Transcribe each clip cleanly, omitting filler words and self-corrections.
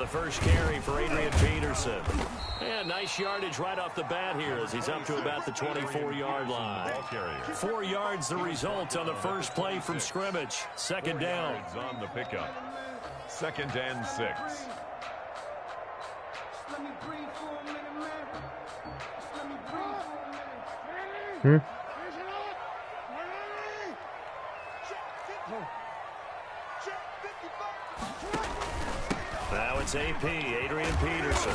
the first carry for Adrian Peterson. And nice yardage right off the bat here as he's up to about the 24-yard line. 4 yards the result on the first play from scrimmage. Second down. On the pickup. 2nd and 6. Now it's AP, Adrian Peterson.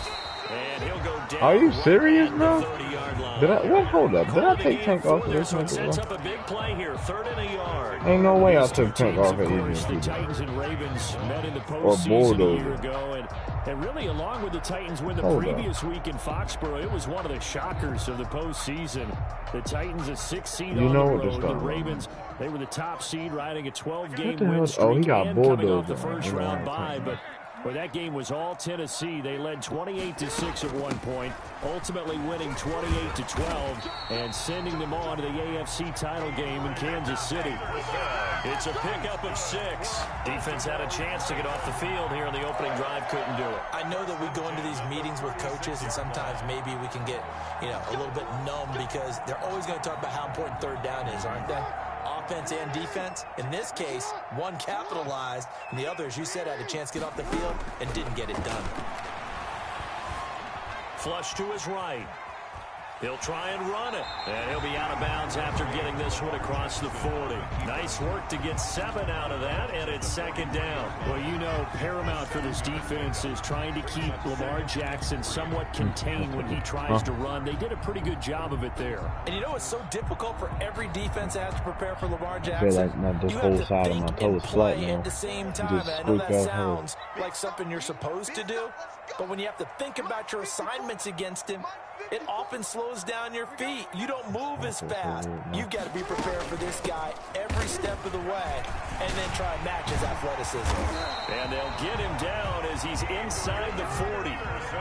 And he'll go down. Are you serious, bro? What? Hold up. Did I take Tank off of this one? Sets up a big play here, 3rd and a yard. Ain't no way I took Tank off of Adrian Peterson. The Titans and Ravens met in the postseason a year ago, and really along with the Titans win the previous week in Foxborough, it was one of the shockers of the postseason. The Titans a 6th seed on the road. The Ravens, they were the top seed, riding a 12-game win streak. Oh, he got coming off the bulldozed. first round bye, but well, that game was all Tennessee. They led 28-6 at one point, ultimately winning 28-12 and sending them on to the AFC title game in Kansas City. It's a pickup of 6. Defense had a chance to get off the field here on the opening drive, couldn't do it. I know that we go into these meetings with coaches, and sometimes maybe we can get, a little bit numb because they're always going to talk about how important 3rd down is, aren't they? Offense and defense. In this case, one capitalized, and the other, as you said, had a chance to get off the field and didn't get it done. Flush to his right. He'll try and run it, and he'll be out of bounds after getting this one across the 40. Nice work to get 7 out of that, and it's 2nd down. Well, paramount for this defense is trying to keep Lamar Jackson somewhat contained when he tries to run. They did a pretty good job of it there. And it's so difficult for every defense that has to prepare for Lamar Jackson. I feel like this whole side of my toe is flat now. At the same time, I know that sounds like something you're supposed to do, but when you have to think about your assignments against him, it often slows down your feet. You don't move as fast. You've got to be prepared for this guy every step of the way and then try and match his athleticism. And they'll get him down as he's inside the 40.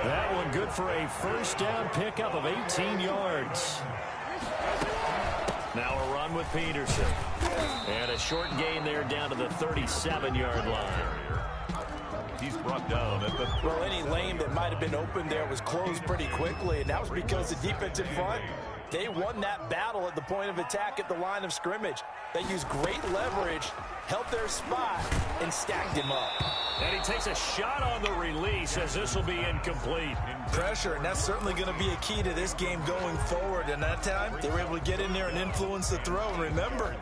That one good for a first down pickup of 18 yards. Now a run with Peterson. And a short gain there down to the 37-yard line. He's brought down at the... Well, any lane that might have been open there was closed pretty quickly, and that was because the defense in front, they won that battle at the point of attack at the line of scrimmage. They used great leverage, held their spot, and stacked him up. And he takes a shot on the release as this will be incomplete. Pressure, and that's certainly going to be a key to this game going forward. And that time, they were able to get in there and influence the throw. And remember,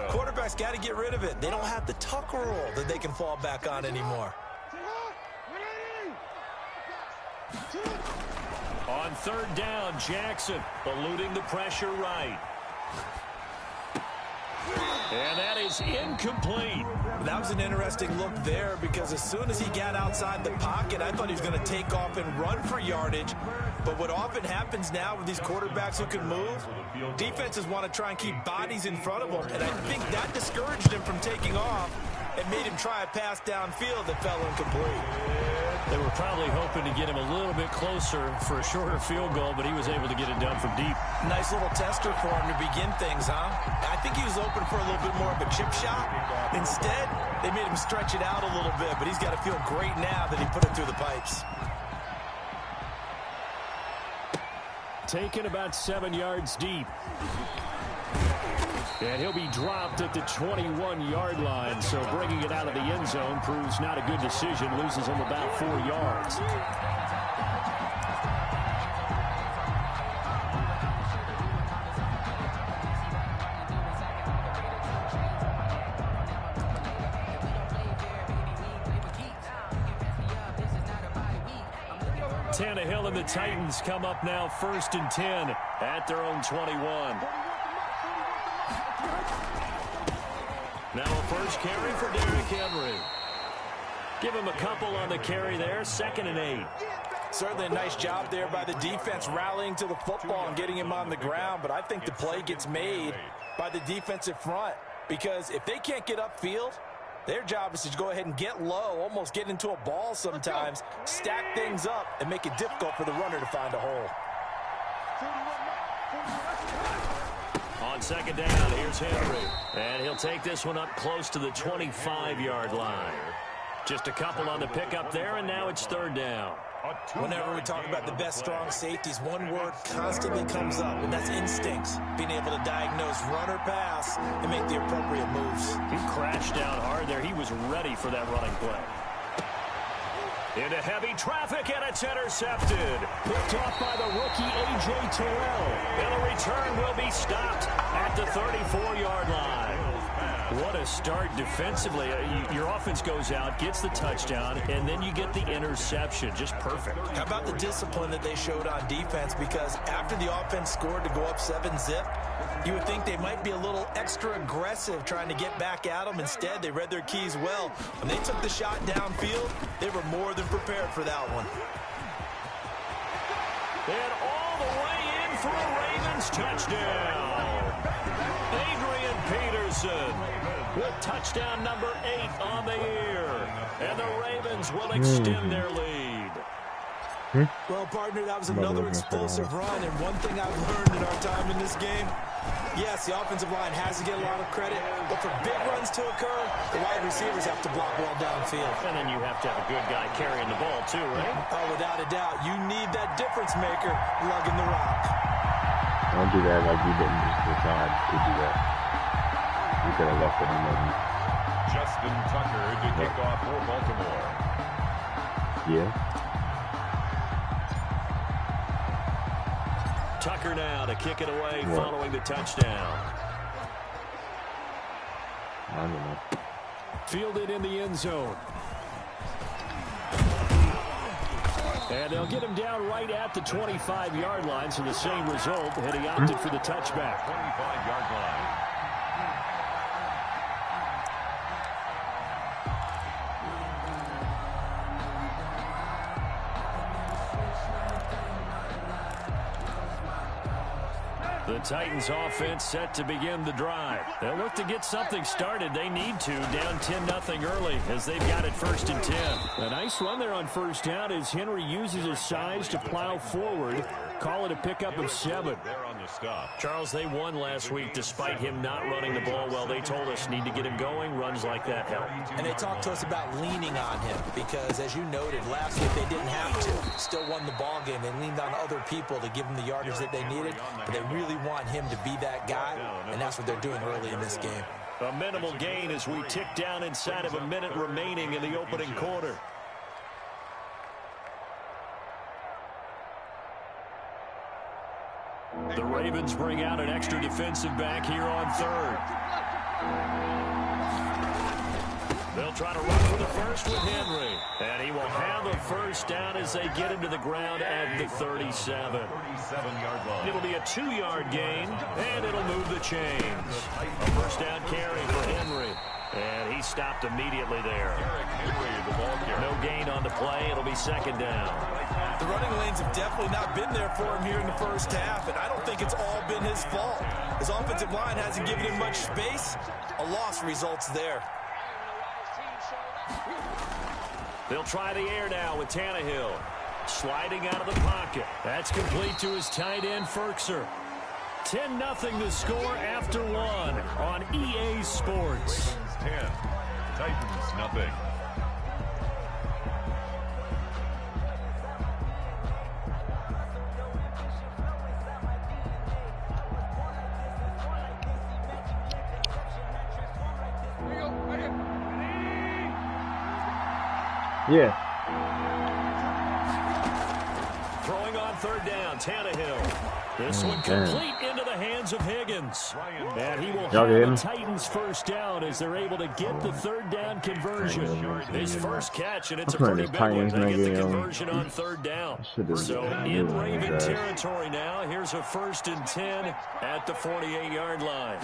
quarterbacks got to get rid of it. They don't have the tuck rule that they can fall back on anymore. On 3rd down, Jackson eluding the pressure right. And that is incomplete. That was an interesting look there because as soon as he got outside the pocket, I thought he was going to take off and run for yardage. But what often happens now with these quarterbacks who can move, defenses want to try and keep bodies in front of them. And I think that discouraged him from taking off and made him try a pass downfield that fell incomplete. They were probably hoping to get him a little bit closer for a shorter field goal, but he was able to get it done from deep. Nice little tester for him to begin things, huh? I think he was open for a little bit more of a chip shot. Instead, they made him stretch it out a little bit, but he's got to feel great now that he put it through the pipes. Taken about 7 yards deep. And he'll be dropped at the 21-yard line, so bringing it out of the end zone proves not a good decision, loses him about 4 yards. Tannehill and the Titans come up now 1st and 10 at their own 21. Now a first carry for Derrick Henry. Give him a couple on the carry there, 2nd and 8. Certainly a nice job there by the defense rallying to the football and getting him on the ground, but I think the play gets made by the defensive front because if they can't get upfield, their job is to go ahead and get low, almost get into a ball sometimes, stack things up, and make it difficult for the runner to find a hole. On 2nd down, here's Henry. And he'll take this one up close to the 25-yard line. Just a couple on the pickup there, and now it's third down. Whenever we talk about the best strong safeties, one word constantly comes up, and that's instincts. Being able to diagnose run or pass and make the appropriate moves. He crashed down hard there. He was ready for that running play. Into heavy traffic, and it's intercepted. Picked off by the rookie A.J. Terrell. And the return will be stopped at the 34-yard line. What a start defensively. Your offense goes out, gets the touchdown, and then you get the interception. Just perfect. How about the discipline that they showed on defense? Because after the offense scored to go up 7-zip, you would think they might be a little extra aggressive trying to get back at them. Instead, they read their keys well. When they took the shot downfield, they were more than prepared for that one. And all the way in for a Ravens touchdown. Adrian Peterson with touchdown number 8 on the year. And the Ravens will extend their lead. Well, partner, that was another explosive run. And one thing I've learned in our time in this game, yes, the offensive line has to get a lot of credit, but for big runs to occur, the wide receivers have to block well downfield. And then you have to have a good guy carrying the ball, too, right? Oh, without a doubt. You need that difference maker lugging the rock. Don't do that like you didn't just decide to do that. You could have left it in there. Justin Tucker to kick off for Baltimore. Yeah. Tucker now to kick it away following the touchdown. I don't know. Fielded in the end zone. And they'll get him down right at the 25-yard line, so the same result, and he opted for the touchback. 25-yard line. The Titans offense set to begin the drive. They'll look to get something started. They need to, down 10-0 early as they've got it 1st and 10. A nice run there on first down as Henry uses his size to plow forward. Call it a pickup of 7. There on the stop. Charles, they won last week despite him not running the ball well. They told us need to get him going. Runs like that help. And they talked to us about leaning on him because, as you noted, last week they didn't have to. Still won the ball game. They leaned on other people to give them the yardage that they needed, but they really want him to be that guy, and that's what they're doing early in this game. A minimal gain as we tick down inside of a minute remaining in the opening quarter. The Ravens bring out an extra defensive back here on 3rd. They'll try to run for the first with Henry. And he will have a first down as they get into the ground at the 37. 37-yard line. It'll be a 2-yard gain, and it'll move the chains. A first down carry for Henry. And he stopped immediately there. Henry, the ball carrier. No gain on the play. It'll be 2nd down. The running lanes have definitely not been there for him here in the first half, and I don't think it's all been his fault. His offensive line hasn't given him much space. A loss results there. They'll try the air now with Tannehill. Sliding out of the pocket. That's complete to his tight end, Ferkser. 10-0 the score after 1 on EA Sports. 10. Titans, nothing. Yeah. Throwing on 3rd down, Tannehill. This one complete into the hands of Higgins. And he will have the Titans first down as they're able to get the 3rd down conversion. His first catch, and it's a pretty big one. They get the conversion on 3rd down. So in Raven territory now, here's a 1st and 10 at the 48-yard line.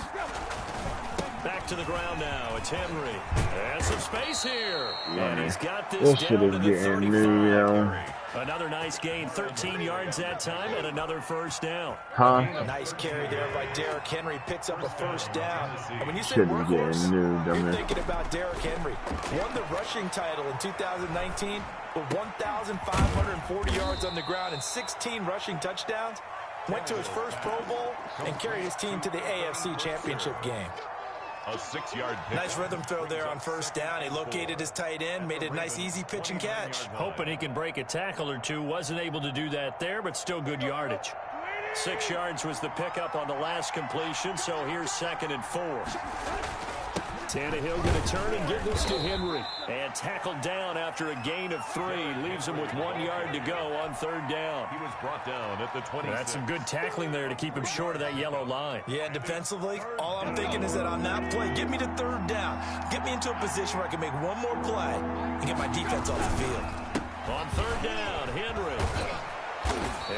Back to the ground now. It's Henry. And some space here. And he's got this down to the 35. Another nice gain. 13 yards that time and another first down. Nice carry there by Derrick Henry. Picks up a first down. And when you say workhorse, you're thinking about Derrick Henry. Won the rushing title in 2019 with 1,540 yards on the ground and 16 rushing touchdowns. Went to his first Pro Bowl and carried his team to the AFC Championship game. A 6-yard pick. Nice rhythm throw there on first down. He located his tight end, made it a nice, easy pitch and catch. Hoping he can break a tackle or two. Wasn't able to do that there, but still good yardage. 6 yards was the pickup on the last completion, so here's 2nd and 4. Tannehill going to turn and give this to Henry. And tackled down after a gain of 3. Leaves him with 1 yard to go on 3rd down. He was brought down at the 26. That's some good tackling there to keep him short of that yellow line. Yeah, defensively, all I'm thinking is that on that play, get me to 3rd down. Get me into a position where I can make one more play and get my defense off the field. On 3rd down, Henry.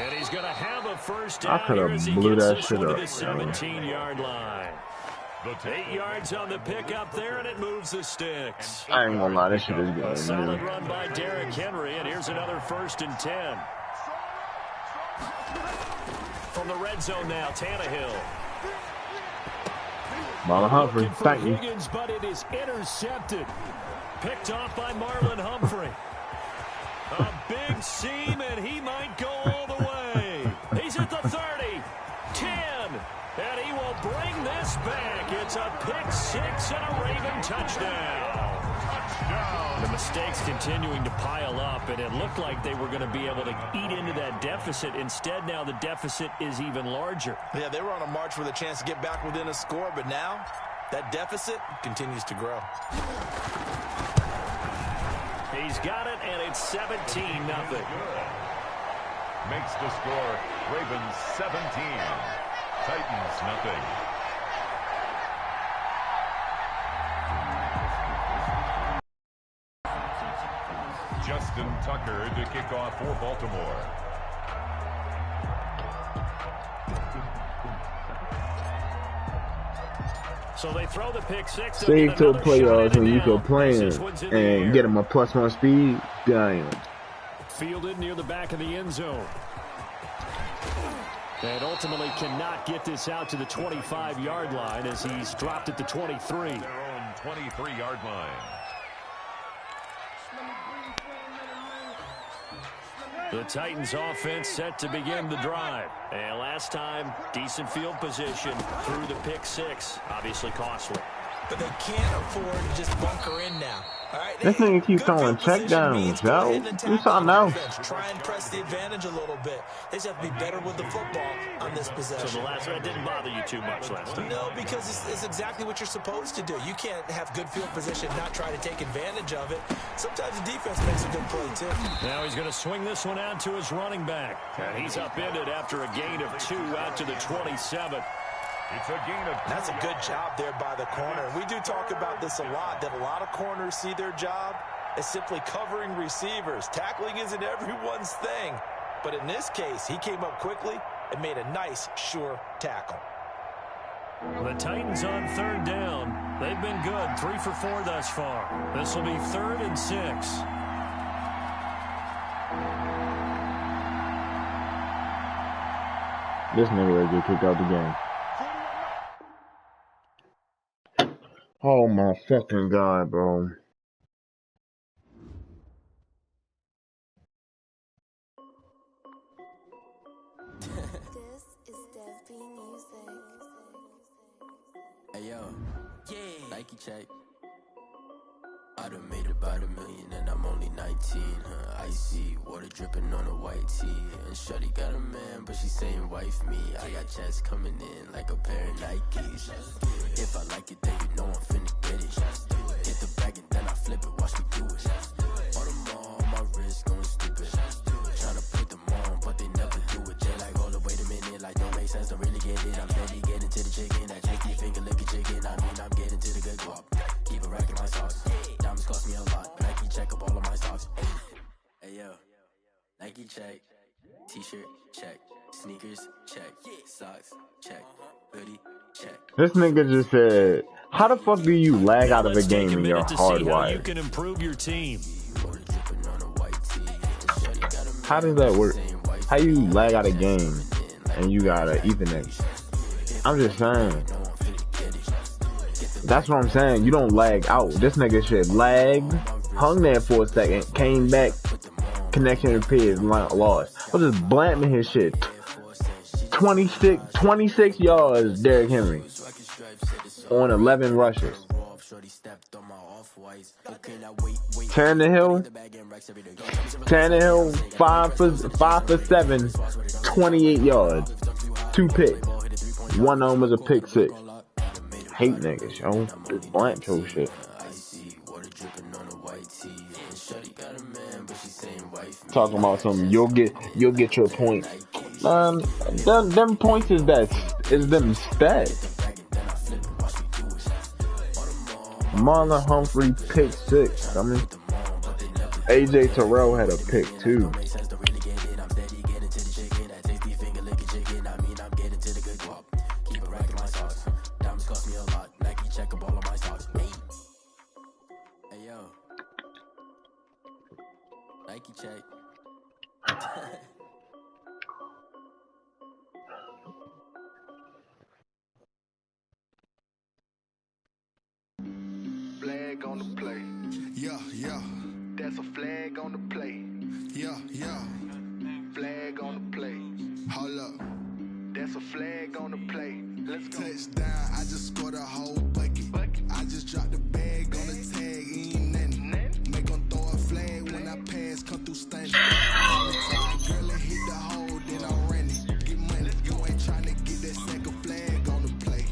And he's going to have a first down. I could have blew that shit up. The 17-yard line. 8 yards on the pickup there, and it moves the sticks. I ain't gonna lie, this shit is good. A solid run by Derrick Henry, and here's another 1st and 10. From the red zone now, Tannehill. Marlon Humphrey, thank you. Higgins, but it is intercepted. Picked off by Marlon Humphrey. A big seam, and he might go all the way. He's at the 30, 10. And he will bring this back. It's a pick-6 and a Raven touchdown. The mistakes continuing to pile up, and it looked like they were going to be able to eat into that deficit. Instead, now the deficit is even larger. Yeah, they were on a march with a chance to get back within a score, but now that deficit continues to grow. He's got it, and it's 17-0. Makes the score Ravens 17. Titans nothing. Justin Tucker to kick off for Baltimore. So they throw the pick-6. Save to playoffs when you can play and get him a +1 speed. Damn. Fielded near the back of the end zone. And ultimately cannot get this out to the 25-yard line as he's dropped at the 23. Their own 23-yard line. The Titans offense set to begin the drive. And last time, decent field position through the pick-6. Obviously costly. But they can't afford to just bunker in now. All right, this nigga keeps throwing check downs, yo. Do something else. Try and press the advantage a little bit. They just have to be better with the football on this possession. So the last one didn't bother you too much last time? No, because it's exactly what you're supposed to do. You can't have good field position, not try to take advantage of it. Sometimes the defense makes a good play, too. Now he's going to swing this one out to his running back. And he's upended after a gain of 2 out to the 27. It's a gain of 2. That's a good job there by the corner. We do talk about this a lot, that a lot of corners see their job as simply covering receivers. Tackling isn't everyone's thing. But in this case, he came up quickly and made a nice, sure tackle. The Titans on 3rd down. They've been good, 3 for 4 thus far. This will be 3rd and 6. This nigga ready to get kicked out the game. Oh my fucking god, bro. This is Dev B Music. Hey yo, yeah, Nike check. I done made about $1 million and I'm only 19. Icy water dripping on a white tee. And Shorty got a man, but she saying wife me. I got checks coming in like a pair of Nikes. If I like it, then you know I'm finna get it. Hit the bag and then I flip it, watch me do it. All them all on my wrist going stupid. Tryna put them on, but they never do it. They like, hold up, wait a minute, like don't make sense, don't really get it. I'm steady getting to the chicken, that chicky finger licking chicken. I mean, I'm getting to the good guap. Keep a rack in my socks. Diamonds cost me a lot. Nike check up all of my socks. Hey yo, Nike check. T-shirt check. Sneakers check. Socks check. Hoodie check. This nigga just said, how the fuck do you lag out of a game and you're You hardwired? can improve your team. How does that work? How you lag out a game and you got an Ethernet? I'm just saying. That's what I'm saying. You don't lag out. This nigga shit lagged, hung there for a second, came back, connection repaired, lost. I was just blamping his shit. 26 yards, Derrick Henry. on 11 rushes. Tannehill 5 for 7, 28 yards, 2 picks. One of them was a pick 6. Hate niggas, yo. This Blancho shit. Talking about some, you'll get your point. Them points is them stats. Marlon Humphrey pick 6. I mean, AJ Terrell had a pick 2. Nike check. Flag on the play. Yeah, yeah. That's a flag on the play. Yeah, yeah. Flag on the play. Hold up. That's a flag on the play. Let's go. Touchdown. I just scored a whole bucket. I just dropped the bag on the tag. Ain't nothing. Make them throw a flag when I pass. Come through stunning. Girl, it hit the hole, then I ran it. Get money. You ain't trying to get that second flag on the play.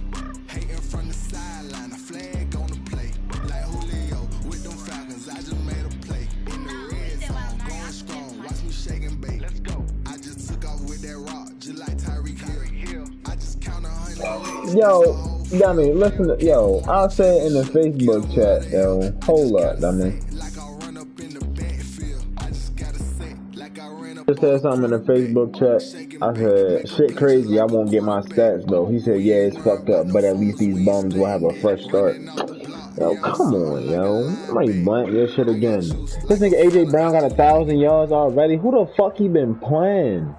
Hating from the sideline. A flag on the play. Like Julio with them Falcons. I just made a play. In the red zone. Going strong. Watch me shake and bake. Let's go. I just took off with that rock. Just like Tyreek Hill. I just count 100. Yo, dummy, listen to, yo, I'll say it in the Facebook chat, yo. Hold up, dummy. Just said something in the Facebook chat. I said, shit crazy, I won't get my stats though. He said, yeah, it's fucked up, but at least these bums will have a fresh start. Yo, come on, yo. I might blank your shit again. This nigga AJ Brown got 1,000 yards already. Who the fuck he been playing?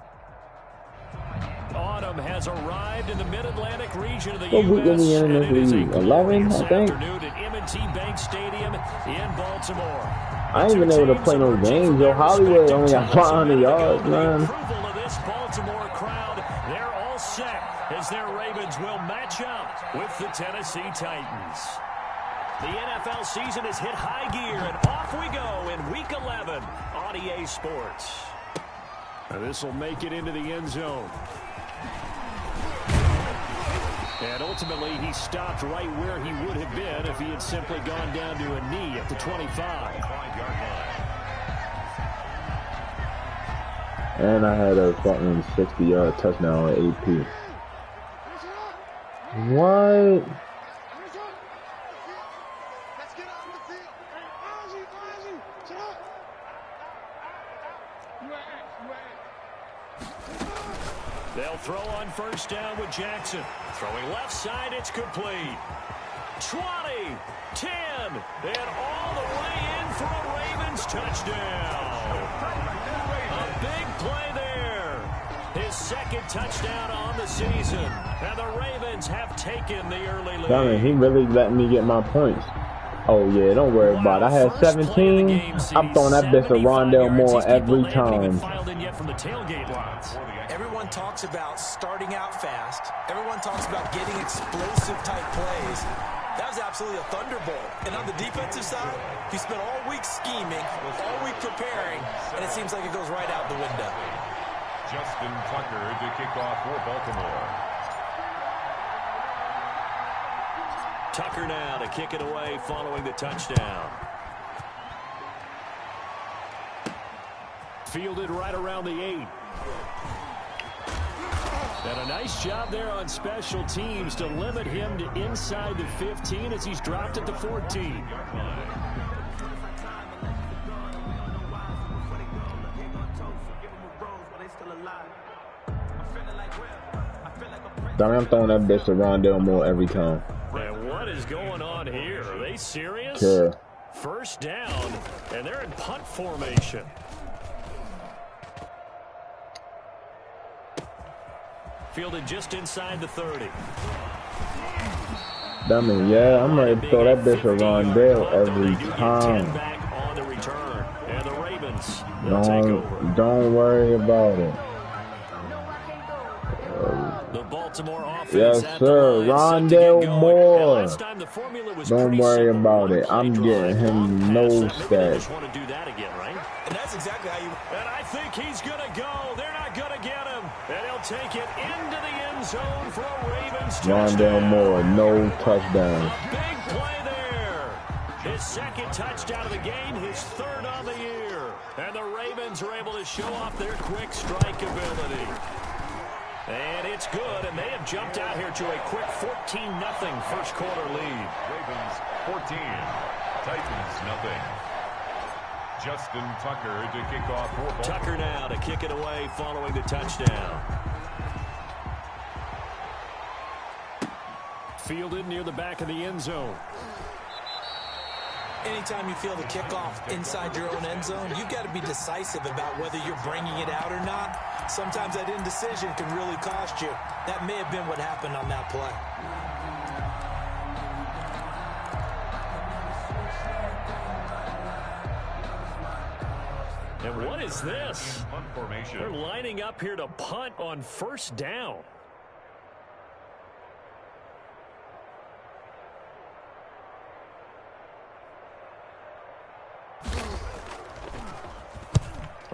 Autumn has arrived in the Mid-Atlantic region of the What week U.S. is he in this league? 11, I think. Afternoon at M&T Bank Stadium in Baltimore. I ain't even able to play no games, yo. Hollywood only got 500 yards, man. Approval of this Baltimore crowd. They're all set as their Ravens will match up with the Tennessee Titans. The NFL season has hit high gear, and off we go in Week 11 on EA Sports. This will make it into the end zone. And ultimately, he stopped right where he would have been if he had simply gone down to a knee at the 25. And I had a fucking 60-yard touchdown at AP. What? They'll throw on first down with Jackson. Throwing left side, it's complete. 20, 10, and all the way in for a Ravens touchdown. A big play there. His second touchdown on the season. And the Ravens have taken the early lead. I mean, he really let me get my points. Oh, yeah, don't worry about it. I had 17. I'm throwing that bitch to Rondell Moore every time. Everyone talks about starting out fast. Everyone talks about getting explosive type plays. That was absolutely a thunderbolt. And on the defensive side, he spent all week scheming, all week preparing, and it seems like it goes right out the window. Justin Tucker to kick off for Baltimore. Tucker now to kick it away following the touchdown. Fielded right around the 8. And a nice job there on special teams to limit him to inside the 15 as he's dropped at the 14. I'm throwing that bitch to Rondell Moore every time. And what is going on here? Are they serious? Sure. First down, and they're in punt formation. Fielded just inside the 30. Dummy, yeah, I'm ready to throw that bitch to Rondell every time. On the return, and the Ravens Don't worry about it. The Baltimore offense Yes, at sir. the line, set to get Rondell going. Moore. Now, last time the formula was Don't pretty worry simple. about it. One-play I'm drive, getting long him pass. no Maybe they stats. just want to do that again, right? And that's exactly how you... And I think he's going to go. They're not going to get him. And he'll take it into the end zone for a Ravens touchdown. Rondell Moore, no touchdown. A big play there. His second touchdown of the game, his third on the year. And the Ravens are able to show off their quick strike ability. And it's good, and they have jumped out here to a quick 14-0 first quarter lead. Ravens 14, Titans nothing. Justin Tucker to kick off for Baltimore. Tucker now to kick it away following the touchdown. Fielded near the back of the end zone. Anytime you feel the kickoff inside your own end zone, you've got to be decisive about whether you're bringing it out or not. Sometimes that indecision can really cost you. That may have been what happened on that play. And what is this? Punt formation. They're lining up here to punt on first down.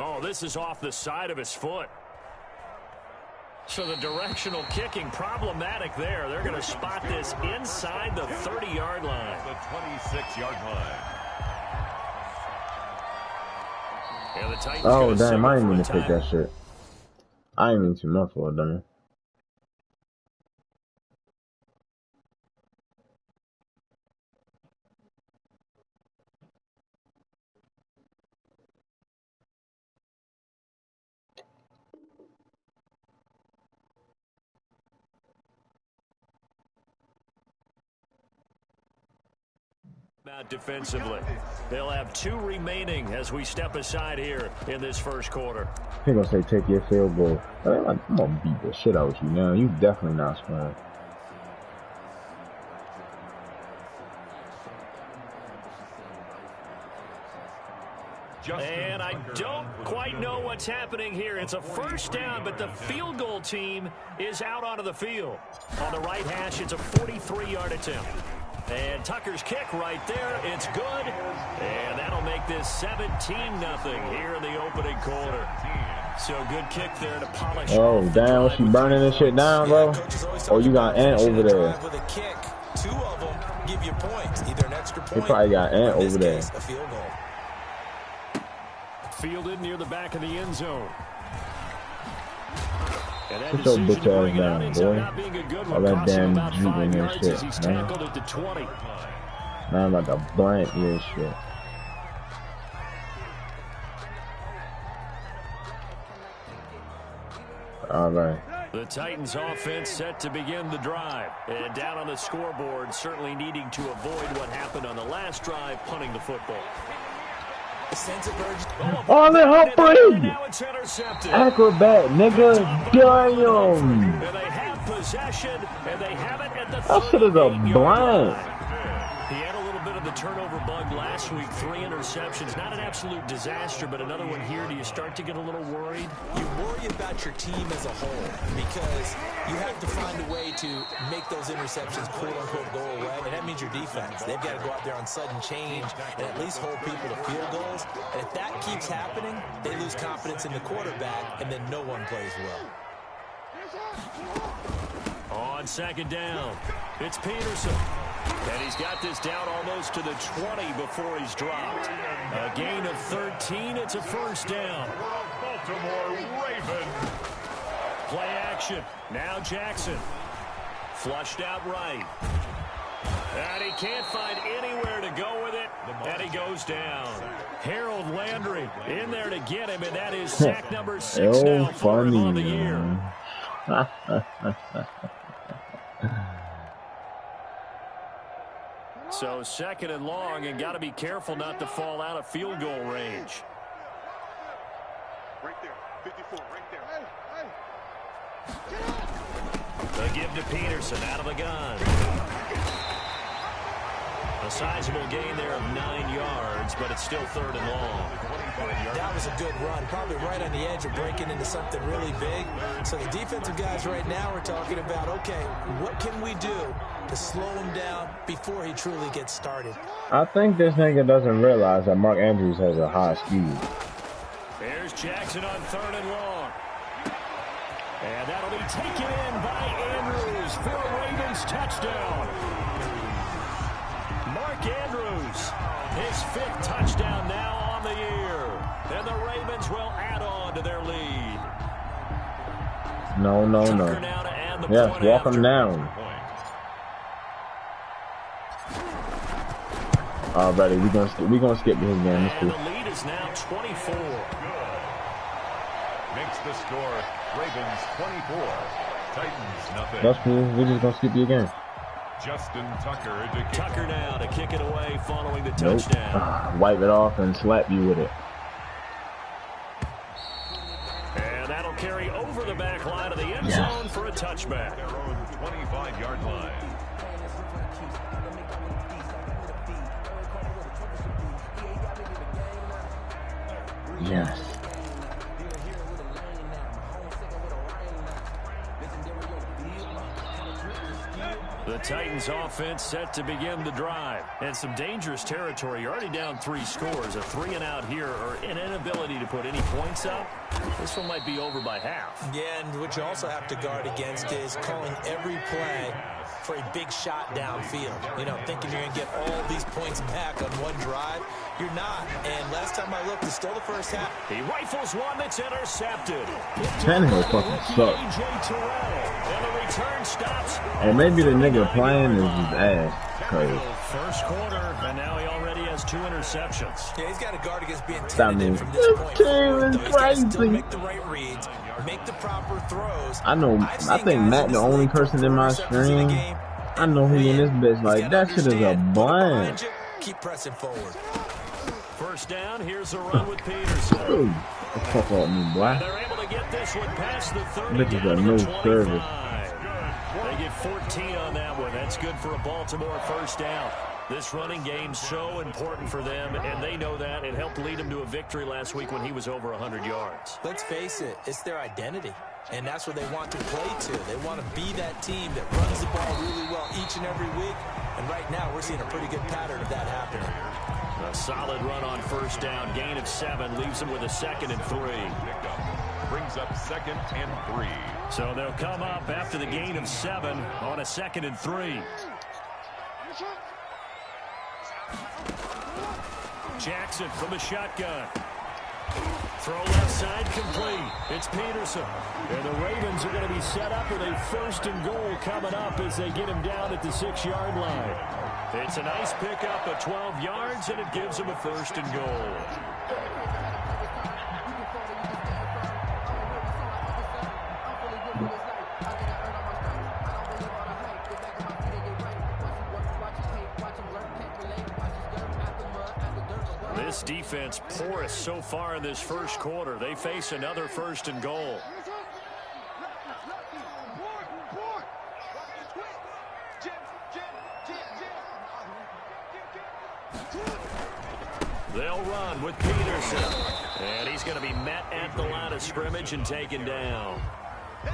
Oh, this is off the side of his foot. So the directional kicking problematic there. They're going to spot this inside the 30-yard line. The 26-yard line. And the Titans Oh, damn, signal I didn't for mean a to pick that shit. I didn't mean too much for it, damn. Out defensively. They'll have 2 remaining as we step aside here in this first quarter. He gonna say take your field goal. I'm gonna beat the shit out of you now. You definitely not scoring. And I don't quite know what's happening here. It's a first down, but the field goal team is out onto the field. On the right hash, it's a 43-yard attempt. And Tucker's kick right there. It's good. And that'll make this 17-0 here in the opening quarter. So good kick there to polish. Oh, damn. Was she burning this shit down, bro? Oh, you got Ant over there. With a kick, 2 of them give you points. Either an extra point. They probably got Ant over there. A field goal. Fielded near the back of the end zone. And that Put your decision bitch to bring ass it out down, ends up boy. not being a good All one. that Cost him damn about 5 juking and yards as he's shit, man. tackled at the 20. Man, I'm about to blank this shit. All right. The Titans offense set to begin the drive. And down on the scoreboard, certainly needing to avoid what happened on the last drive, punting the football. Oh, they're Humphrey! Now it's intercepted. Acrobat, nigga. Damn. And they have possession, and they have it at the That shit is a 38-yard blank. line. He had a little bit of the turnover bug last week. 3 interceptions. Not an absolute disaster, but another one here. Do you start to get a little worried? You worry about your team as a whole because you have to find a way to make those interceptions quote-unquote go away, and that means your defense. They've got to go out there on sudden change and at least hold people to field goals. And if that keeps happening, they lose confidence in the quarterback, and then no one plays well. On second down, it's Peterson. And he's got this down almost to the 20 before he's dropped. A gain of 13. It's a first down. Baltimore Ravens. Play action. Now Jackson. Flushed out right. And he can't find anywhere to go with it. And he goes down. Harold Landry in there to get him. And that is sack number 6 now for him on the year. So second and long, and got to be careful not to fall out of field goal range. Right there, 54, right there. The give to Peterson out of the gun. A sizable gain there of 9 yards, but it's still 3rd and long. That was a good run, probably right on the edge of breaking into something really big. So the defensive guys right now are talking about, okay, what can we do to slow him down before he truly gets started? I think this nigga doesn't realize that Mark Andrews has a high speed. There's Jackson on 3rd and long. And that'll be taken in by Andrews for a Ravens touchdown. Mark Andrews, his 5th touchdown now on the year. And the Ravens will add on to their lead. No. Yes, walk him down. Alrighty, we gonna skip his game. And the lead is now 24. Makes the score Ravens 24, Titans nothing. That's cool. We're just gonna skip you again. Justin Tucker to kick. Tucker now to kick it away following the touchdown. Wipe it off and slap you with it. And that'll carry over the back line of the end zone for a touchback. Their own 25-yard line. Yes. The Titans offense set to begin the drive. And some dangerous territory. You're already down 3 scores. A 3-and-out here or an inability to put any points up. This one might be over by half. Yeah, and what you also have to guard against is calling every play for a big shot downfield. You know, thinking you're going to get all these points back on one drive. You're not. And last time I looked, it's still the first half. He rifles one that's intercepted. Tannehill fucking sucks. And the return stops. And maybe the nigga playing is his ass. Cause First quarter, and now he already has 2 interceptions. Yeah, he's got to guard against being I mean, tentative from this point forward. this He's got to still crazy. make the right reads, make the proper throws. I know. I think Matt, the only person in my screen, I know who in this bitch. Like that shit is a blind. Keep pressing forward. First down, here's a run with Peterson. Ooh, fuck off me, boy. And they're able to get this one past the 30 Bitches down got to no the 25. service. They get 14 on that one. That's good for a Baltimore first down. This running game's so important for them, and they know that. It helped lead them to a victory last week when he was over 100 yards. Let's face it, it's their identity, and that's what they want to play to. They want to be that team that runs the ball really well each and every week, and right now we're seeing a pretty good pattern of that happening. A solid run on first down. Gain of 7 leaves them with a 2nd and 3. Brings up 2nd and 3. So they'll come up after the gain of 7 on a 2nd and 3. Jackson from the shotgun. Throw left side complete. It's Peterson. And the Ravens are going to be set up with a 1st and goal coming up as they get him down at the 6-yard line. It's a nice pickup of 12 yards, and it gives them a 1st and goal. This defense porous so far in this first quarter. They face another 1st and goal. They'll run with Peterson. And he's going to be met at the line of scrimmage and taken down.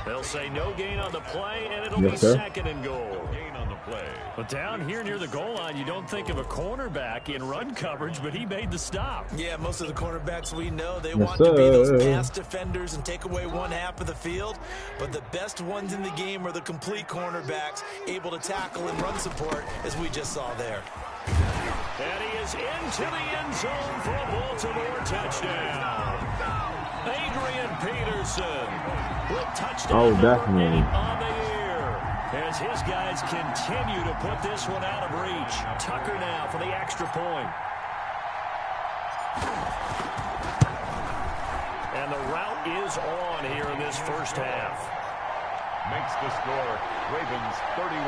They'll say no gain on the play, and it'll be 2nd and goal. Gain on the play. But down here near the goal line, you don't think of a cornerback in run coverage, but he made the stop. Yeah, most of the cornerbacks we know, they want to be those pass defenders and take away one half of the field. But the best ones in the game are the complete cornerbacks, able to tackle and run support, as we just saw there. And he is into the end zone for a Baltimore touchdown. Adrian Peterson with touchdown definitely. on the year as his guys continue to put this one out of reach. Tucker now for the extra point. And the route is on here in this first half. Makes the score Ravens 31,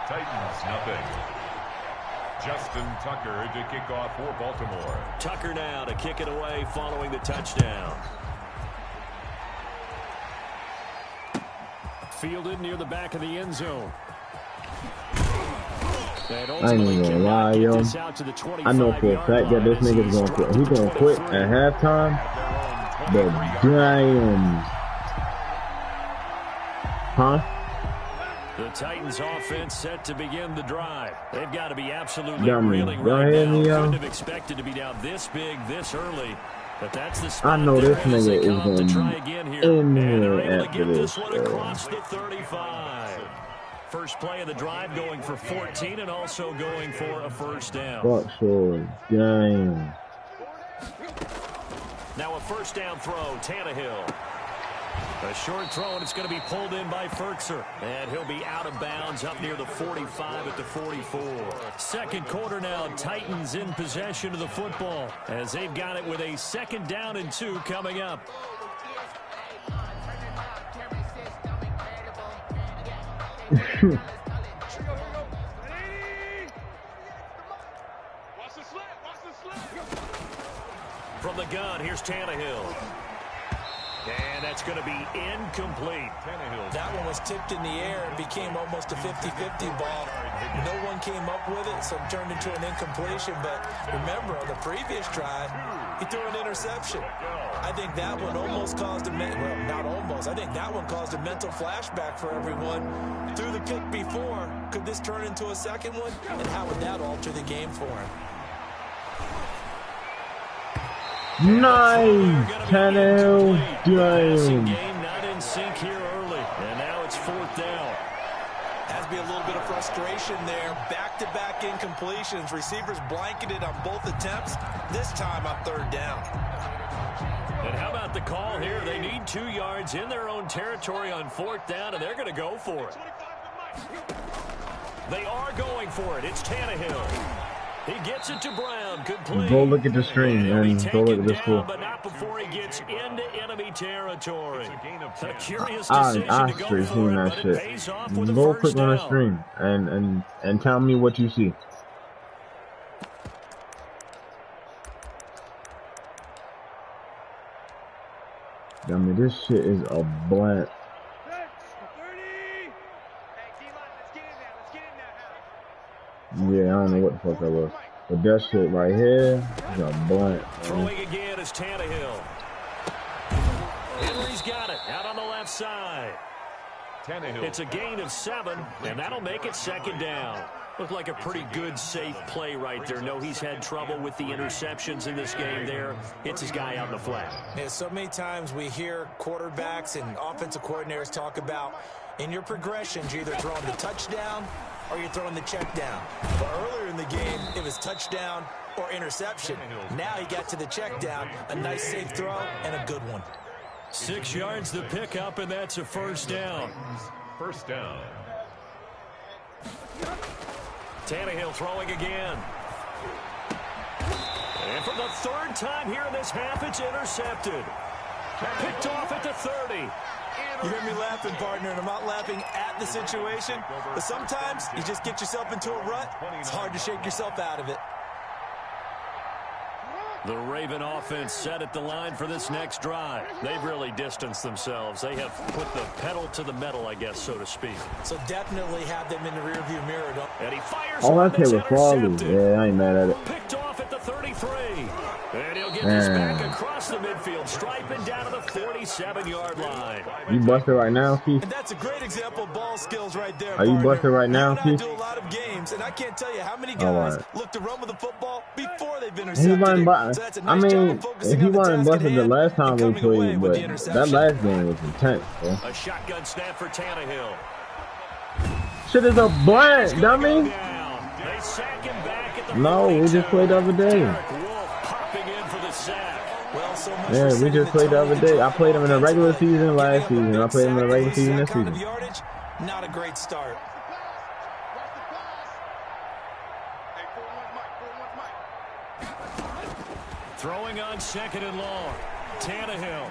Titans nothing. Justin Tucker to kick off for Baltimore. Tucker now to kick it away following the touchdown. Fielded near the back of the end zone. And I ain't even gonna lie, yo. I know for a fact that this nigga's gonna quit. He's gonna quit at halftime. But damn. Huh? The Titans offense set to begin the drive. They've got to be absolutely Dummy. reeling Go right ahead, now. Neo. Couldn't have expected to be down this big, this early. But that's the spot I know this they're in as they nigga is come up to gonna try be again here. in And they're here able to after get this. this one across the 35. First play of the drive going for 14 and also going for a first down. Fuck sure. Damn. Now a first down throw, Tannehill. A short throw, and it's going to be pulled in by Ferkser. And he'll be out of bounds up near the 45 at the 44. Second quarter now, Titans in possession of the football as they've got it with a 2nd down and 2 coming up. From the gun, here's Tannehill. And that's going to be incomplete. That one was tipped in the air and became almost a 50-50 ball. No one came up with it, so it turned into an incompletion. But remember, on the previous drive, he threw an interception. I think that one almost caused a not almost. I think that one caused a mental flashback for everyone. Threw the pick before. Could this turn into a second one? And how would that alter the game for him? Nice, Tannehill. Damn. Game not in sync here early, and now it's 4th down. Has to be a little bit of frustration there. Back-to-back incompletions. Receivers blanketed on both attempts. This time on 3rd down. And how about the call here? They need 2 yards in their own territory on 4th down, and they're going to go for it. They are going for it. It's Tannehill. He gets it to Brown. Complete. Go look at the stream, man. Go look at this fool. But not before he gets into enemy territory. A curious I decision to go straight for seen it, that but it shit. pays off with a Go first click on the down. stream and tell me what you see. I mean, this shit is a blank. Yeah, I don't know what the fuck that was. But that shit right here is a blank. Throwing again is Tannehill. Henry's got it out on the left side. It's a gain of 7, and that'll make it 2nd down. Looked like a pretty good, safe play right there. No, he's had trouble with the interceptions in this game there. Hits his guy out in the flat. Yeah, so many times we hear quarterbacks and offensive coordinators talk about in your progressions, you're either throwing the touchdown or you're throwing the check down. But earlier in the game, it was touchdown or interception. Now he got to the check down, a nice safe throw and a good one. 6 yards to pick up, and that's a first down. First down. Tannehill throwing again. And for the 3rd time here in this half, it's intercepted. Picked off at the 30. You hear me laughing, partner, and I'm not laughing at the situation. But sometimes you just get yourself into a rut. It's hard to shake yourself out of it. The Raven offense set at the line for this next drive. They've really distanced themselves. They have put the pedal to the metal, I guess, so to speak. So definitely have them in the rearview mirror. And he fires All I one care that's was Farley. intercepted. Yeah, I ain't mad at it. Picked off at the 33. And he'll get this back across the midfield, striping down to the 47-yard line. You busted right now, Keith? And that's a great example of ball skills right there, Are you partner. busted right now, You and I Keith? do a lot of games, and I can't tell you how many All guys right. look to run with the football before they've been He intercepted. wasn't So that's a I nice job mean, of focusing if he on the wasn't task at busted the hand last time and we coming away played, with the but interception. that last game was intense, bro. A shotgun snap for Tannehill. Shit is a blank, dummy. They sack him back at the No, we just played the other day. Derek Wolf popping in for the sack. Well, so much Yeah, for we setting just played the tone other day. I played him in the regular offensively. season last Giving up a season. I big played him in the sack regular and season that this kind of season. yardage, not a great start. Throwing on 2nd and long. Tannehill.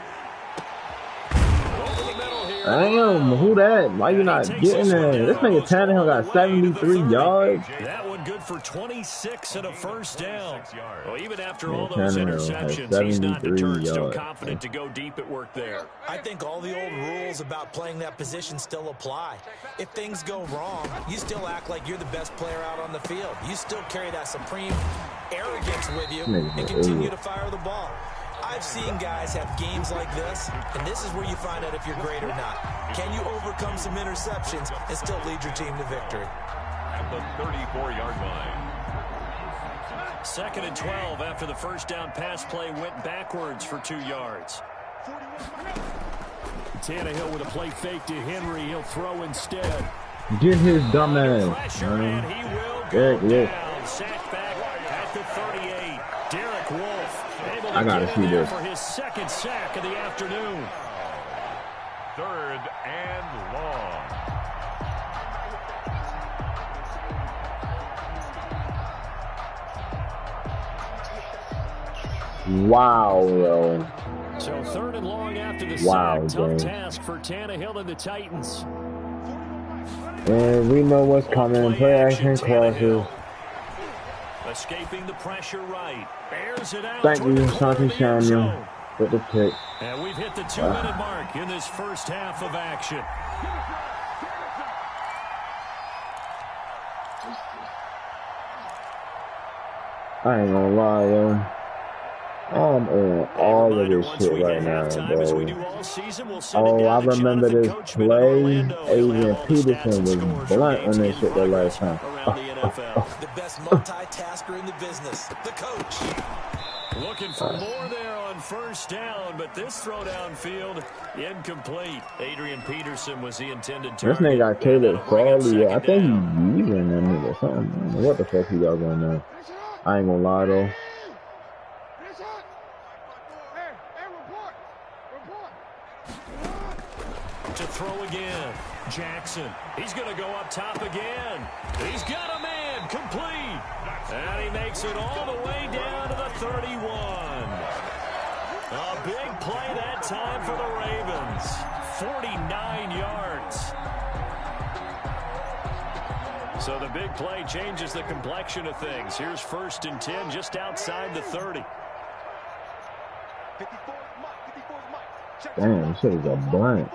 Over the middle here. Damn, who that? Why you not getting there? This nigga Tannehill got 73 yards. That one good for 26 and a first down. Well, even after Yeah, all those Tannehill has interceptions, he's not 73 deterred, still yards. confident to go deep at work there. I think all the old rules about playing that position still apply. If things go wrong, you still act like you're the best player out on the field. You still carry that supreme arrogance with you and continue to fire the ball. I've seen guys have games like this, and this is where you find out if you're great or not. Can you overcome some interceptions and still lead your team to victory? At the 34-yard line. 2nd and 12 after the first down pass play went backwards for 2 yards. Tannehill with a play fake to Henry. He'll throw instead. Get his dumb ass. Pressure, and he will go down. Sacked back at the 38. Derek Wolfe able to gotta get see in there this. for his 2nd sack of the afternoon. 3rd and long. Wow, yo. So 3rd and long after the Wow, sack. Tough James. task for Tannehill and the Titans. And we know what's coming. Play action crosses. Escaping the pressure right. Bears it out. Thank toward you, the corner of Santi the end Samuel, zone. with the pick. And we've hit the 2-minute mark in this first half of action. I ain't gonna lie, yo. I'm on all of this shit right now, bro. Oh, I remember this play. Adrian Peterson was blunt on this shit the last time. The best multitasker in the business, the coach. Looking for more there on first down, but this throw downfield incomplete. Adrian Peterson was the intended target. This nigga got Caleb Farley. I think he's using that nigga or something. I don't know what the fuck he got going on. I ain't gonna lie though. To throw again. Jackson. He's going to go up top again. He's got a man complete. And he makes it all the way down to the 31. A big play that time for the Ravens. 49 yards. So the big play changes the complexion of things. Here's 1st and 10 just outside the 30. Damn, this shit is a blank.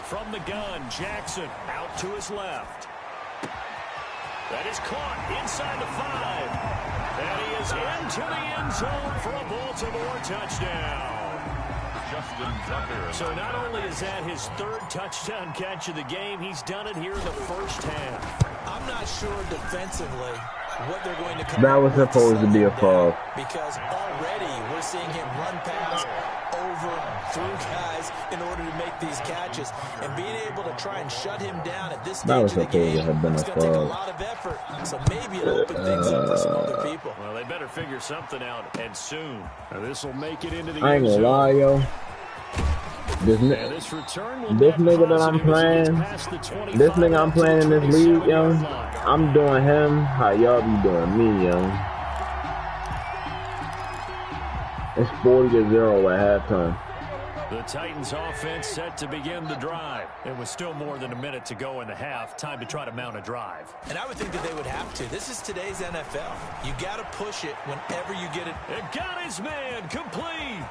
From the gun, Jackson out to his left. That is caught inside the 5. And he is into the end zone for a Baltimore touchdown. Justin Tucker. So not only is that his 3rd touchdown catch of the game, he's done it here in the first half. I'm not sure defensively what they're going to come That up was with supposed to be a foul. because already we're seeing him run past, over, through guys in order to make these catches. And being able to try and shut him down at this stage of the game, it's going to take a lot of effort. So maybe it'll open things up for some other people. Well, they better figure something out, and soon. This will make it into the I ain't end gonna zone. lie, yo. This nigga that I'm playing, this nigga I'm playing in this league, yo, I'm doing him how y'all be doing me, yo. It's 40-0 at halftime. The Titans offense set to begin the drive. It was still more than a minute to go in the half. Time to try to mount a drive. And I would think that they would have to. This is today's NFL. You got to push it whenever you get it. It got his man complete.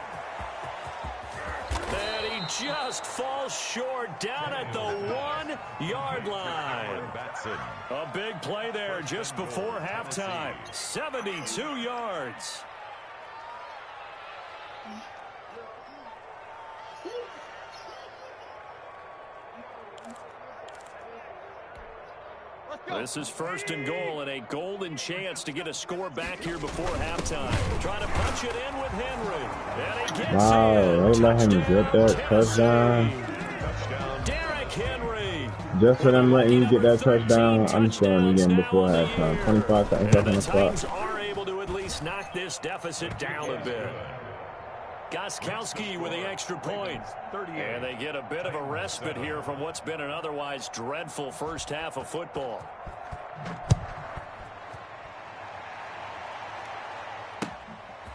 And he just falls short down at the 1-yard line. A big play there just before halftime. 72 yards. This is 1st and goal and a golden chance to get a score back here before halftime. Trying to punch it in with Henry. And he gets Don't let him get that touchdown. Derrick Henry. Just for them letting you get that touchdown, I'm scoring again before halftime. 25 seconds left on the Titans clock. are able to at least knock this deficit down a bit. Gostkowski with the extra point. And they get a bit of a respite here from what's been an otherwise dreadful first half of football.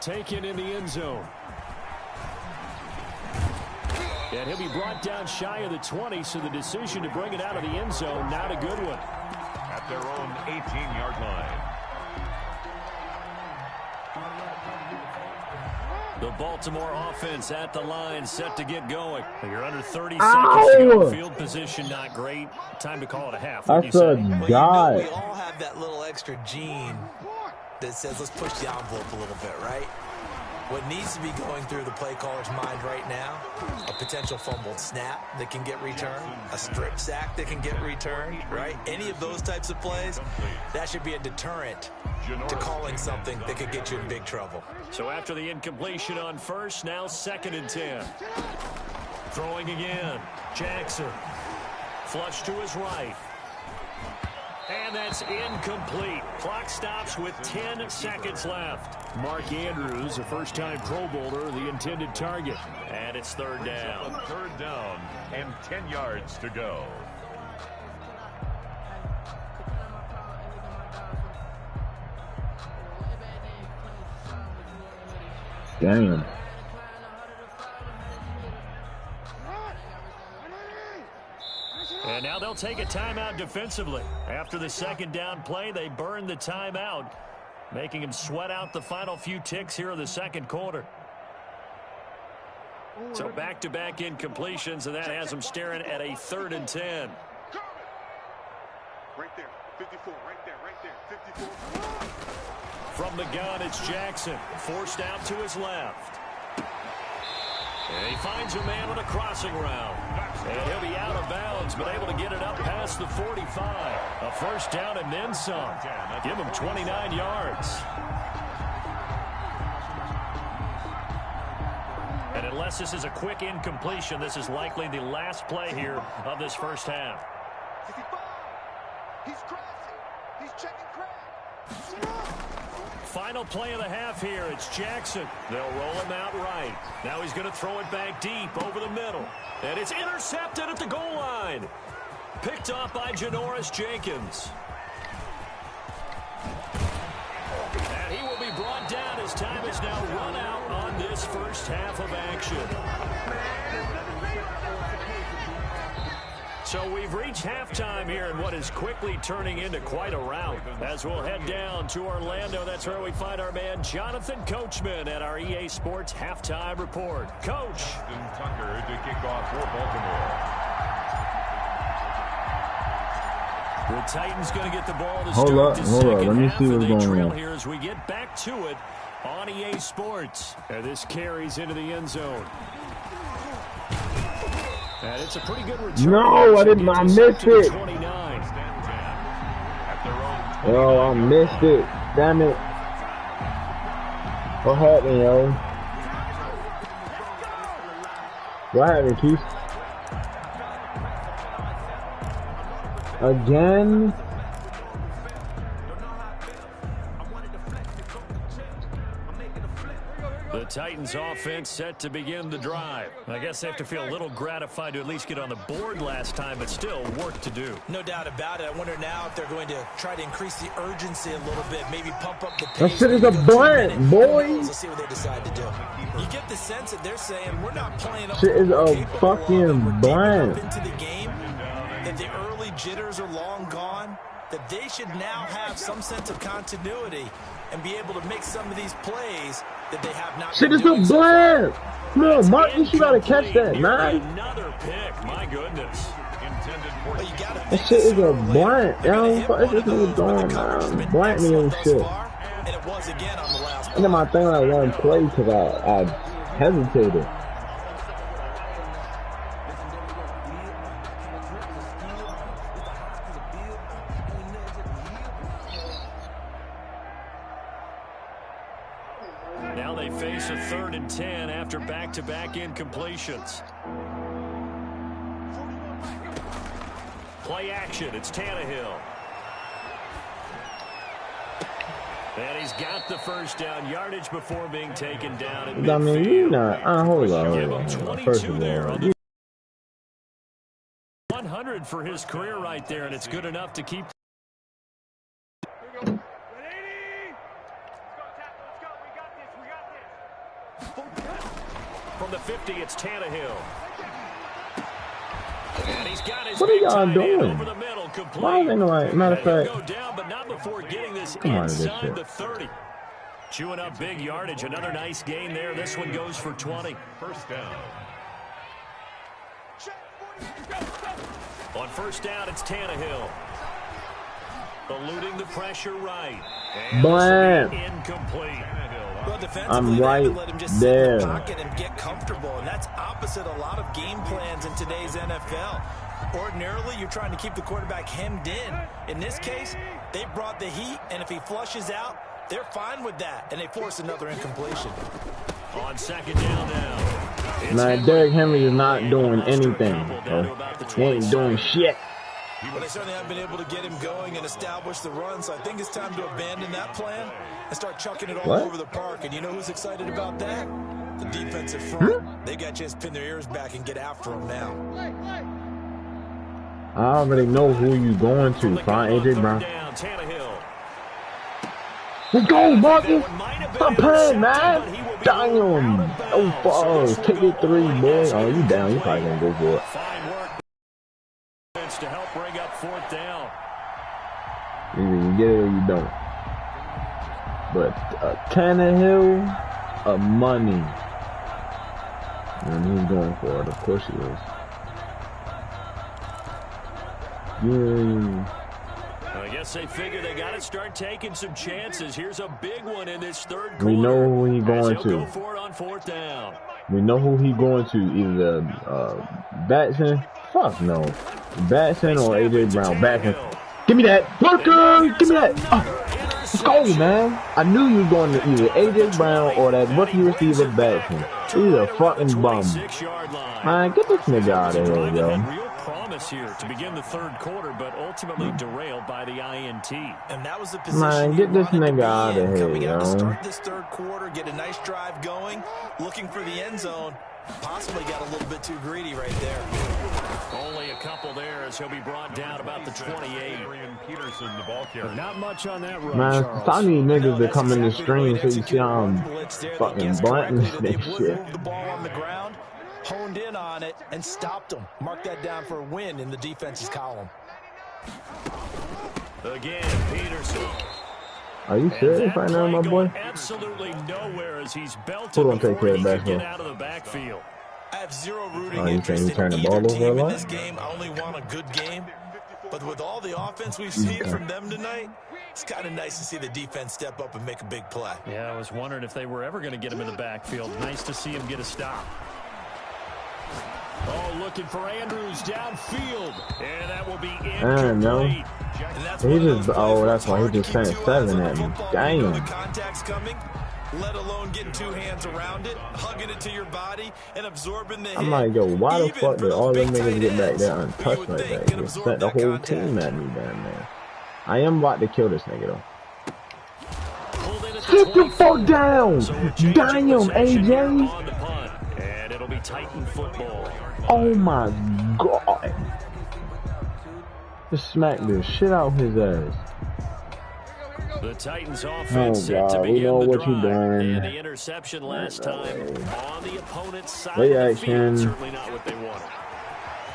Taken in the end zone. And he'll be brought down shy of the 20, so the decision to bring it out of the end zone, not a good one. At their own 18-yard line. The Baltimore offense at the line, set to get going. You're under 30 seconds to go. Field position not great. Time to call it a half. I said, God. We all have that little extra gene that says let's push the envelope a little bit, right? What needs to be going through the play caller's mind right now, a potential fumbled snap that can get returned, a strip sack that can get returned, right? Any of those types of plays, that should be a deterrent to calling something that could get you in big trouble. So after the incompletion on first, now 2nd and 10. Throwing again. Jackson. Flush to his right. And that's incomplete. Clock stops with 10 seconds left. Mark Andrews, a first-time Pro Bowler, the intended target. And it's 3rd down. 3rd down and 10 yards to go. Damn. And now they'll take a timeout defensively. After the 2nd down play, they burned the timeout, making him sweat out the final few ticks here in the 2nd quarter. So back-to-back incompletions, and that has him staring at a 3rd and 10. Right there, 54, right there, 54. From the gun, it's Jackson, forced out to his left. And he finds a man on a crossing route. And he'll be out of bounds, but able to get it up past the 45. A 1st down and then some. Give him 29 yards. And unless this is a quick incompletion, this is likely the last play here of this 1st half. 55. He's crossing. He's checking crack. Final play of the half here. It's Jackson. They'll roll him out right. Now he's going to throw it back deep over the middle. And it's intercepted at the goal line. Picked off by Janoris Jenkins. And he will be brought down as time is now run out on this 1st half of action. So we've reached halftime here in what is quickly turning into quite a rout. As we'll head down to Orlando, that's where we find our man Jonathan Coachman at our EA Sports Halftime Report. Coach. Justin Tucker to kick off for Baltimore. The Titans going to get the ball to Hold start up. the 2nd Let me half, see and what's they going trail on. here as we get back to it on EA Sports. And this carries into the end zone. And it's a pretty good return. No, I didn't. I missed it. 29. Oh, I missed it. Damn it. What happened, yo? What happened, Keith? Again? The Titans offense set to begin the drive. I guess they have to feel a little gratified to at least get on the board last time, but still work to do. No doubt about it. I wonder now if they're going to try to increase the urgency a little bit, maybe pump up the pace. That shit is a blunt, boy. Let's see what they decide to do. You get the sense that they're saying we're not playing up. Shit is a fucking blunt. Into the game, that the early jitters are long gone, that they should now have some sense of continuity and be able to make some of these plays that they have not. Shit is a blunt. Come on, Marcus, you gotta catch that, man. Another pick, my goodness. Well, you gotta That shit is a blunt, yo. What is this nigga doing, man? Blunt me and shit. And it was again on the last. And then my thing like one play because I hesitated. Now they face a 3rd and 10 after back-to-back incompletions. Play action. It's Tannehill. And he's got the 1st down yardage before being taken down at midfield. I mean, you not. Hold on. Give him 22 First of there all, on the 100 for his career right there, and it's good enough to keep. From the 50, it's Tannehill. What are y'all doing? Why is anybody? Matter of fact, come on to this shit. Chewing up big yardage. Another nice gain there. This one goes for 20. First down. On first down, it's Tannehill. Eluding the pressure right. Blam. Incomplete. Well, I'm defensively, right they let him just sit there. in the pocket and get comfortable, and that's opposite a lot of game plans in today's NFL. Ordinarily, you're trying to keep the quarterback hemmed in. In this case, they brought the heat, and if he flushes out, they're fine with that, and they force another incompletion. On second down now. Man, Derrick Henry is not doing anything. So he ain't doing shit. Well, they certainly haven't been able to get him going and establish the run, so I think it's time to abandon that plan and start chucking it all over the park. And you know who's excited about that? The defensive front. They got a chance to pin their ears back and get after him now. I already know who you going to. Find AJ Brown. Let's go, Marcus. Stop playing, man. Damn. Oh, balls. Take it 3, boy. Oh, you down. You probably gonna go for it. To help bring up fourth down. Either you get it or you don't. But Tannehill, money. And he's going for it. Of course he is. Yeah. I guess they figure they got to start taking some chances. Here's a big one in this third quarter. We know who he's going to. Go for it on fourth down. We know who he's going to. Either Batson. Fuck no. Batson or AJ Brown. Batson. Give me that. Worker! Give me that. Oh, let's go, man. I knew you were going to either AJ Brown or that rookie receiver Batson. He's a fucking bum. Man, get this nigga out of here, yo. Here to begin the third quarter, but ultimately derailed by the INT. And that was the position. Man, get this nigga out of here, coming out to yo. start this third quarter, get a nice drive going, looking for the end zone. Possibly got a little bit too greedy right there. Only a couple there as he'll be brought down about the 28. Peterson, the ball carrier. Not much on that run, Man, Charles. I need niggas to come in the stream so you see how I'm fucking blunting this shit. Move the ball on the ground, honed in on it, and stopped him. Mark that down for a win in the defense's column. Again, Peterson. Are you serious right now, my boy? Absolutely nowhere as he's belted. Who don't take care of that get out of the backfield. I have zero rooting you interest think he turned in the ball either over a team in lot? this game. I only want a good game. But with all the offense we've seen from them tonight, it's kind of nice to see the defense step up and make a big play. Yeah, I was wondering if they were ever going to get him in the backfield. Nice to see him get a stop. Oh, looking for Andrews downfield. And that will be incomplete. He just, that's why he just sent 7 at me. Damn. Contact's coming, let alone getting 2 hands around it, hugging it to your body, and absorbing the hit. I'm like, yo, why the fuck did all them niggas get back there untouched like that? He just sent the whole team at me down there. I am about to kill this nigga, though. Sit the fuck down! Damn, AJ! And it'll be Titan football. Oh my god. Just smack the shit out his ass. The Titans offense set to begin the drive. And the interception last time on the opponent's side of the field. Certainly not what they wanted.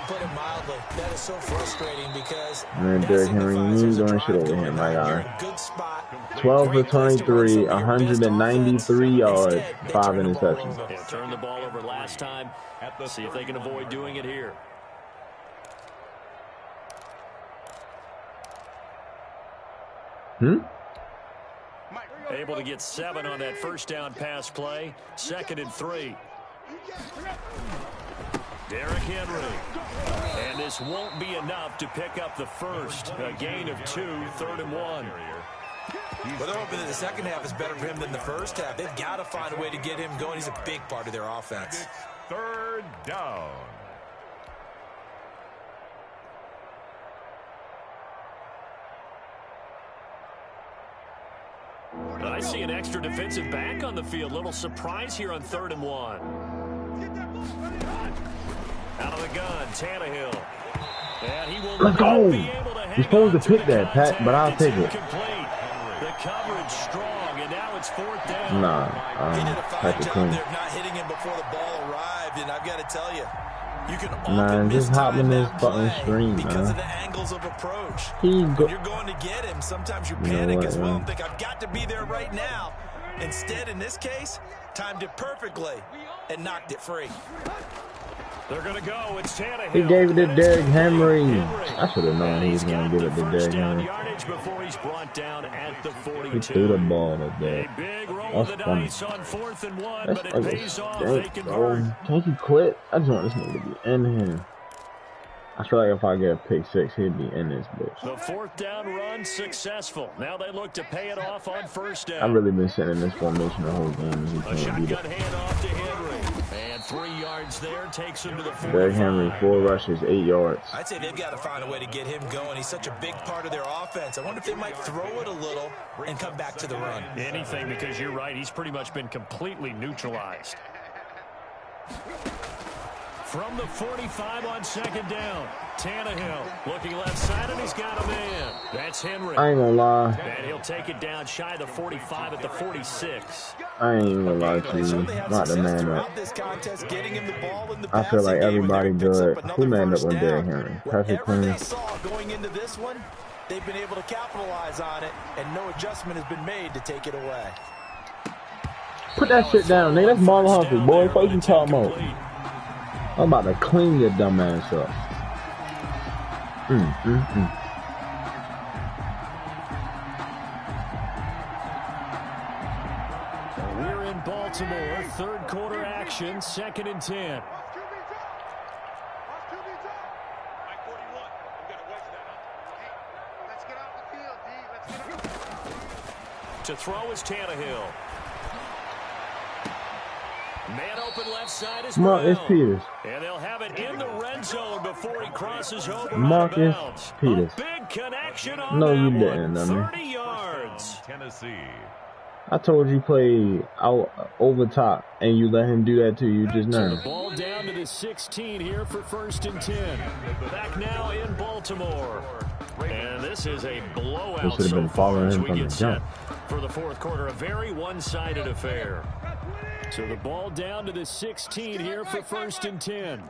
Put it mildly, that is so frustrating because Man, Derrick Henry, you ain't doing shit over him, my guy. 12 for 23, 193 yards, 5 interceptions. Yeah, turned the ball over last time. See if they can avoid doing it here. Able to get 7 on that first down pass play. 2nd and 3. Derrick Henry. And this won't be enough to pick up the first. A gain of 2, 3rd and 1. Well, they're hoping that the second half is better for him than the first half. They've got to find a way to get him going. He's a big part of their offense. It's 3rd down. I see an extra defensive back on the field. Little surprise here on 3rd and 1. Out of the gun, Tannehill. And he will Let's go. be able to hang You're supposed on to pick that, Pat, contact. but I'll It's take it. incomplete. The coverage strong, and now it's 4th down. Nah, He did a fine Patrick job Queen. there of not hitting him before the ball arrived, and I've got to tell you, You can Man, just hop in this fucking play stream, because of man. the angles of approach. When you're going to get him, sometimes you panic as well man? and think, I've got to be there right now. Instead, in this case, timed it perfectly and knocked it free. They're going to go. It's Tannehill. He gave it to Derrick Henry. I should have known he was going to give it to Derrick Henry. Before he's brought down at the 42. He threw the ball up there. A big roll of the dice on 4th and 1, That's but it like pays off. a They convert. Can't he quit? I just want this nigga to be in here. I feel like if I get a pick 6, he'd be in this bitch. The 4th down run successful. Now they look to pay it off on 1st down. I've really been sitting in this formation the whole game. He A can't beat shotgun it. handoff to Henry. And 3 yards there takes him to the 45. Derrick Henry, 4 rushes, 8 yards. I'd say they've got to find a way to get him going. He's such a big part of their offense. I wonder if they might throw it a little and come back to the run. Anything, because you're right. He's pretty much been completely neutralized. From the 45 on 2nd down. Tannehill looking left side, and he's got a man. That's Henry. I ain't gonna lie. And he'll take it down shy of the 45 at the 46. I ain't even gonna lie to you. Not the man up. I feel like everybody good. Who manned up on Derrick Henry? Patrick Queen. They saw going into this one, they've been able to capitalize on it, and no adjustment has been made to take it away. Put that shit down, nigga. That's Marlon Humphrey, boy. What you talking about? I'm about to clean your dumb ass up. We're in Baltimore. 3rd quarter action. 2nd and 10. To throw is Tannehill. Man open left side is Marcus Peters. And they'll have it in the red zone before he crosses over Marcus out of bounds. Peters. A big connection on No, that you one. didn't, I mean. 30 yards. Tennessee. I told you play out over top, and you let him do that to you just So now. the ball down to the 16 here for 1st and 10. Back now in Baltimore. And this is a blowout They should have so been far following as him we from get the set jump. for the 4th quarter. A very one-sided affair. So the ball down to the 16 here for 1st and 10.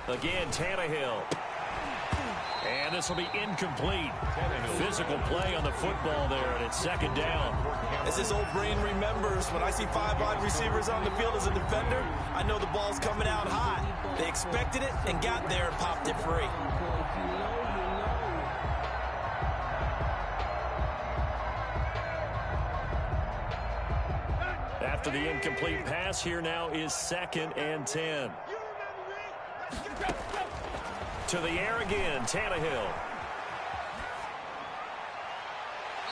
Again, Tannehill. And this will be incomplete. Physical play on the football there, and it's 2nd down. As his old brain remembers, when I see 5 wide receivers on the field as a defender, I know the ball's coming out hot. They expected it and got there and popped it free. After the incomplete pass, here now is 2nd and 10. To the air again, Tannehill.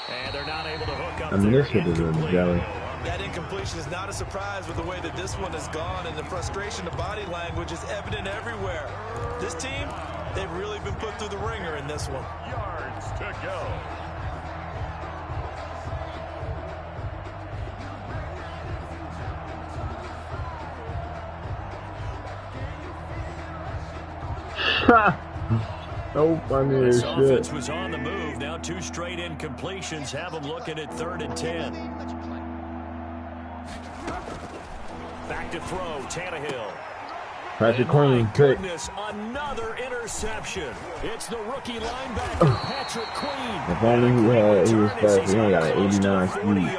And they're not able to hook up. I mean, this shit is a jelly. That incompletion is not a surprise with the way that this one has gone, and the frustration of body language is evident everywhere. This team, they've really been put through the ringer in this one. Yards to go. So funny as This offense shit. was on the move. Now 2 straight incompletions have them looking at 3rd and 10. Back to throw, Tannehill. Patrick Queen, pick. Goodness, another interception. It's the rookie linebacker, Patrick Queen. If only he was fast. He only got an 89 speed.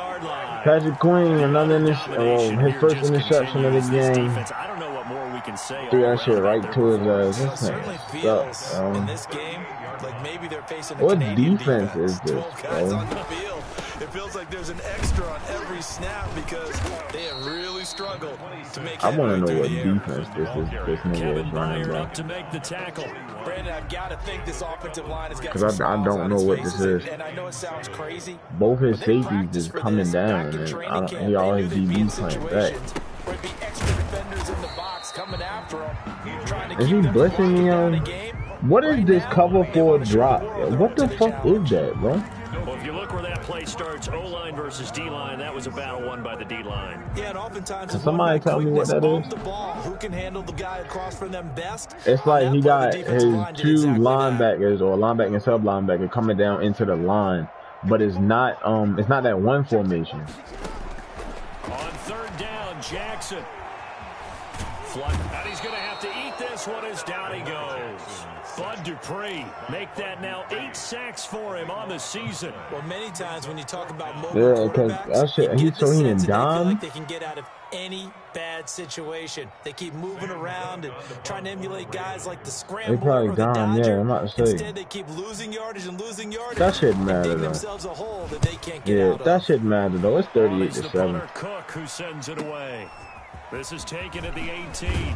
Patrick Queen, another his first interception of the game. I don't know what more we can say. Threw that shit right to his ass. It This certainly thing feels sucks, in this game like maybe they're facing a What Canadian defense is this, 12 guys bro? on the field. It feels like there's an extra on every snap because they have really struggled to make I want to headway know through what the air. defense this nigga Kevin is running, Byard bro. up to make the tackle. Brandon, I've got to think this offensive line has got 'Cause some I smiles don't on know its what this faces, is. and I know it sounds crazy. Both his but they safeties practiced is for coming this down, back in and training camp. he They always knew they'd be in DB playing back. situations where it'd be extra defenders in the box coming after him, trying to Is keep he them from blitzing locking me down on? a game. What is Right this now, cover they for a wanna show the drop? world What the they're fuck up to is that, bro? Well, if you look where that play starts, O-line versus D-line, that was a battle won by the D-line. Yeah, and oftentimes Can it's somebody one tell me what quickness that off is? the ball. Who can handle the guy across from them best? It's On like that he play, got the his defensive line did two exactly that. linebackers or linebacker and sub linebacker coming down into the line, but it's not that one formation. On 3rd down, on Jackson. And he's going to have to eat this one as down he goes. Bud Dupree, make that now 8 sacks for him on the season. Well, many times when you talk about mobile quarterbacks, you get the sense that they feel like they can get out of any bad situation. They keep moving around and trying to emulate guys like the Scrambler or the Dodger. I'm not saying. Instead, they keep losing yardage and losing yardage. That shit matter, dig though. themselves a hole that they can't get out of. That shit matter, though. It's 38-7. Cook who sends it away. This is taken at the 18.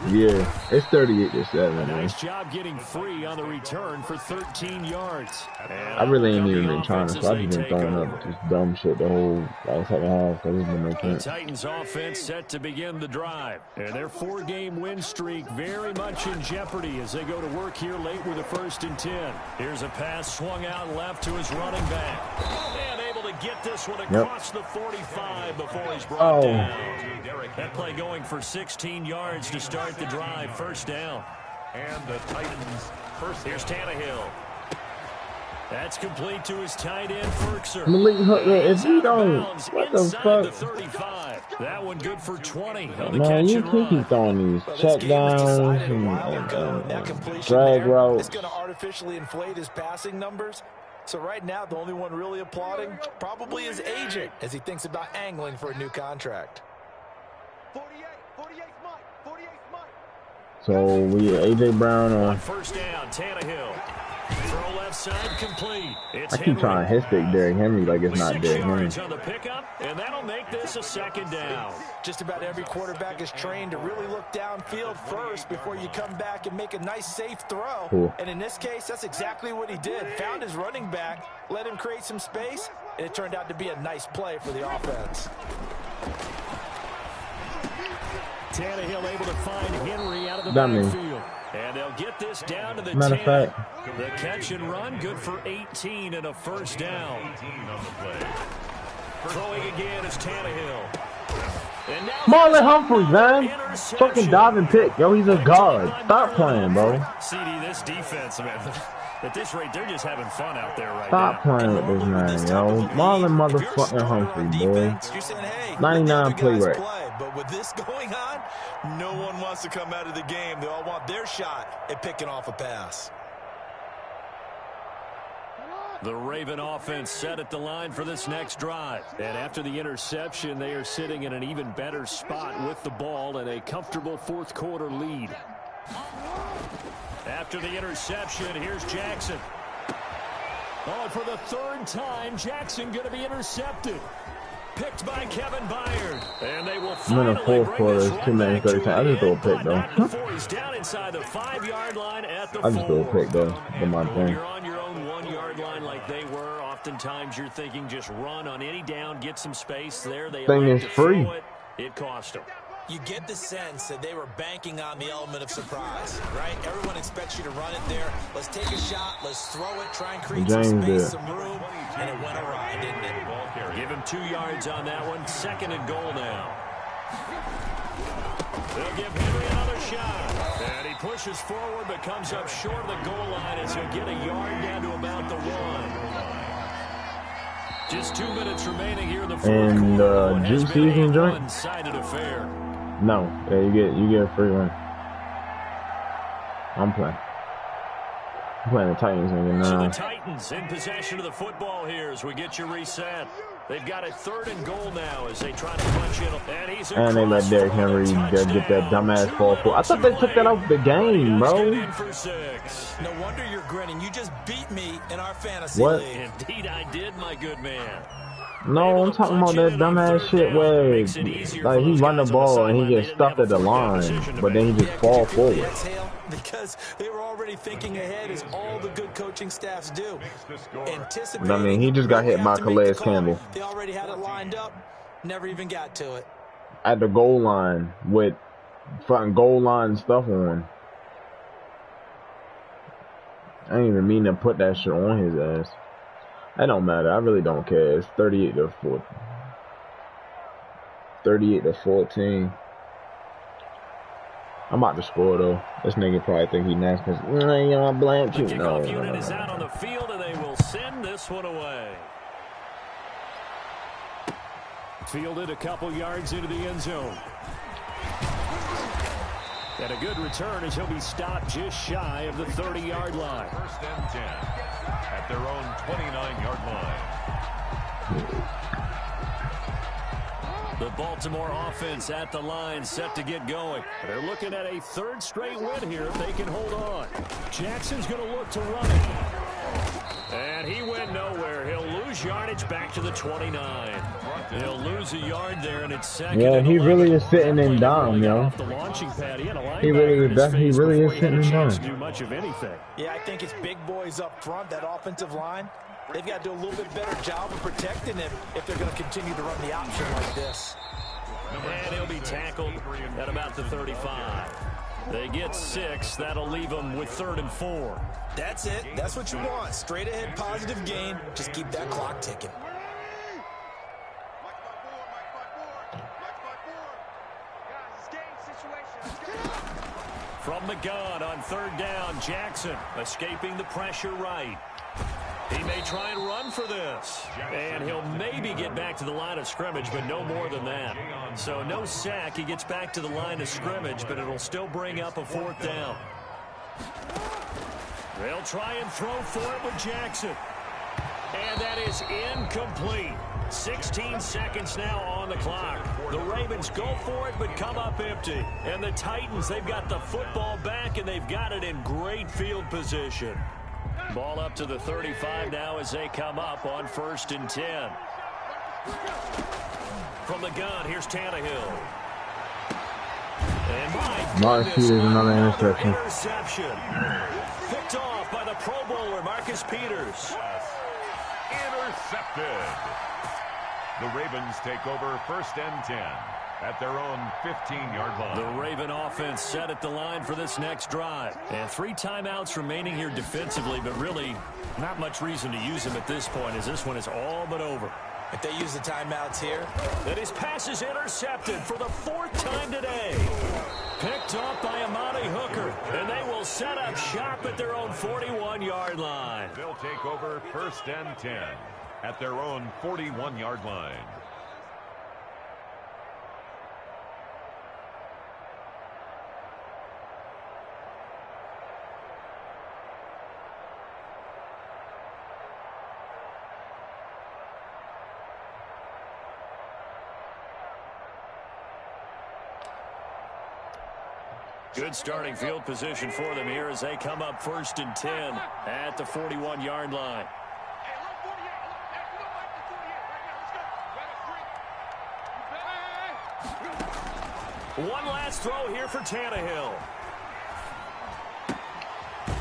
Yeah, it's 38-7. Nice job getting free on the return for 13 yards. I really ain't even been trying to. So I've just been throwing up just dumb shit the whole second half because it's been no chance. The Titans offense set to begin the drive. And their 4-game win streak very much in jeopardy as they go to work here late with a 1st and 10. Here's a pass swung out left to his running back. And able to get this one across the 45 before he's brought down. That play going for 16 yards to start the drive. 1st down. And the Titans first. Here's Tannehill. That's complete to his tight end, Ferkser. Malik Hooker, if you don't, what the fuck? The 35. That one good for 20. Man, you keep throwing these check downs and drag routes. It's going to artificially inflate his passing numbers. So right now, the only one really applauding probably his agent as he thinks about angling for a new contract. 48 Mike. So we AJ Brown on 1st down, Tannehill. Throw left side complete. I keep trying to hit stick Derrick Henry like it's not Derrick Henry. On the pickup, and that'll make this a 2nd down. Just about every quarterback is trained to really look downfield first before you come back and make a nice, safe throw. Cool. And in this case, that's exactly what he did. Found his running back, let him create some space, and it turned out to be a nice play for the offense. Tannehill able to find Henry out of the backfield. And they'll get this down to the 10. Matter of fact, the catch and run, good for 18 and a 1st down. Throwing again is Tannehill. And now Marlon Humphreys, man. Fucking diving pick. Yo, he's a god. Stop playing, bro. CD, this defense, man. At this rate, they're just having fun out there right Stop now. playing with this man, yo. Marlon motherfucking Humphrey, boy. You're saying, hey, 99 play rate. But with this going on, no one wants to come out of the game. They all want their shot at picking off a pass. The Raven offense set at the line for this next drive. And after the interception, they are sitting in an even better spot with the ball and a comfortable 4th quarter lead. After the interception, here's Jackson. Oh, and for the 3rd time, Jackson going to be intercepted. Picked by Kevin Byard. And they will finally bring this run 2 minutes 30 seconds. I just throw a pick, though. before he's down inside the 5-yard line at the 4. I just throw a pick, though. For my When thing. you're on your own 1-yard line like they were, oftentimes you're thinking just run on any down, get some space there. They Thing elect is to free. throw it. It cost them. You get the sense that they were banking on the element of surprise, right? Everyone expects you to run it there. Let's take a shot. Let's throw it. Try and create some space, some room. And it went awry, didn't it? Give him 2 yards on that one. 2nd and goal now. They'll give Henry another shot. And he pushes forward but comes up short of the goal line as he'll get a yard down to about the 1. Just 2 minutes remaining here in the 4th quarter. And juice season joint? One-sided affair. No, yeah, you get a free one. I'm playing the Titans, nigga. So the Nah. Titans in possession of the football here as we get you reset. They've got a 3rd and goal now as they try to punch in. And they let Derrick Henry get that dumbass ball for. I thought they took that out the game, bro. No wonder you're grinning. You just beat me in our fantasy What? league. Indeed, I did, my good man. No, I'm talking about that dumbass shit where, like, he run the ball and he gets stuck at the line, but then he just fall forward. Exhale, because they were already thinking ahead, as all the good coaching staffs do. Anticipating. I mean, he just got hit by Calais Campbell They already had it lined up, never even got to it. at the goal line with fucking goal line stuff on. I didn't even mean to put that shit on his ass. That don't matter. I really don't care. It's 38-14. 38-14. I'm about to score though. This nigga probably think he next because I blamed you. The No, kickoff unit is out on the field, and they will send this one away. Fielded a couple yards into the end zone. And a good return as he'll be stopped just shy of the 30-yard line. First and 10 at their own 29-yard line. The Baltimore offense at the line, set to get going. They're looking at a third straight win here if they can hold on. Jackson's going to look to run it. And he went nowhere. He'll lose yardage back to the 29. He'll lose a yard there, and it's second. Yeah, he really is sitting in down, yo. The launching pad. He really is sitting in down. Do much of anything. Yeah, I think it's big boys up front, that offensive line. They've got to do a little bit better job of protecting him if they're going to continue to run the option like this. And he'll be tackled at about the 35. They get 6. That'll leave them with 3rd and 4. That's it. That's what you want. Straight ahead, positive gain. Just keep that clock ticking. From the gun on 3rd down, Jackson escaping the pressure right. He may try and run for this. And he'll maybe get back to the line of scrimmage, but no more than that. So no sack. He gets back to the line of scrimmage, but it'll still bring up a 4th down. They'll try and throw for it with Jackson. And that is incomplete. 16 seconds now on the clock. The Ravens go for it, but come up empty. And the Titans, they've got the football back, and they've got it in great field position. Ball up to the 35 now as they come up on 1st and 10. From the gun, here's Tannehill. And Martin Peters, another interception. Picked off by the Pro Bowler, Marcus Peters. Intercepted. The Ravens take over 1st and 10 at their own 15-yard line. The Raven offense set at the line for this next drive. And 3 timeouts remaining here defensively, but really not much reason to use them at this point as this one is all but over. If they use the timeouts here. And his pass is intercepted for the 4th time today. Picked up by Amani Hooker. And they will set up shop at their own 41-yard line. They'll take over 1st and 10 at their own 41-yard line. Good starting field position for them here as they come up 1st and 10 at the 41-yard line. One last throw here for Tannehill.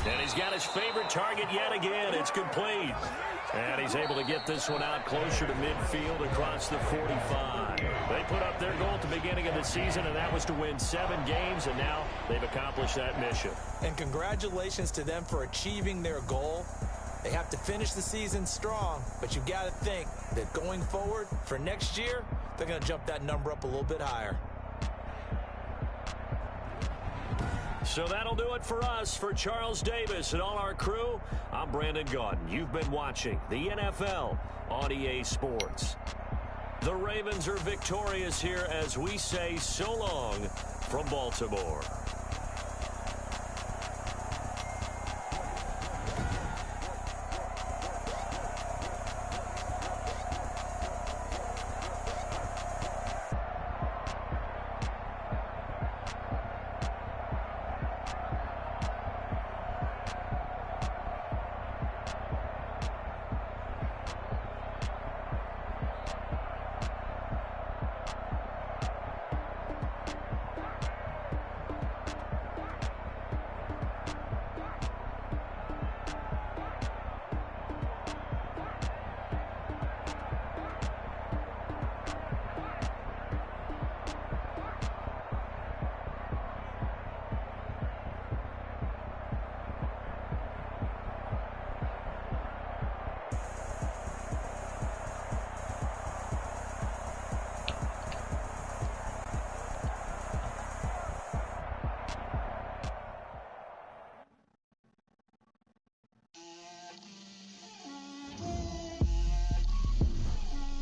And he's got his favorite target yet again. It's complete. And he's able to get this one out closer to midfield across the 45. They put up their goal at the beginning of the season, and that was to win 7 games, and now they've accomplished that mission. And congratulations to them for achieving their goal. They have to finish the season strong, but you've got to think that going forward for next year, they're going to jump that number up a little bit higher. So that'll do it for us. For Charles Davis and all our crew, I'm Brandon Gaudin. You've been watching the NFL on EA Sports. The Ravens are victorious here as we say so long from Baltimore.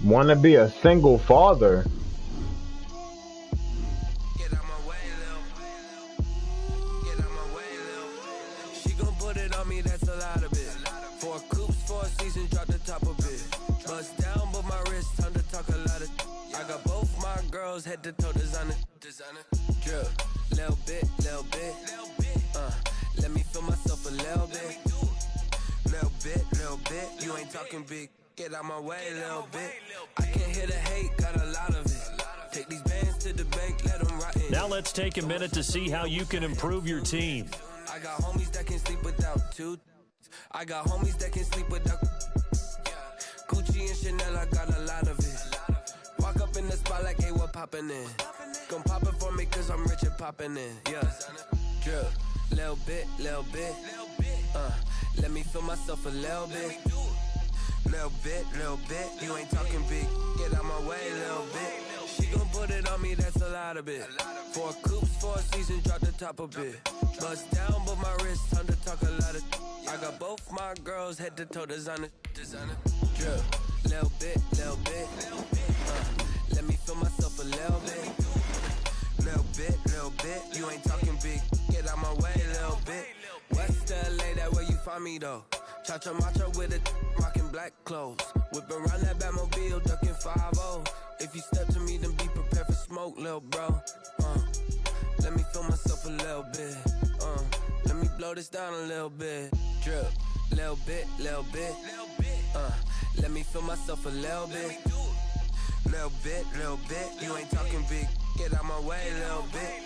Want to be a single father. Get out my way, Lil. Get out my way, Lil. She gon' put it on me, that's a lot of it. 4 coops, 4 seasons, drop the top of it. Bust down, but my wrist, time to talk a lot of. I got both my girls, head to toe designer. Drip, little bit, little bit. Let me feel myself a little bit. Little bit. You ain't talking big. Get out my way, little bit. I can't hear the hate, got a lot of it. Take these bands to the bank, let them rot in. Now let's take a minute to see how you can improve your team. I got homies that can sleep without 2. I got homies that can sleep without. Gucci and Chanel, I got a lot of it. Walk up in the spot like, hey, what poppin' in? Gon' pop it for me cause I'm rich and poppin' in. Yeah, drip, little bit. Let me feel myself a little bit. Little bit. You ain't talking big. Get out my way, little bit. She gon' put it on me, that's a lot of it. 4 coops, 4 seasons, drop the top a bit. Bust down, but my wrist, time to talk a lot of. I got both my girls, head to toe designer. Drip, little bit. Let me feel myself a little bit. Little bit. You ain't talking big. Get out my way, little bit. West LA, that where you find me though. Cha-cha macha with a rockin' black clothes. Whip around that Batmobile, ducking 5-0. If you step to me, then be prepared for smoke, lil' bro. Let me feel myself a little bit. Let me blow this down a little bit. Drip, little bit. Let me feel myself a little bit. Little bit. You ain't talking big. Get out my way, little bit.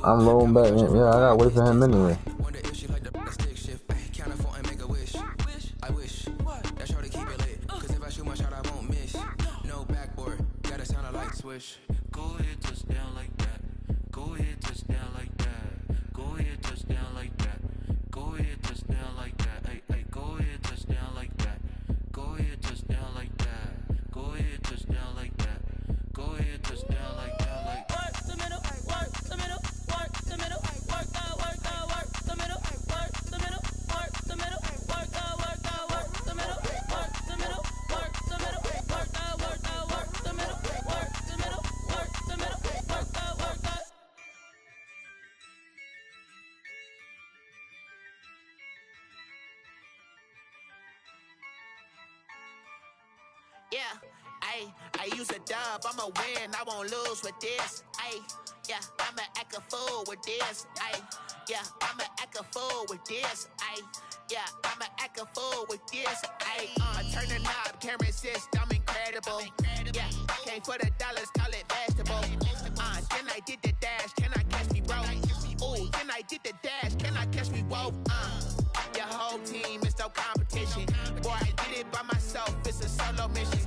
I'm rolling back. Yeah, I gotta wait for him anyway. Go ahead, touch down like that. Go ahead, touch down like that. Go ahead, touch down like that. Go ahead, touch down like that. Hey, go ahead, touch down like that. Go ahead, touch down like that. Go ahead, touch down like that. Go ahead, touch down like that. Like work the middle, work the middle, work the middle, work the middle, work the middle, work the middle, work the middle, work the middle, work the middle, work the middle, work the middle, work the middle, work the middle, work the middle, work the. Yeah, I use a dub, I'ma win, I won't lose with this. Yeah, I'ma act a fool with this. Yeah, I'ma act a fool with this. Yeah, I'ma act a fool with this. I turn the knob, camera assist, I'm incredible. Yeah, came for the dollars, call it vegetable. Then I did the dash, can I catch me, bro? Ooh, then I did the dash, can I catch me, whoa? Your whole team is myself, it's a solo mission.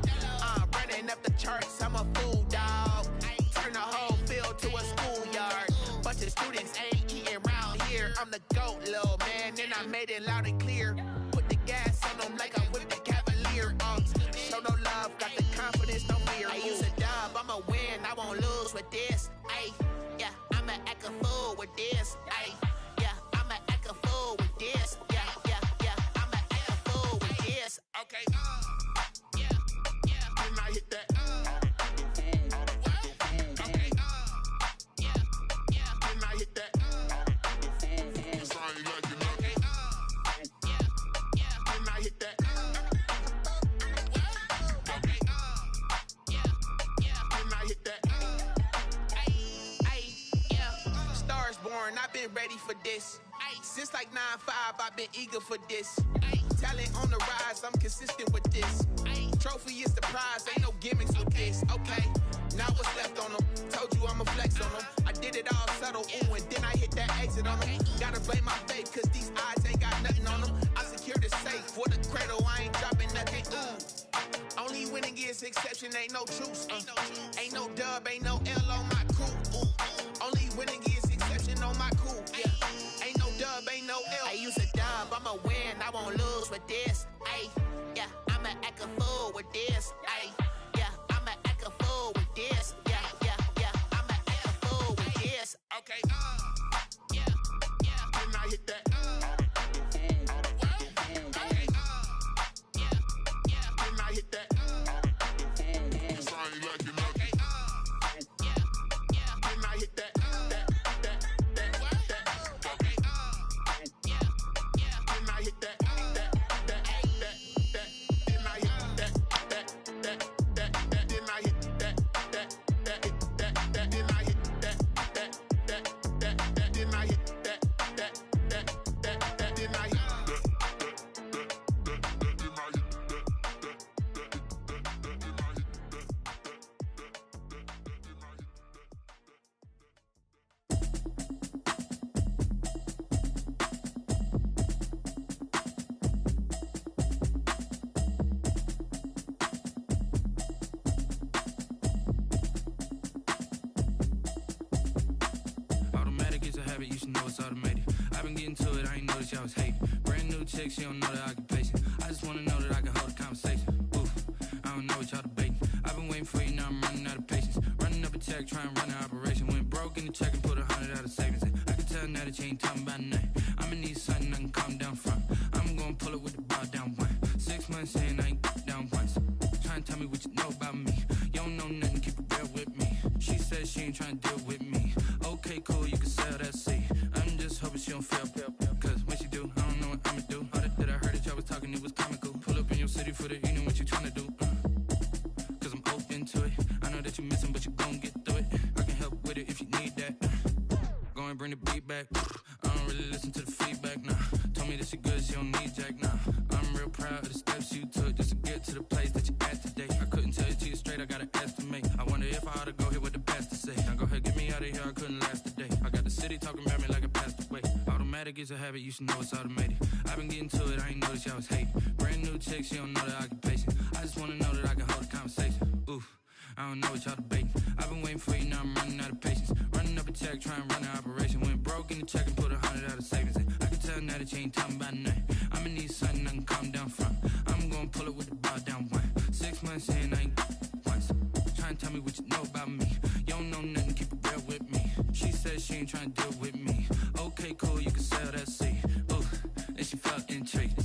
Running up the charts, I'm a fool, dog. Turn the whole field to a schoolyard. Bunch of students ain't eating round here. I'm the GOAT, little man, and I made it loud and clear. Put the gas on them like I whipped the Cavalier. Show no love, got the confidence, no fear. I use a dub, I'ma win, I won't lose with this. Ay, yeah, I'ma act a fool with this. Ay, yeah, I'ma act a fool with this. Yeah, yeah, yeah, I'ma act a fool with this. Okay, yeah, yeah, when I hit that. Okay, yeah, yeah, when I hit that. It's all you like, you know. Okay, yeah, yeah, when I hit that. Okay, yeah, yeah, when I hit that. Ay, yeah, stars born, I've been ready for this. Since like 9-5, I've been eager for this. Talent on the rise, I'm consistent with this. Trophy is the prize, ain't no gimmicks with this. Okay, now what's left on them? Told you I'ma flex on them. I did it all subtle, ooh, and then I hit that exit on them. Gotta blame my faith, cause these odds ain't got nothing on them. I secured the safe for the cradle, I ain't dropping nothing, ooh. Only winning is exception, ain't no truce. Ain't no dub, ain't no L on my crew. Ooh. Only winning is exception on my crew. Yeah. Ain't no dub, ain't no L. I use a dub, I'ma win, I won't lose with this. Ay, yeah, I'ma act a fool with this. Ay, yeah, I'ma act a fool with this. Yeah, yeah, yeah, I'ma act a fool with this. Okay, yeah, yeah, when I hit that. Okay, yeah, yeah, when I hit that. It's all you like, you know. Okay, yeah, yeah, when I hit that. You should know it's automated. I've been getting to it, I ain't noticed y'all was hating. Brand new chick, she don't know the occupation. I just wanna know that I can hold a conversation. Oof, I don't know what y'all debating. I've been waiting for you, now I'm running out of patience. Running up a check, trying to run an operation. Went broke in the check and put 100 out of savings. And I can tell now that you ain't talking about nothing. I'ma need something I can calm down from. I'm gonna pull it with the ball down one. 6 months in, I ain't down once. Trying to tell me what you know about me. You don't know nothing, keep it real with me. She said she ain't trying to deal with me. Okay, cool, you can sell that seat. I'm just hoping she don't fail. Cause when she do, I don't know what I'ma do. All that I heard that y'all was talking, it was comical. Pull up in your city for the evening, what you tryna do? Cause I'm open to it. I know that you missing, but you gon' get through it. I can help with it if you need that. Go and bring the beat back. I don't really listen to the feedback, nah. Told me that she good, she don't need jack, nah. I'm real proud of the steps you took just to get to the place that you at today. I couldn't tell you to you straight, I gotta estimate. I wonder if I ought to go here with the best to say. Now go ahead, get me out of here, I couldn't last today. I got the city talking about me like I passed away. Automatic is a habit, you should know it's automated. I've been getting to it, I ain't noticed y'all was hating. Brand new chick, she don't know the occupation. I just wanna know that I can hold a conversation. Oof, I don't know what y'all debating. I've been waiting for you, now I'm running out of patience. Running up a check, trying to run an operation. Went broke in the check and put 100 out of savings. And I can tell now that you ain't talking about nothing. I'ma need something I can calm down from. I'm gonna pull it with the ball down one. 6 months in, I ain't once. Trying to tell me what you know about me. You don't know nothing, keep it real with me. She said she ain't trying to deal with me. Okay, cool, you can sell that seat. Ooh, and she felt intrigued.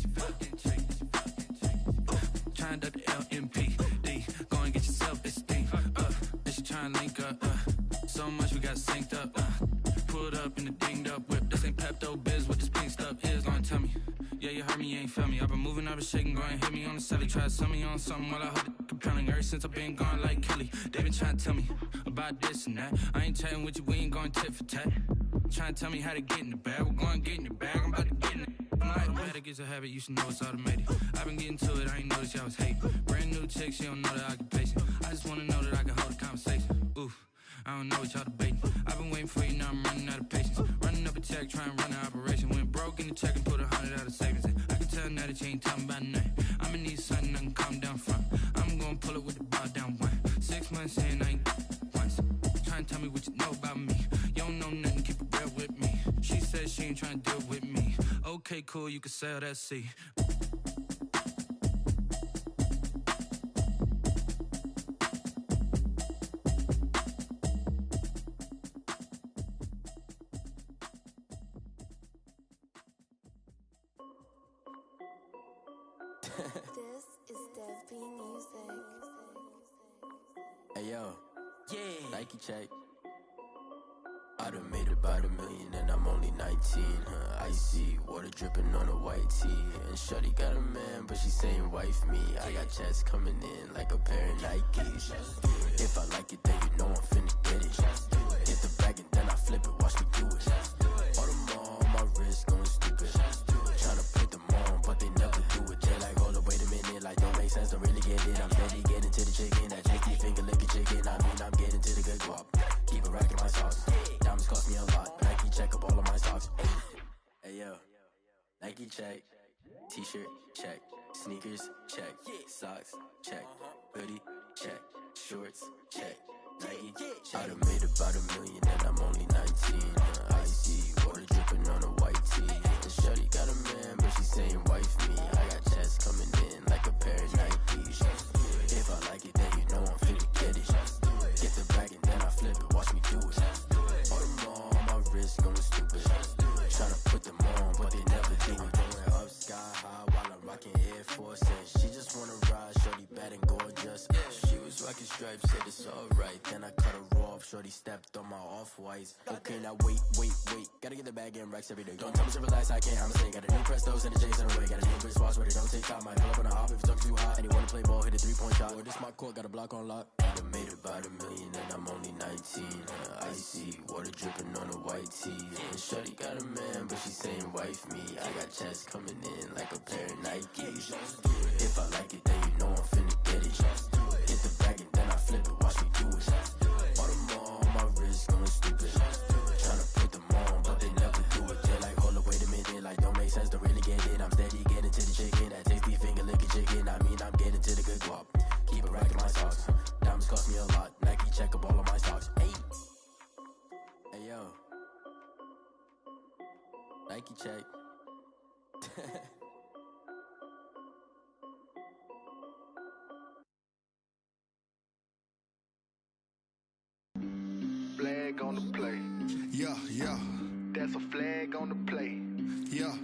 Trying to the LMPD. Go and get your self-esteem. And she trying to link up. So much we got synced up. Pulled up in the dinged up whip. This ain't Pepto-Biz, what this pink stuff is. Long tell me. Yeah, you heard me, you ain't felt me. I've been moving, I've been shaking, go and hit me on the celly. Try to sell me on something while I hold it compelling. Ever since I've been gone like Kelly, they been trying to tell me about this and that. I ain't chatting with you, we ain't going tit for tat. Trying to tell me how to get in the bag, we're going to get in the bag, I'm about to get in it. Automatic is a habit, you should know it's automated. I've been getting to it, I ain't noticed y'all was hating. Brand new chick, she don't know the occupation. I just wanna know that I can hold a conversation. Oof, I don't know what y'all debating. I've been waiting for you, now I'm running out of patience. Running up a check, trying to run an operation. Went broke in the check and put 100 out of savings. And I can tell now that you ain't talking about nothing. I'ma need something I can calm down from. I'm gonna pull it with the bow down one. 6 months in, I ain't once. Trying to tell me what you know about me. You don't know nothing, keep it real with me. She said she ain't trying to deal with me. Okay, cool, you can sell that seat. This is Dev B Music. Hey yo, yeah, Nike check. I done made about $1 million and I'm only 19. Icy water dripping on a white tee. And shawty got a man, but she saying wife me. I got checks coming in like a pair of Nikes. If I like it, then you know I'm finna get it. Hit the bag and then I flip it, watch me do it. All them on my wrist going stupid. Tryna put them on, but they never do it. They like, hold up, wait a minute, like don't make sense, don't really get it. I'm steady getting to the chicken, that tasty finger licking chicken. I mean, I'm getting to the good guap. Keep it racking my sauce. Diamonds cost me a lot. Nike check up all of my socks. Hey yo, Nike check. T-shirt check. Sneakers check. Socks check. Hoodie check. Shorts check. Nike check. I done made about $1 million and I'm only 19. Icy water dripping on a white tee. And shawty got a man, but she saying wife me. I got checks coming in like a pair of Nikes. If I like it, then you know I'm finna get it. Get the bag and then I flip it, watch me do it. All them on my wrist going stupid. Tryna put them on, but they never do it. Going up sky high while I'm rocking Air Force. And she just wanna ride, shorty bad and gorgeous. She was rocking stripes, said it's alright. Then I cut her off, shorty stepped on my off-whites. Okay, now wait. Gotta get the bag and racks every day. Don't tell me to relax, I can't, I'ma say. Got a new Prestos and a Jason away. Got a new wristwatch where they don't take time. Might pull up on a hop if it's talking too hot. And they wanna play ball, hit a 3-point shot. Well, this my court, got a block on lock. I done made about $1 million and I'm only 19. Icy water dripping on a white tee. And shawty got a man, but she saying wife me. I got checks coming in like a pair of Nikes. If I like it, then you know I'm finna get it. Hit the bag and then I flip it, watch me do it. All them on my wrist going stupid. Tryna put them on, but they never do it. They're like, hold up, wait a minute, like don't make sense, don't really get it. I'm steady getting to the chicken, that tasty finger licking chicken. I mean, I'm getting to the good guap. Keep it racking my socks. Diamonds cost me a lot. Nike check up all of my socks. Hey yo, Nike check. Flag on the play. Yeah. That's a flag on the play. Yeah.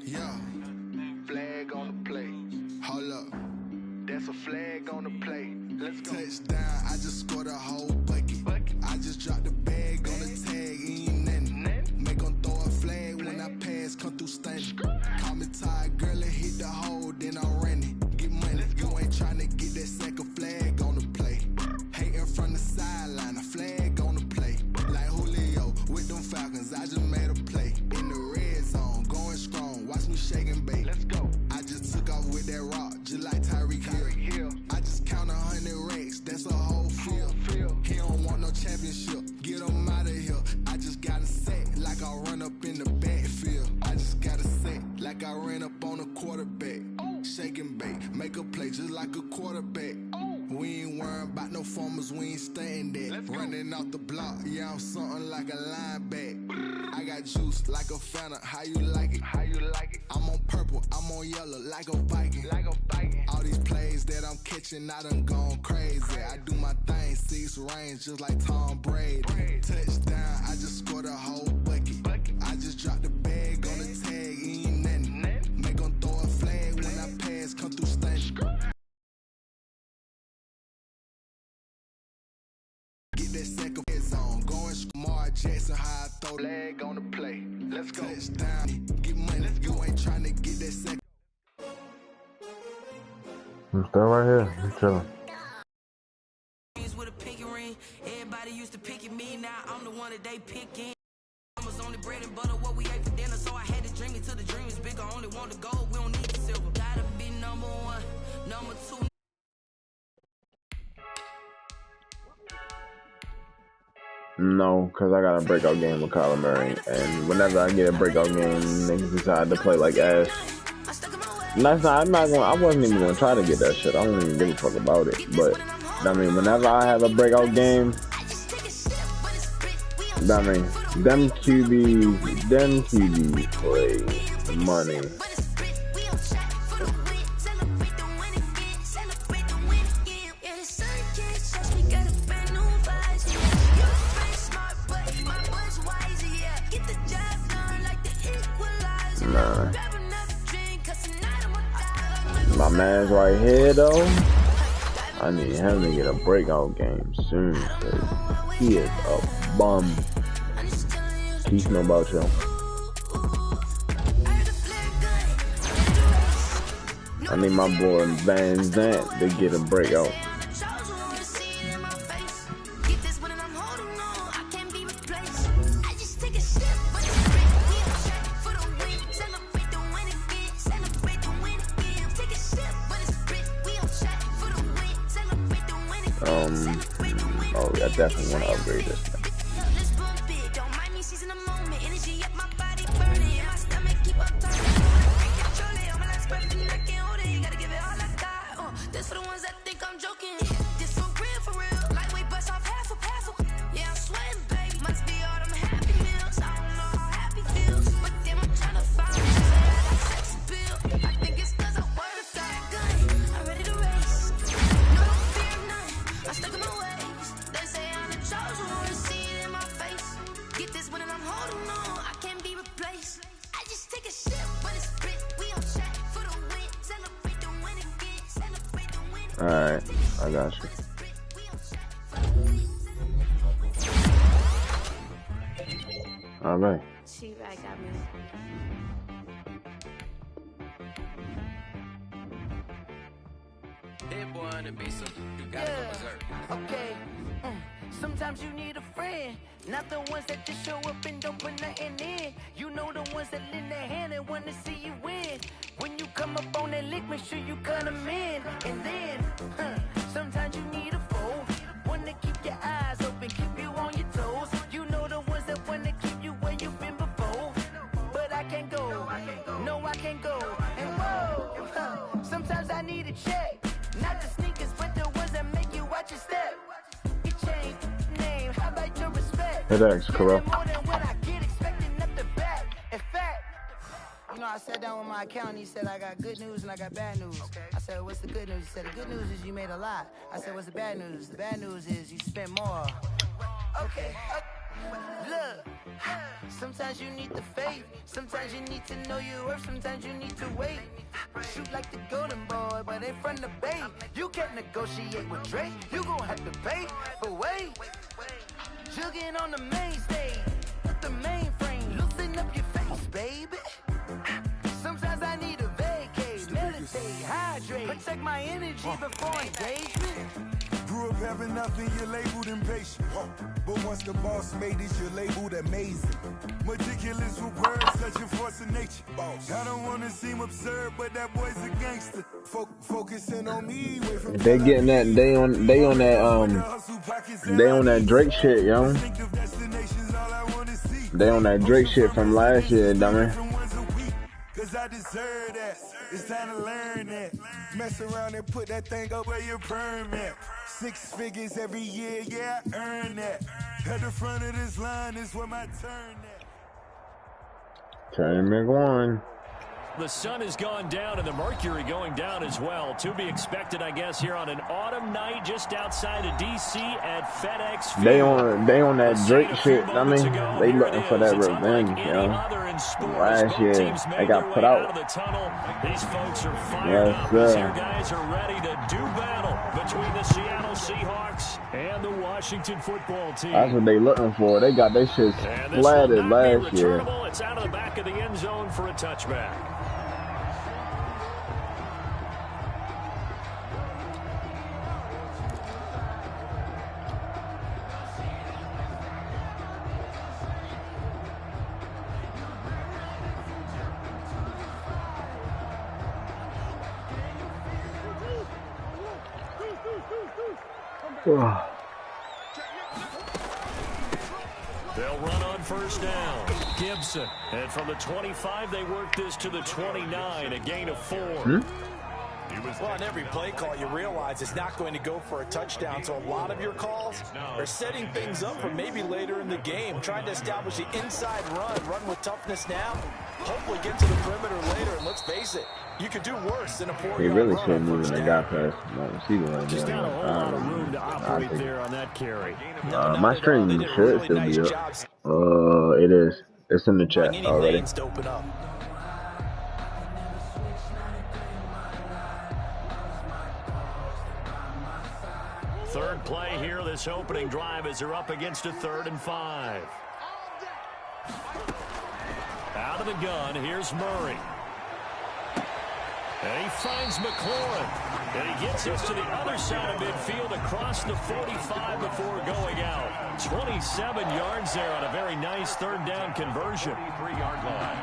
Flag on the play. Hold up. That's a flag on the play. Let's go. Touchdown, I just scored a whole bucket. I just dropped the bag on the tag, ain't nothing. Make 'em throw a flag when I pass, come through stunning. Call me tired, girl, and hit the hole, then I'm running. Get money, you ain't tryna get that second flag on the play. Hating from the sideline, a flag on the play. Like Julio with them Falcons, I just made a play. In the red zone, going strong, watch me shake and bake. Let's go. I just took off with that rock, just like Tyreek Hill. I just count 100 racks, that's a whole field. He don't want no championship, get him out of here. I just got a set, like I run up in the backfield. I just got a set, like I ran up on a quarterback. Shake and bake, make a play just like a quarterback. We ain't worrying about no formers, we ain't staying there. Running off the block, yeah, I'm something like a lineback. I got juice like a Fanta, how you like it? I'm on purple, I'm on yellow, like a Viking. All these plays that I'm catching, I done gone crazy. I do my thing, 6 range, just like Tom Brady. Touchdown, I just scored a whole bucket. I just dropped the bag on the tag, ain't nothing. Make 'em throw a flag when I pass, come through stunning. Get that second zone, going Mar Jackson, how I throw leg on the play. Let's go. Touchdown, get money, you ain't tryna get that second. I'm still right here. I'm chilling. With a pinky ring, everybody used to pick at me. Now I'm the one that they picking. I was only bread and butter, what we ate for dinner, so I had to dream it till the dream is bigger. Only want the gold, we don't need the silver. Gotta be number one, number two. No, because I got a breakout game with Kyler Murray. And whenever I get a breakout game, niggas decide to play like ass. I stuck in my way. I wasn't even gonna try to get that shit. I don't even give a fuck about it. But I mean, whenever I have a breakout game, I mean, them QBs play money. Nah. My man's right here though. I need him to get a breakout game soon. He is a bum. Keith know about you. I need my boy Van Zant to get a breakout. Oh yeah, I definitely want to upgrade this thing. Alright, I got you. Alright. Okay. Sometimes you need a friend, not the ones that just show up and don't put nothing in. You know the ones that lend their hand and want to see you win. When you come up on that lick, make sure you cut them in. And then, sometimes you need a foe, one to keep your eyes open, keep you on your toes. You know the ones that want to keep you where you've been before. But I can't go, no I can't go. And whoa, sometimes I need a check, not the sneakers, but the ones that make you watch your step. You change name, how about your respect? Hey, that's correct. You know, I sat down with my accountant, he said, I got good news and I got bad news. Okay. I said, what's the good news? He said, the good news is you made a lot. I said, what's the bad news? The bad news is you spent more. Okay. Look, sometimes you need the faith, sometimes you need to know your worth, sometimes you need to wait. Shoot like the golden boy, but ain't from the bay. You can't negotiate with Drake, you gon' have to pay. But wait, jugging on the main stage, the mainframe, loosen up your face, baby. Sometimes I need a vacate, meditate, hydrate, protect my energy before engagement. Grew up having nothing, you're labeled impatient. But once the boss made it, you're labeled amazing. Meticulous with words, such a force of nature. I don't want to seem absurd, but that boy's a gangster. Focusing on me, away from they getting that, they on that Drake shit, yo. They on that Drake shit from last year, dummy. Cause I deserve that. It's time to learn that. Mess around and put that thing up where your permit. 6 figures every year, yeah, I earn that. At the front of this line is where my turn at. Turn McGuire. The sun has gone down and the mercury going down as well. To be expected, I guess, here on an autumn night just outside of D.C. at FedEx Field. They on that Drake shit. I mean, they looking for that revenge, yo. Last year, they got put out. These folks are fired up. These here guys are ready to do battle between the Seattle Seahawks and the Washington football team. That's what they looking for. They got their shit splattered last year. It's out of the back of the end zone for a touchback. They'll run on first down. Gibson. And from the 25, they work this to the 29, a gain of 4. Well, on every play call, you realize it's not going to go for a touchdown, so a lot of your calls are setting things up for maybe later in the game, trying to establish the inside run with toughness now, hopefully get to the perimeter later, and let's face it, you could do worse than a 4-yard He really run shouldn't on even first have down. got past my receiver right Just there. not a whole lot of room to operate there on that carry. My stream should still be up. It is. It's in the chat already. To open up. Third play here, this opening drive as they're up against a 3rd and 5. Out of the gun, here's Murray. And he finds McLaurin. And he gets us to the other side of midfield across the 45 before going out. 27 yards there on a very nice 3rd down conversion. 3-yard line.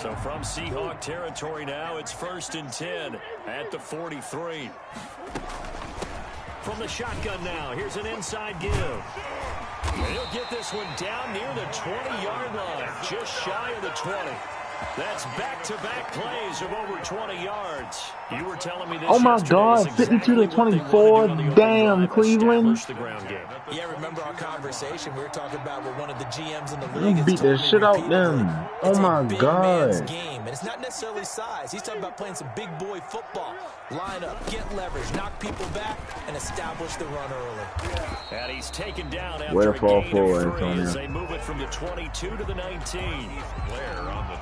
So from Seahawk territory now, it's 1st and 10 at the 43. From the shotgun now, here's an inside give. And he'll get this one down near the 20-yard line, just shy of the 20. That's back-to-back plays of over 20 yards. You were telling me this. Oh my God, 52-24. Damn, Cleveland. The ground game. Yeah, remember our conversation? We were talking about what one of the GMs in the league You beat the shit out them. Oh my God. Game, and it's not necessarily size. He's talking about playing some big boy football. Line up, get leverage, knock people back, and establish the run early. And he's taken down after Way to a fall gain forward, of 3 Antonio. as they move it from the 22 to the 19.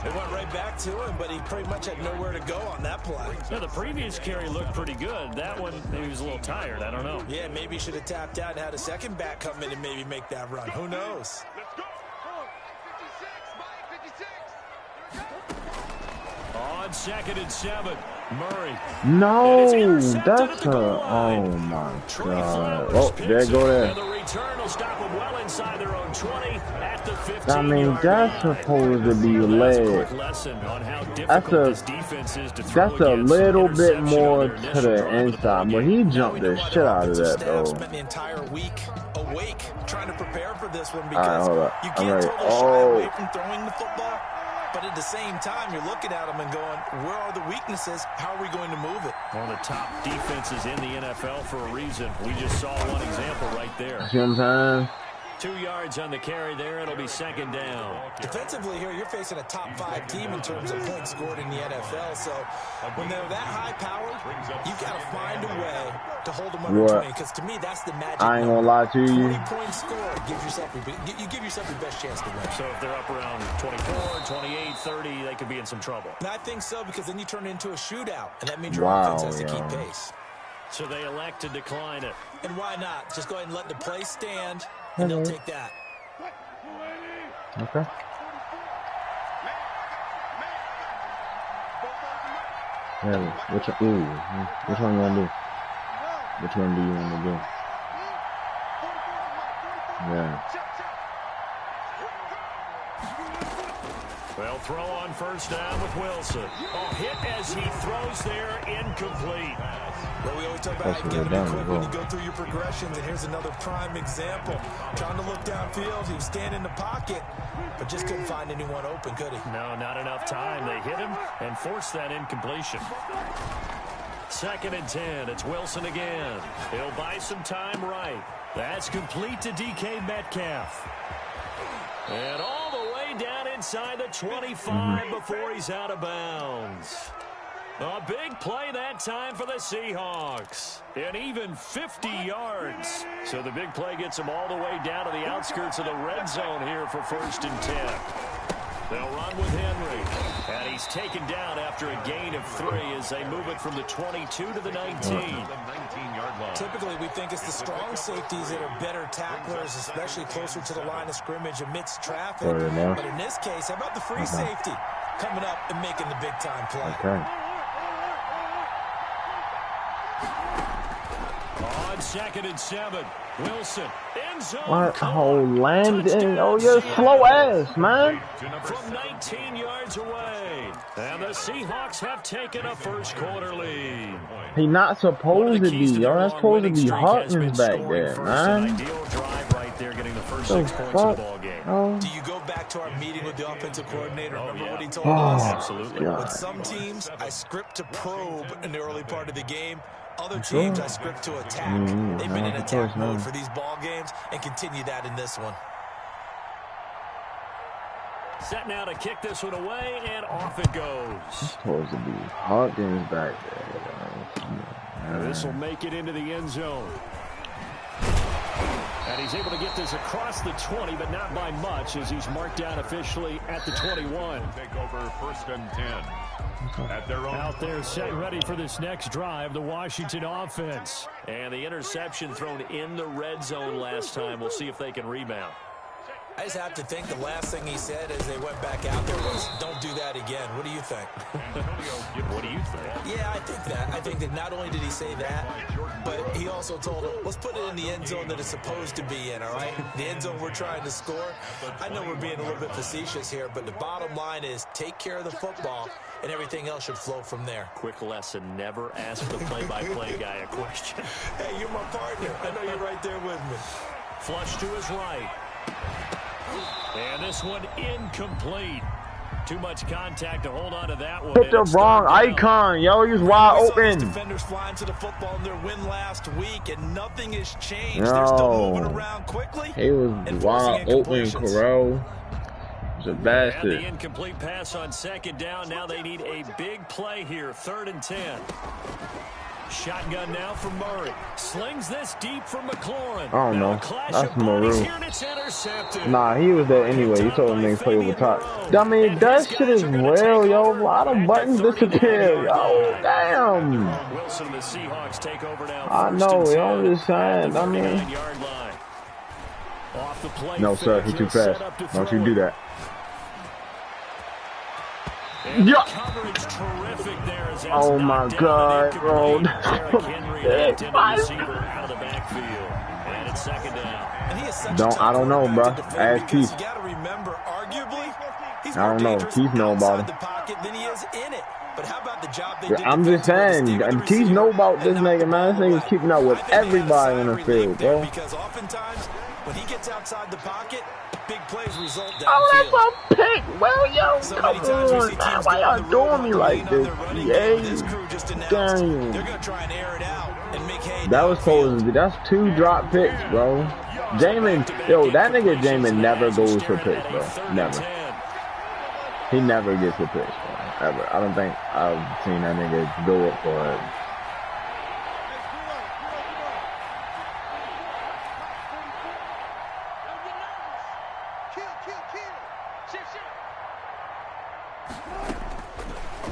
They went right back to him, but he pretty much had nowhere to go on that play. Yeah, the previous carry looked pretty good. That one, maybe he was a little tired. I don't know. Yeah, maybe he should have tapped out and had a second back come in and maybe make that run. Who knows? On 2nd and 7, Murray. No, that's a. Oh my God. Oh, there go there. And the return will stop them well inside their own 20 at the 15. I mean, that's supposed to be led. That's a little bit more to the inside, but he jumped the shit out of that though. Spent the entire week awake trying to prepare for this one All because right, hold up. you I'm can't ready. totally shy away from throwing the football. But at the same time, you're looking at them and going, where are the weaknesses? How are we going to move it? One of the top defenses in the NFL for a reason. We just saw one example right there. See what I'm saying? 2 yards on the carry there. It'll be 2nd down. Defensively here, you're facing a top 5 team in terms of points scored in the NFL. So when they're that high powered, you've got to find a way to hold them under 20. Because to me, that's the magic. I ain't gonna lie to you. 20-point score gives yourself you give yourself your best chance to win. So if they're up around 24, 28, 30, they could be in some trouble. And I think so, because then you turn it into a shootout, and that means your offense has to keep pace. So they elect to decline it. And why not? Just go ahead and let the play stand, and they'll take that. Okay. Hey, which one you want to do? Which one do you want to do? Yeah. They'll throw on first down with Wilson. Oh, hit as he throws there, incomplete. Well, we always talk about how you get quick when you go through your progressions, and here's another prime example. Trying to look downfield, he was standing in the pocket, but just couldn't find anyone open, could he? No, not enough time. They hit him and forced that incompletion. 2nd and 10. It's Wilson again. He'll buy some time right. That's complete to DK Metcalf. And all the way down inside the 25 before he's out of bounds. A big play that time for the Seahawks. And even 50 yards. So the big play gets them all the way down to the outskirts of the red zone here for 1st and 10. They'll run with Henry. And he's taken down after a gain of 3 as they move it from the 22 to the 19. Typically, we think it's the strong safeties that are better tacklers, especially closer to the line of scrimmage amidst traffic. But in this case, how about the free safety coming up and making the big-time play? Okay. On 2nd and 7, Wilson, end zone. What? Oh, landing. Oh, you're slow ass, man. From 19 yards away. And the Seahawks have taken a first quarter lead. He not supposed to be, yo. That's supposed to be Hawkins back there, man. Ideal drive right there, getting the first 6 points of the ball game. Oh. Do you go back to our meeting with the offensive coordinator? Remember what he told Oh, us? Absolutely. God. With some teams, I script to probe in the early part of the game. Other teams, I script to attack. They've been in attack mode for these ball games and continue that in this one. Set now to kick this one away, and off it goes. It's supposed to be Hawkins back there. This will make it into the end zone. And he's able to get this across the 20, but not by much, as he's marked down officially at the 21. Take over 1st and 10. At their own out there, set ready for this next drive, the Washington offense. And the interception thrown in the red zone last time. We'll see if they can rebound. I just have to think the last thing he said as they went back out there was, don't do that again. What do you think? What do you think? Yeah, I think that. I think that not only did he say that, but he also told him, let's put it in the end zone that it's supposed to be in, all right? The end zone we're trying to score. I know we're being a little bit facetious here, but the bottom line is take care of the football, and everything else should flow from there. Quick lesson, never ask the play-by-play guy a question. Hey, you're my partner. I know you're right there with me. Flush to his right. And this one incomplete. Too much contact to hold on to that one. Hit the wrong icon, yo. He was wide open. Defenders flying to the football in their win last week, and nothing has changed. They're still moving around quickly. He was wide open, Corral. He's a bastard. And the incomplete pass on 2nd down. Now they need a big play here. 3rd and 10. Shotgun now for Murray. Slings this deep for McLaurin. I don't know. That's Maru. Nah, he was there anyway. He told him they play over top. I mean, that shit is real, yo. A lot of buttons disappear, yo. Damn. Wilson, the Seahawks take over now. I know, yo. I'm just saying. I mean. No, sir. He's too fast. Don't you do that. Yeah. Oh my God, bro. I don't know, bro. Ask Keith. I don't know. Keith know about it. I'm just saying, Keith know about this nigga, man. This nigga's keeping up with everybody on the field, bro. Because oftentimes, when he gets outside the pocket, big plays result downfield. Oh, that's a pick. Well, yo, come on, man. Why y'all doing me like this? Damn. They're going to try and air it out and make hay. That was supposed to be. That's 2 drop picks, bro. Jamin, yo, that nigga Jamin never goes for picks, bro. Never. He never gets a pick, bro. Ever. I don't think I've seen that nigga go up for it.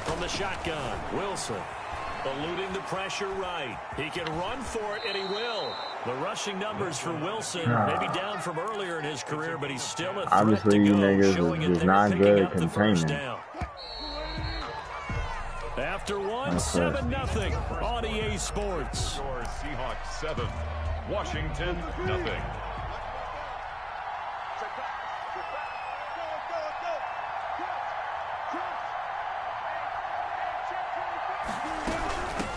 From the shotgun, Wilson eluding the pressure right. He can run for it, and he will. The rushing numbers for Wilson maybe down from earlier in his career, but he's still a threat. Obviously, you niggas is just not good at containing. After one, 7-0 on EA Sports. Seahawks 7, Washington 0.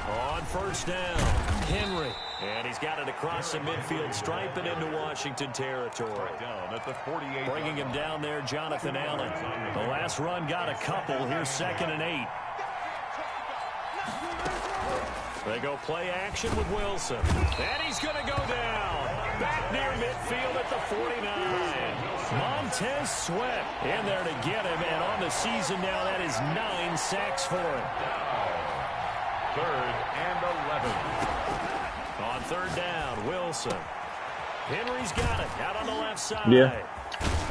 On 1st down, Henry. And he's got it across the midfield stripe and into Washington territory. Down at the 48. Bringing him down there, Jonathan Allen. The last run got a couple. Here's 2nd and 8. They go play action with Wilson. And he's going to go down. Back near midfield at the 49. Montez Sweat in there to get him. And on the season now, that is 9 sacks for him. 3rd and 11. On 3rd down, Wilson. Henry's got it. Out on the left side. Yeah.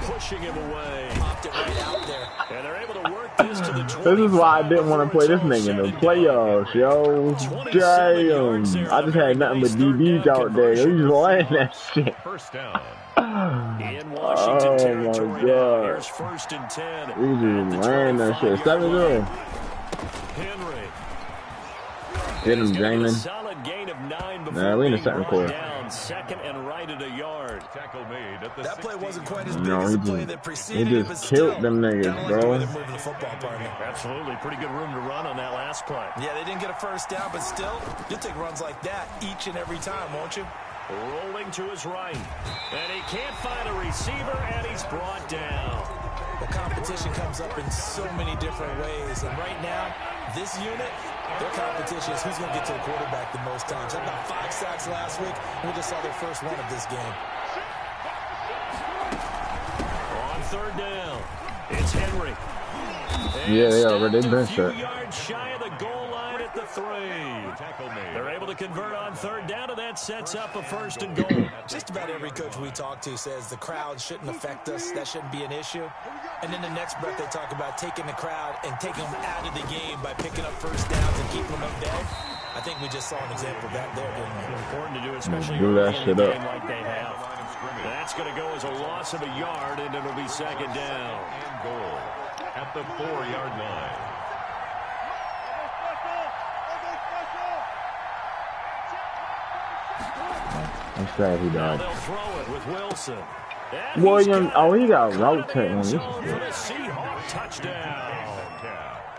Pushing him away. Popped it right out there. And they're able to work this to the 20. This is why I didn't want to play this nigga in the playoffs, yo. Damn. I just had nothing but DBs out there. He was laying that shit. 1st down. In Washington territory. Oh my God. Here's 1st and 10. He just laying that shit. 7-0. Henry. Hit him, Jamin. Solid gain of 9 before Nah, we in the 2nd quarter. down on second and right at a yard. Tackle made at the That play wasn't quite as big No, as he the play just- that he preceded just it, but killed still, them niggas, gotta like the way bro. they're moving the football, partner. Absolutely. Pretty good room to run on that last play. Yeah, they didn't get a first down, but still, you'll take runs like that each and every time, won't you? Rolling to his right. And he can't find a receiver, and he's brought down. Well, competition comes up in so many different ways, and right now, this unit, their competition is who's going to get to the quarterback the most times. Had about 5 sacks last week, and we just saw their first one of this game. On third down, it's Henry. Yeah, they already benched a it. few yards shy of the goal line at the 3. They're able to convert on third down, and that sets up a 1st and goal. Just about every coach we talk to says the crowd shouldn't affect us. That shouldn't be an issue. And in the next breath, they talk about taking the crowd and taking them out of the game by picking up first downs and keeping them at bay. I think we just saw an example of that there, didn't we? Important to do, especially Do that early in shit the up. game like they have. That's going to go as a loss of a yard, and it'll be second down. And goal at the 4-yard line. I'm sad he Now died. they'll throw it with Wilson. Williams, oh, he got route tech on this For shit. the Seahawk touchdown.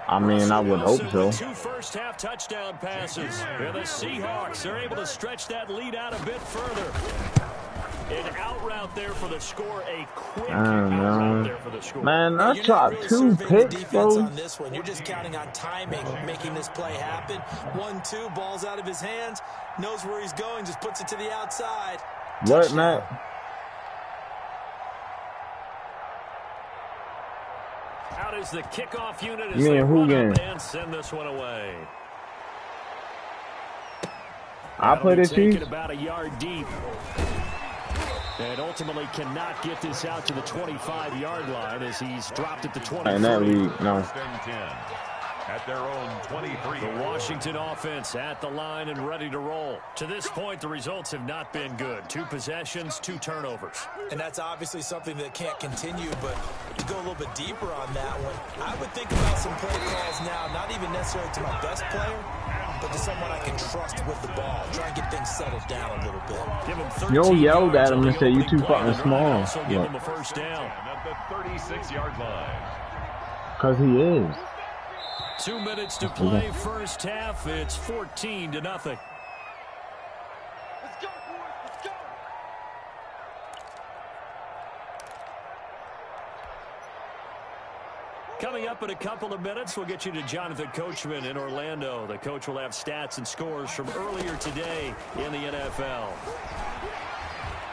I mean, I would hope so. 2 first-half touchdown passes. And the Seahawks are able to stretch that lead out a bit further. An out route there for the score. A quick I don't out route know. there for the score. Man, I You're shot not really 2 surveying the picks, defense bro. on this one. You're just counting on timing, making this play happen. 1-2, ball's out of his hands, knows where he's going, just puts it to the outside. What, Touchdown. Matt? Out is the kickoff unit as You they mean who run up game? and send this one away. I play the Taken Chiefs. about a yard deep. And ultimately cannot get this out to the 25-yard line as he's dropped at the 23. And that lead, no. First and 10 at their own 23. The Washington offense at the line and ready to roll. To this point, the results have not been good. 2 possessions, 2 turnovers. And that's obviously something that can't continue, but to go a little bit deeper on that one, I would think about some play calls now, not even necessarily to my best player, but to someone I can trust with the ball. Try and get things settled down a little bit. Give him 13 Yo yelled yards at him on and the said, "You opening too play. fucking The small." Rams also give Look. him a first down. At the 36-yard line. Because he is. 2 minutes to play first half. It's 14-0. Let's go, boys. Let's go. Coming up in a couple of minutes, we'll get you to Jonathan Coachman in Orlando. The coach will have stats and scores from earlier today in the NFL.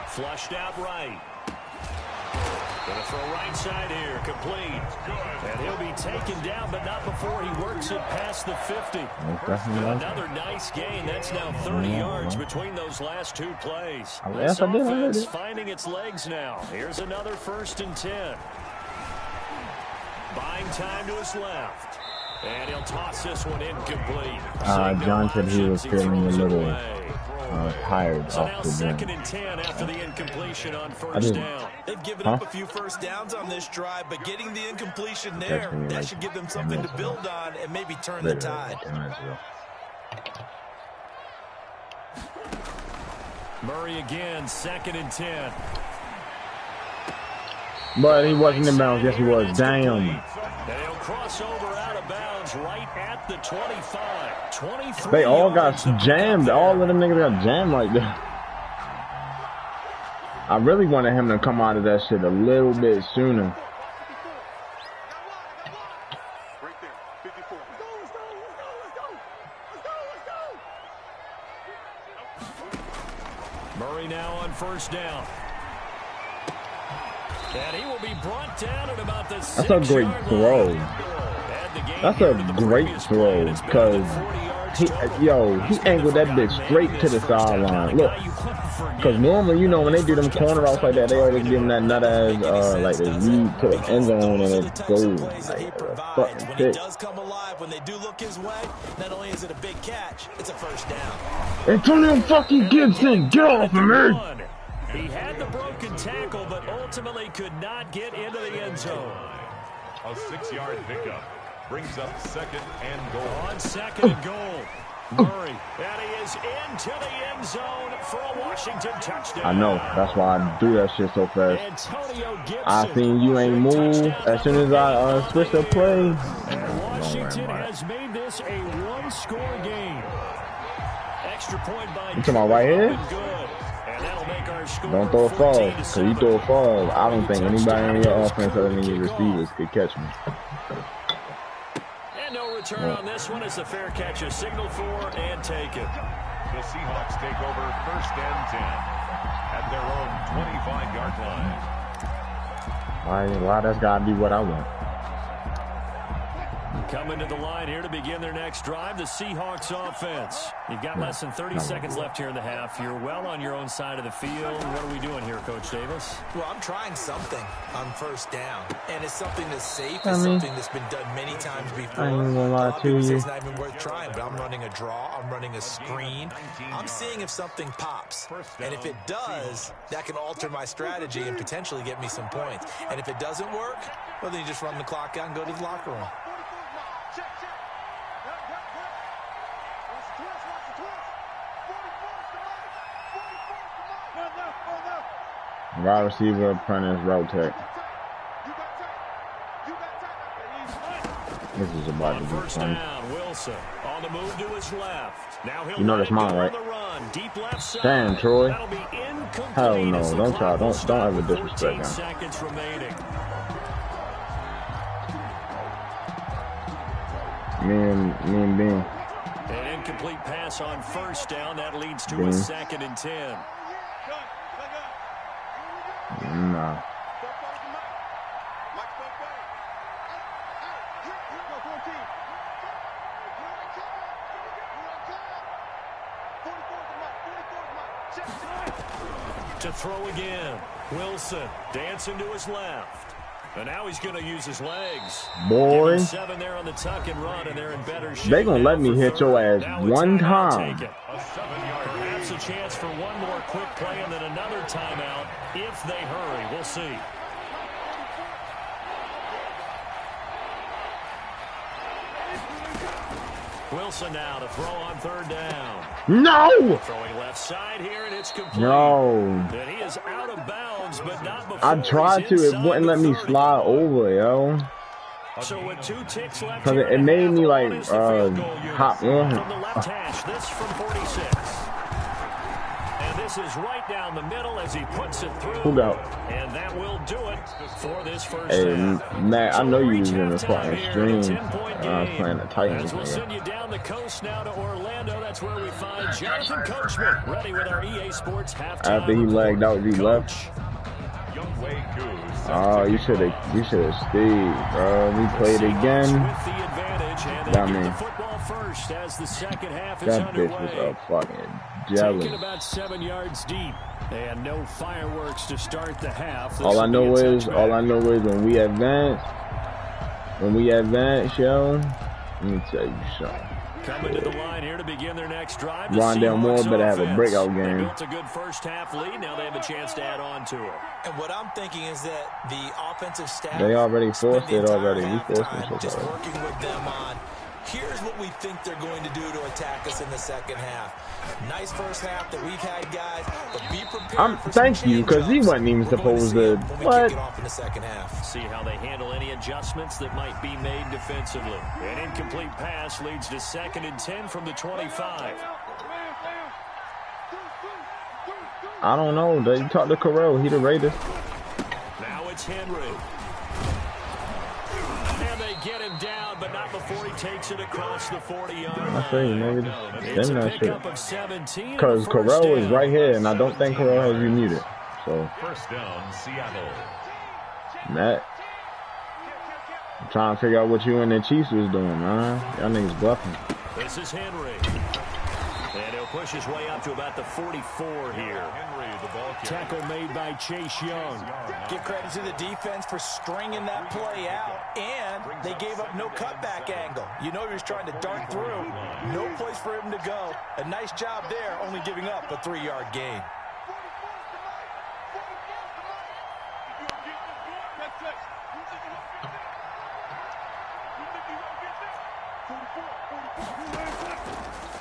Flushed out right. Going to throw right side here, complete. And he'll be taken down, but not before he works it past the 50. Another nice gain. That's now 30 yards between those last 2 plays. This offense finding its legs now. Here's another 1st and 10. Buying time to his left. And he'll toss this one incomplete. John said he was feeling a little tired So off now the 2nd gym. and 10 after the incompletion on first down. They've given up a few first downs on this drive, but getting the incompletion there, that should give them something to build on and maybe turn the tide. Murray again, 2nd and 10. But he wasn't in bounds. Yes, he was. Damn. And he'll cross over out of bounds right at the 25. 23 They all got yards jammed. All of them niggas got jammed like that. I really wanted him to come out of that shit a little bit sooner. Right there. 54. Let's go. Murray now on first down. And he will be brought down at about the 6-yard line. That's a great throw. That's a great throw because he angled that bitch straight to the sideline. Look, because normally, you know, when they do them corner outs like that, they always give him that nut ass, like the lead to the end zone and it goes like fucking When shit. he does come alive, when they do look his way, not only is it a big catch, it's a first down. Antonio fucking Gibson, get off of me! He had the broken tackle, but ultimately could not get into the end zone. A 6-yard pickup brings up 2nd and goal. On 2nd and goal. Murray, and he is into the end zone for a Washington touchdown. I know. That's why I do that shit so fast. Antonio Gibson. I seen you ain't move as soon as I switched the play. And Washington has made this a one-score game. Extra point by you talking about right here? And that'll make our score. Don't throw a fall, because you throw a fall, I don't think anybody in your offense other than your receivers could catch me. And no return on this one as the fair catch is signaled for and taken. The Seahawks take over 1st and 10 at their own 25-yard line. Why that's got to be what I want? Coming to the line here to begin their next drive, the Seahawks offense. You've got less than 30 seconds left here in the half. You're well on your own side of the field. What are we doing here, Coach Davis? Well, I'm trying something on 1st down, and it's something that's safe. It's something that's been done many times before. I ain't gonna lie to you. It's not even worth trying, but I'm running a draw. I'm running a screen. I'm seeing if something pops, and if it does, that can alter my strategy and potentially get me some points. And if it doesn't work, well, then you just run the clock out and go to the locker room. Wide receiver, apprentice, route tech. This is about to be fun. Wilson on the move to his left. Now you know that's mine, right? Damn, Troy. Hell no, don't try. Don't ever disrespect him. Seconds remaining. Me and Bean. An incomplete pass on 1st down. That leads to a 2nd and 10. Nah. To throw again. Wilson dancing to his left. And now he's going to use his legs. Boy. 7 there on the tuck and run, and they're in better shape. They gonna let me hit your ass one time. Perhaps a chance for one more quick play and then another timeout if they hurry. We'll see. Wilson now to throw on 3rd down. No! Throwing left side here, and it's complete. No. And he is out of bounds, but not before. I tried to. It wouldn't let me slide over, yo. So with 2 ticks left, because it made me like hop on. From the left hash, this from 46. And this is right down the middle as he puts it through. Who got? And that will do it for this first half. Matt, I know you was in the fucking stream. I was playing the Titans. We'll send you down the coast now to Orlando. That's where we find Jonathan Coachman ready with our EA Sports halftime. After he lagged out, he left. Oh, you should have stayed, bro. We played again. That mean, that bitch was a fucking jealous. About 7 yards deep, and no fireworks to start the half. All I know is when we advance, yo. Let me tell you something. Coming to the line here to begin their next drive. Rondell Moore better have a breakout game. They built a good first half lead. Now they have a chance to add on to it. And what I'm thinking is that the offensive staff, they already forced it already. We forced it just working with them on. Here's what we think they're going to do to attack us in the second half. Nice first half that we've had, guys, but be prepared for thank you, because he wasn't even supposed to. What? Off in the second half. See how they handle any adjustments that might be made defensively. An incomplete pass leads to 2nd and 10 from the 25. I don't know. They talked to Carell. He the Raiders. Now it's Henry. And they get him down, but not before he takes it across the 40-yard line. I say, maybe it's them a that pickup shit. of 17. Because Carell is right here, and I don't think Carell has you muted. So, 1st down, Seattle. Matt, I'm trying to figure out what you and the Chiefs was doing, man. Y'all niggas bluffing. This is Henry. And he'll push his way up to about the 44 here. Henry, the ball tackle made by Chase Young. Give credit to the defense for stringing that play out, and they gave up no cutback angle. You know he was trying to dart through. No place for him to go. A nice job there, only giving up a 3-yard gain.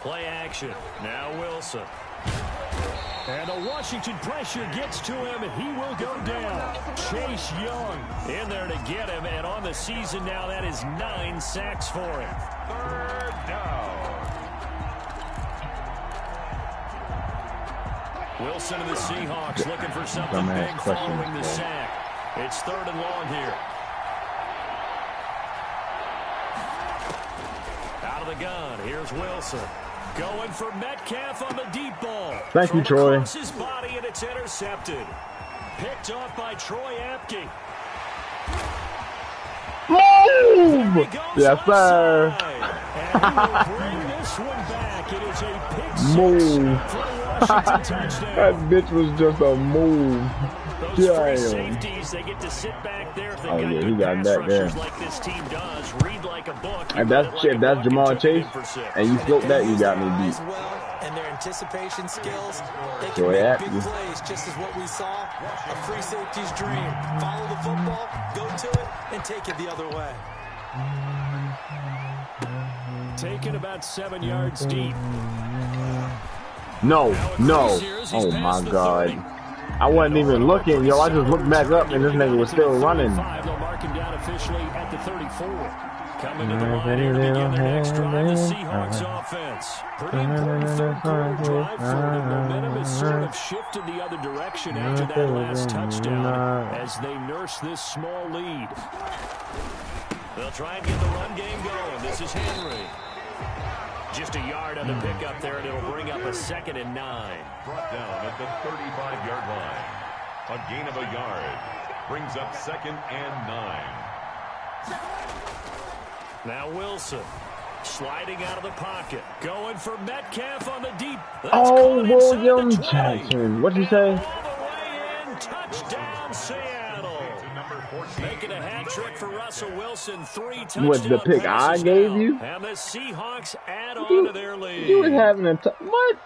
Play action. Now Wilson. And the Washington pressure gets to him, and he will go down. Chase Young in there to get him, and on the season now, that is 9 sacks for him. Third down. Wilson and the Seahawks looking for something big following the sack. It's 3rd and long here. Out of the gun, here's Wilson. Going for Metcalf on the deep ball. Thank you, Troy. Across his body, and it's intercepted. Picked off by Troy Apke. Move! Yes, sir. And he will bring this one back. It is a pick 6 Move. for the Washington touchdown. That bitch was just a move. Those free safeties, they get to sit back there if they've got good pass rushers like this team does. Read like a book. And that's Jamar Chase, and you flipped that, you got me beat. And their anticipation skills, they can Troy make big Apke. plays, just as what we saw. A free safety's dream. Follow the football, go to it, and take it the other way. Taken about 7 yards deep. No. Oh my God. I wasn't even looking, yo. I just looked back up and this nigga was still running. They'll mark him down officially at the 34. Coming to the line here to begin the next drive, the Seahawks offense. Pretty important third quarter drive for them. Momentum has sort of shifted the other direction after that last touchdown as they nurse this small lead. They'll try and get the run game going. This is Henry. Just a yard on the pickup there, and it'll bring up a 2nd and 9. Brought down at the 35-yard line. A gain of a yard. Brings up 2nd and 9. Now Wilson sliding out of the pocket. Going for Metcalf on the deep. Oh, William Jackson. What'd you say? All the way in. Touchdown, Seattle. Making a hat trick for Russell Wilson. 3 touchdown With the pick I gave now. you? And the Seahawks add on to their lead. You was having a what?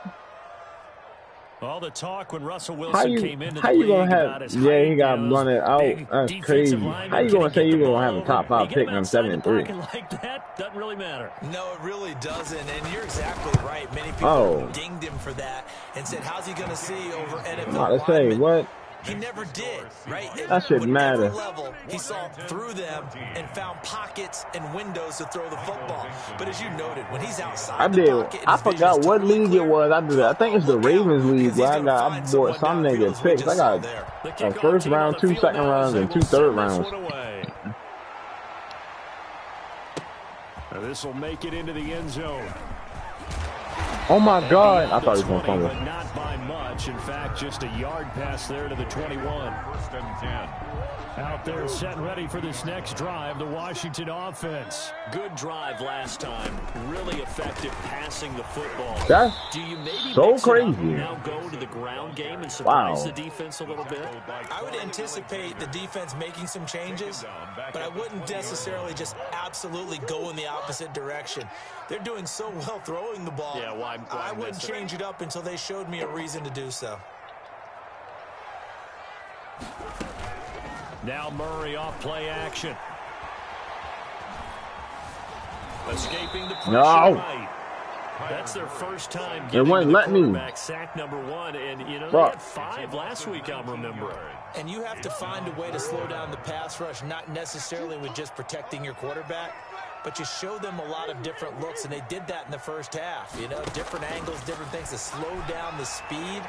All the talk when Russell Wilson came into the how you league gonna about have? his Yeah, he height, got you know, blunted out. That's crazy. How you gonna say you gonna have a top 5 pick on 7 and 3? Like that doesn't really matter. No, it really doesn't, and you're exactly right. Many people dinged him for that and said, how's he going to see over NFL I'm about to say, what? He never did, right? That shouldn't matter. Level, he saw through them and found pockets and windows to throw the football. But as you noted, when he's outside I forgot what league it was. I think it's the Ravens league where I bought some nigga picks. I got a 1st round, 2 second rounds, and 2 third rounds. Now this will make it into the end zone. Oh my God! I thought he was gonna fumble. But not by much. In fact, just a yard pass there to the 21. 1st and 10. Out there set and ready for this next drive, the Washington offense. Good drive last time. Really effective passing the football. That's Do you maybe so mix it up crazy. and now go to the ground game and surprise the defense a little bit? I would anticipate the defense making some changes, but I wouldn't necessarily just absolutely go in the opposite direction. They're doing so well throwing the ball. Yeah, why I wouldn't change it up until they showed me a reason to do so. Now Murray off play action. Escaping the pressure. No. Right. That's their first time It getting wouldn't the let me. quarterback sack number 1, and you know they had 5 last week. I'm remembering. And you have to find a way to slow down the pass rush, not necessarily with just protecting your quarterback, but you show them a lot of different looks, and they did that in the first half. You know, different angles, different things to slow down the speed.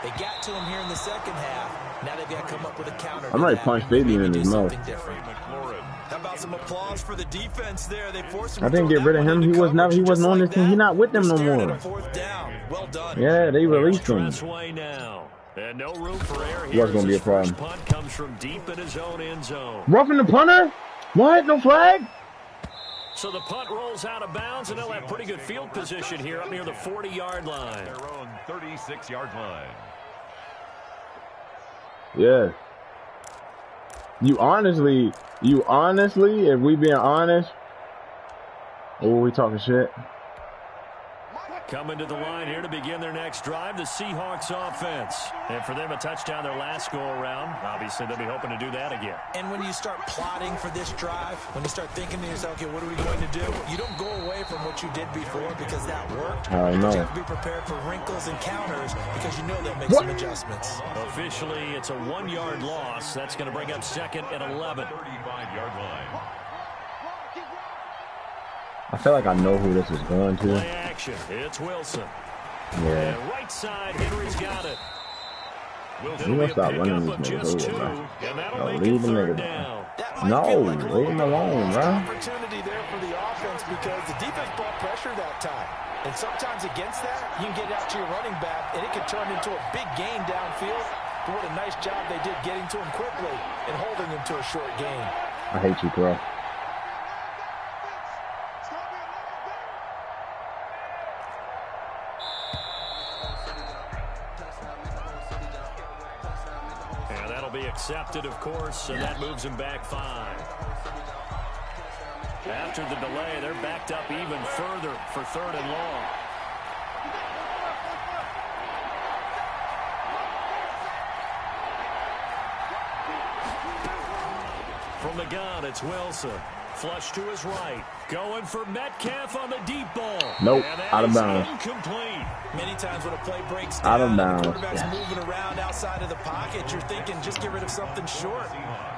They got to him here in the second half. Now they've got to come up with a counter. I'm ready to punch Fabian in his mouth. How about some applause for the defense there? They forced him I didn't get rid of him. He wasn't on this team. He's not with them no more. Well done. Yeah, they released him. And no room for error What's gonna be a problem? First punt comes from deep in his own end zone. Roughing the punter? What? No flag? So the punt rolls out of bounds, and they'll have pretty good field position here up near the 40-yard line. Their own 36-yard line. Yeah. You honestly, if we being honest, oh, we talking shit. Coming to the line here to begin their next drive, the Seahawks offense. And for them, a touchdown their last go-around. Obviously, they'll be hoping to do that again. And when you start plotting for this drive, when you start thinking to yourself, okay, what are we going to do? You don't go away from what you did before because that worked. I know. You have to be prepared for wrinkles and counters because you know they'll make some adjustments. Officially, it's a 1-yard loss. That's going to bring up 2nd and 11. 35-yard line. I feel like I know who this is going to. Play action. It's Wilson. Yeah. And right side, Henry's got it. You must stop running this nigga over, bro. No, leave the nigga down. No, leave him alone, bro. Opportunity there for the offense because the defense brought pressure that time. And sometimes against that, you can get out to your running back, and it can turn into a big gain downfield. But what a nice job they did getting to him quickly and holding him to a short gain. I hate you, bro. Accepted, of course, and that moves him back 5. After the delay, they're backed up even further for 3rd and long. From the gun, it's Wilson. Flush to his right. Going for Metcalf on the deep ball. Nope, out of bounds. Incomplete. Many times when a play breaks down, out of bounds. The quarterback's moving around outside of the pocket, you're thinking just get rid of something short.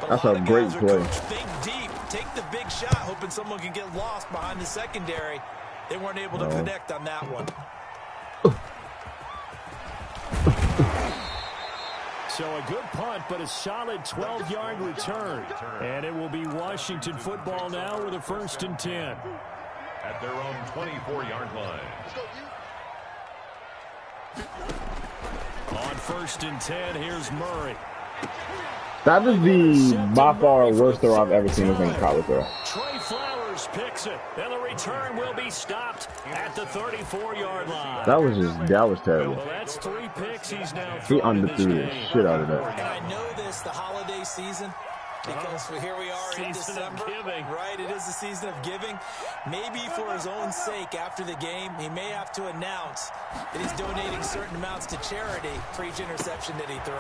But that's a great play. Think deep, take the big shot, hoping someone can get lost behind the secondary. They weren't able to connect on that one. So a good punt, but a solid 12-yard return. And it will be Washington football now with a 1st and 10. At their own 24-yard line. On 1st and 10, here's Murray. That is the by far worst throw I've ever seen in college throw. Trey Flowers picks it, and the return will be stopped at the 34-yard line. That was terrible. Well, that's 3 picks he's now he underthrew the shit out of that. And I know this, the holiday season, because here we are in December, right? It is the season of giving. Maybe for his own sake, after the game, he may have to announce that he's donating certain amounts to charity for each interception that he threw.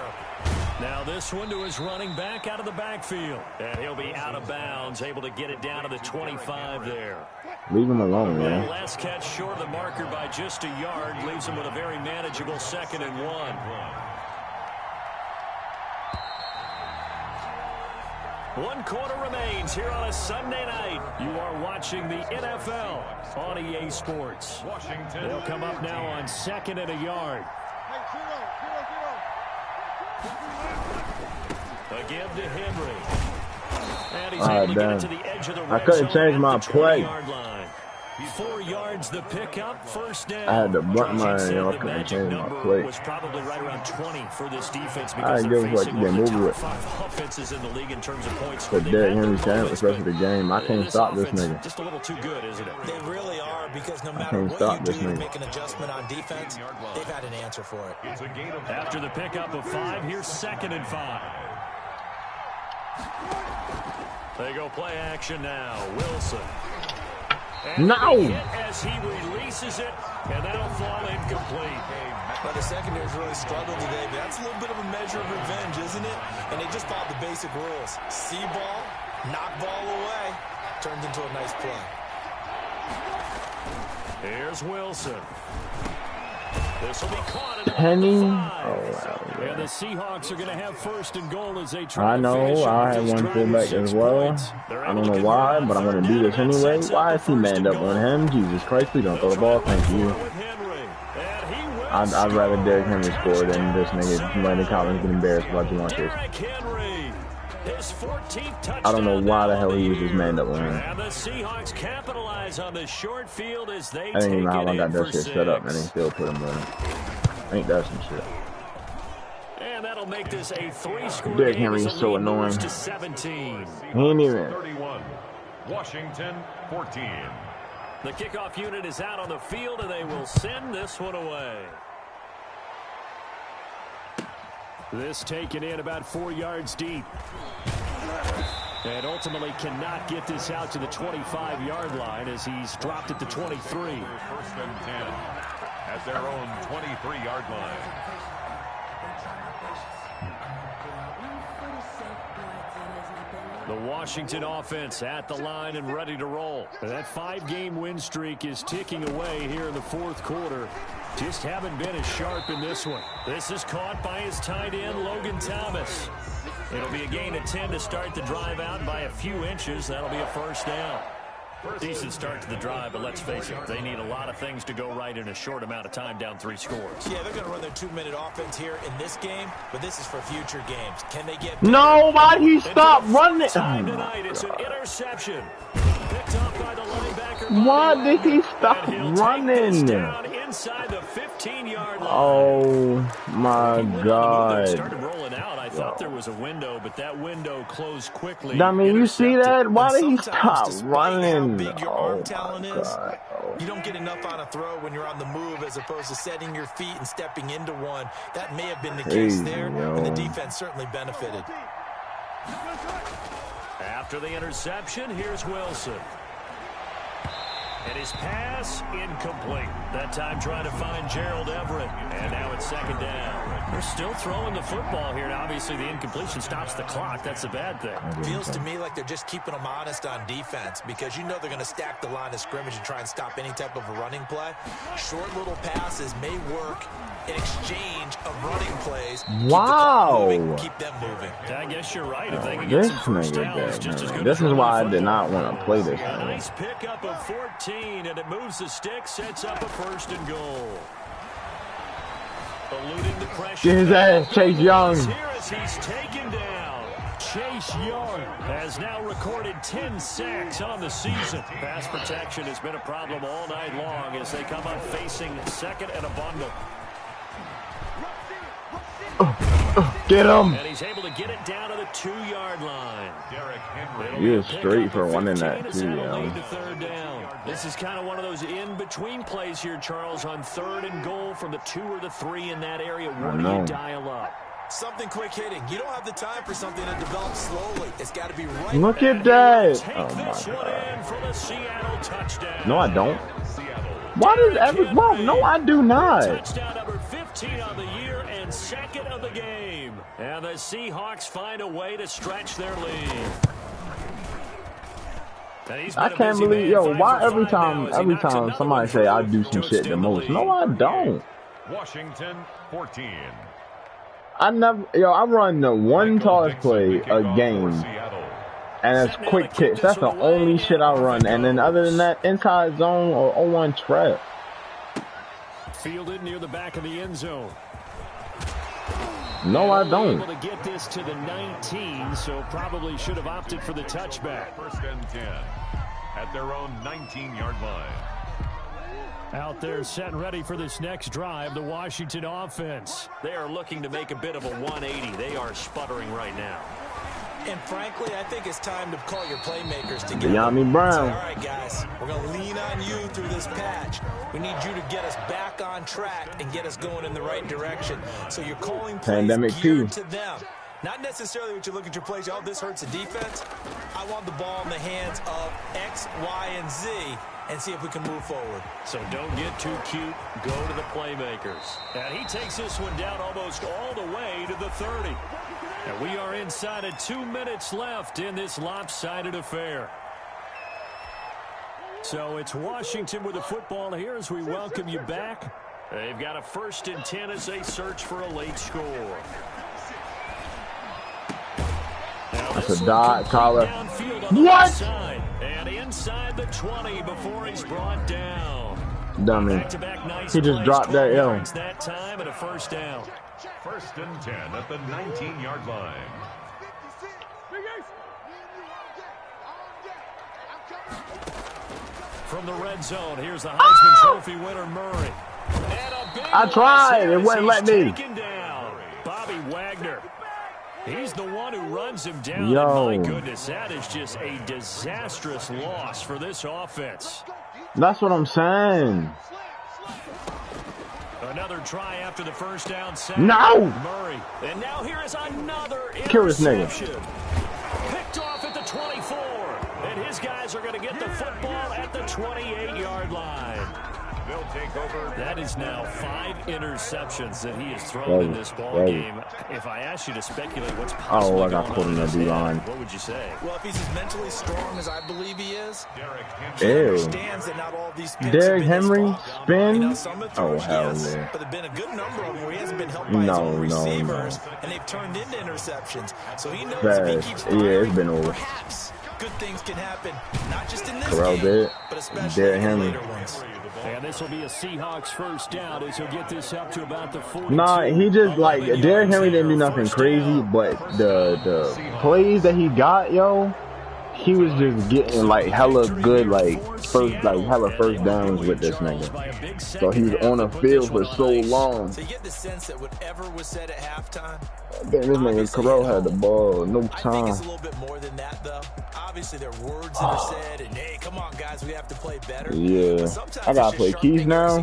Now this one to his running back out of the backfield. And he'll be out of bounds, able to get it down to the 25 there. Leave him alone, man. Last catch short of the marker by just a yard. Leaves him with a very manageable 2nd and 1. 1 quarter remains here on a Sunday night. You are watching the NFL on EA Sports. They'll come up now on 2nd and a yard. Again to Henry. And he's able to get it to the edge of the red couldn't change my play. 4 yards the pickup, 1st down. I had to button my I couldn't change my play. Was probably right around 20 for this defense because they're facing one of the top 5 offenses in the league in terms of points. But Derrick Henry can't the rest of the game. I can't stop this nigga. Just a little too good, isn't it? They really are, because no matter what you do to make an adjustment on defense, they've had an answer for it. After the pickup of 5, here's 2nd and 5. They go play action now. Wilson. No! As he releases it, and that'll fall incomplete. But the secondary's really struggled today, but that's a little bit of a measure of revenge, isn't it? And they just followed the basic rules. See ball, knock ball away, turns into a nice play. Here's Wilson. This will be caught at Penny. And the Seahawks are going to have 1st and goal as they try. I know. I had one fullback as well. I don't know why, but I'm going to do this anyway. Why is he manned up on him? Jesus Christ, please don't throw the ball. Thank you. I'd rather Derrick Henry score than this nigga Landon Collins get embarrassed about you want this. I don't know why the hell he was just manned up on him. And the Seahawks capitalize on the short field as they I didn't even know how I got that shit set up, and they still put him in. Ain't that some shit? And that'll make this a 3-score game. Derrick Henry is so annoying. To 17. He ain't even. 31. Washington 14. The kickoff unit is out on the field, and they will send this one away. This taken in about 4 yards deep. And ultimately cannot get this out to the 25-yard line as he's dropped it to 23. 1st and 10. at their own 23-yard line. The Washington offense at the line and ready to roll. That 5-game win streak is ticking away here in the fourth quarter. Just haven't been as sharp in this one. This is caught by his tight end, Logan Thomas. It'll be a gain of 10 to start the drive out by a few inches. That'll be a first down. Decent start to the drive, but let's face it, they need a lot of things to go right in a short amount of time, down 3 scores. Yeah, they're going to run their 2-minute offense here in this game, but this is for future games. Can they get... No, why he stop running? Time tonight, it's an interception. Picked off by the linebacker. Why did he stop running? Inside the 15-yard line. Oh, my God. Started rolling out. I thought there was a window, but that window closed quickly. I mean, you see that? Why did he stop running? How big your arm talent is, God. you don't get enough on a throw when you're on the move as opposed to setting your feet and stepping into one. That may have been the case there, and the defense certainly benefited. After the interception, here's Wilson. And his pass incomplete. That time trying to find Gerald Everett. And now it's second down. They're still throwing the football here. Now, obviously, the incompletion stops the clock. That's a bad thing. Feels to me like they're just keeping them honest on defense because you know they're going to stack the line of scrimmage and try and stop any type of a running play. Short little passes may work in exchange of running plays. Wow. Keep them moving. I guess you're right. If they can get some first downs, just as good. This is why I did not want to play this. A nice pickup of 14, and it moves the stick, sets up a first and goal. Eluding the pressure. Get his ass, Chase Young. Here as he's taken down. Chase Young has now recorded 10 sacks on the season. Pass protection has been a problem all night long as they come up facing second and a bundle. Get him. And he's able to get it down to the 2-yard line. You're straight for winning that too, yo. Third down. This is kind of one of those in-between plays here, Charles, on 3rd and goal from the 2 or the 3 in that area. What do you dial up? Something quick hitting. You don't have the time for something to develop slowly. It's got to be right. Look at that. Oh, my God. For the Seattle touchdown. No, I don't. Why does every... Well, no, I do not. Touchdown number 15 on the year and second of the game. And the Seahawks find a way to stretch their lead. I can't believe, yo, why every time somebody say I do some shit the most? No, I don't. Washington 14. I run the one toss play a game, and it's quick kicks. That's the only shit I run. And then other than that, inside zone or 0-1 trap. Fielded near the back of the end zone. No, I don't. Able to get this to the 19, so probably should have opted for the touchback. First and 10 at their own 19-yard line. Out there set and ready for this next drive, the Washington offense. They are looking to make a bit of a 180. They are sputtering right now. And frankly, I think it's time to call your playmakers together. De'Ami Brown. All right, guys, we're going to lean on you through this patch. We need you to get us back on track and get us going in the right direction. So you're calling plays geared to them. Not necessarily what you look at your plays. Oh, this hurts the defense. I want the ball in the hands of X, Y, and Z and see if we can move forward. So don't get too cute. Go to the playmakers. And he takes this one down almost all the way to the 30. And we are inside of 2 minutes left in this lopsided affair. So it's Washington with the football here as we welcome you back. They've got a 1st and 10 as they search for a late score. That's a dot collar. What? And inside the 20 before he's brought down. Dummy. He just dropped that L. That time and a first down. 1st and 10 at the 19-yard line. From the red zone, here's the Heisman Trophy winner, Murray. I tried. It wouldn't let me. Bobby Wagner. He's the one who runs him down. Yo. And my goodness, that is just a disastrous loss for this offense. That's what I'm saying. Another try after the first down sack. No! Murray. And now here is another Kill this nigga. Picked off at the 24. And his guys are going to get the football at the 28-yard line. They'll take over. That is now 5 interceptions that he has thrown in this ball game. If I asked you to speculate what's possibly going on in his head, what would you say? Well, if he's as mentally strong as I believe he is, he understands that not all these spins Derrick have been Henry his fault. spin? You know, some have thrown, Oh, hell yes, yeah. but there have been a good number of them where he hasn't been helped by his own receivers, and they've turned into interceptions. So he knows if he keeps firing, it's been over. Perhaps good things can happen, not just in this Terrell game, but especially in later ones. And this will be a Seahawks first down as he'll get this up to about the 42. Nah, he just, like, Derrick Henry didn't do nothing crazy, but the plays that he got, yo, he was just getting, like, hella good, like, hella first downs with this nigga. So he was on the field for so long. So you get the sense that whatever was said at halftime, Damn, this nigga Carell had the ball, no time. I think it's a little bit more than that, though. Obviously, there are words that are said, and hey, come on, guys, we have to play better. Yeah, I gotta play keys now.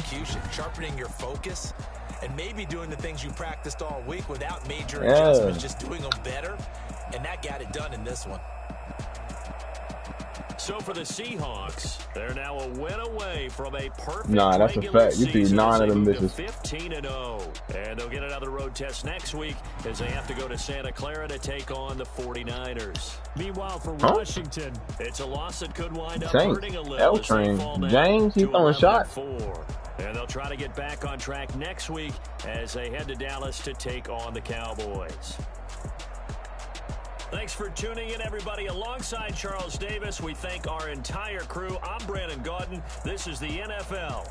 Sharpening your focus, and maybe doing the things you practiced all week without major adjustments, just doing them better, and that got it done in this one. So for the Seahawks, they're now a win away from a perfect that's a fact. You see 9 of them misses. 15-0. And they'll get another road test next week as they have to go to Santa Clara to take on the 49ers. Meanwhile, for Washington, it's a loss that could wind up hurting a little. L-Train. James, he's throwing shots. And they'll try to get back on track next week as they head to Dallas to take on the Cowboys. Thanks for tuning in, everybody. Alongside Charles Davis, we thank our entire crew. I'm Brandon Gaudin. This is the NFL.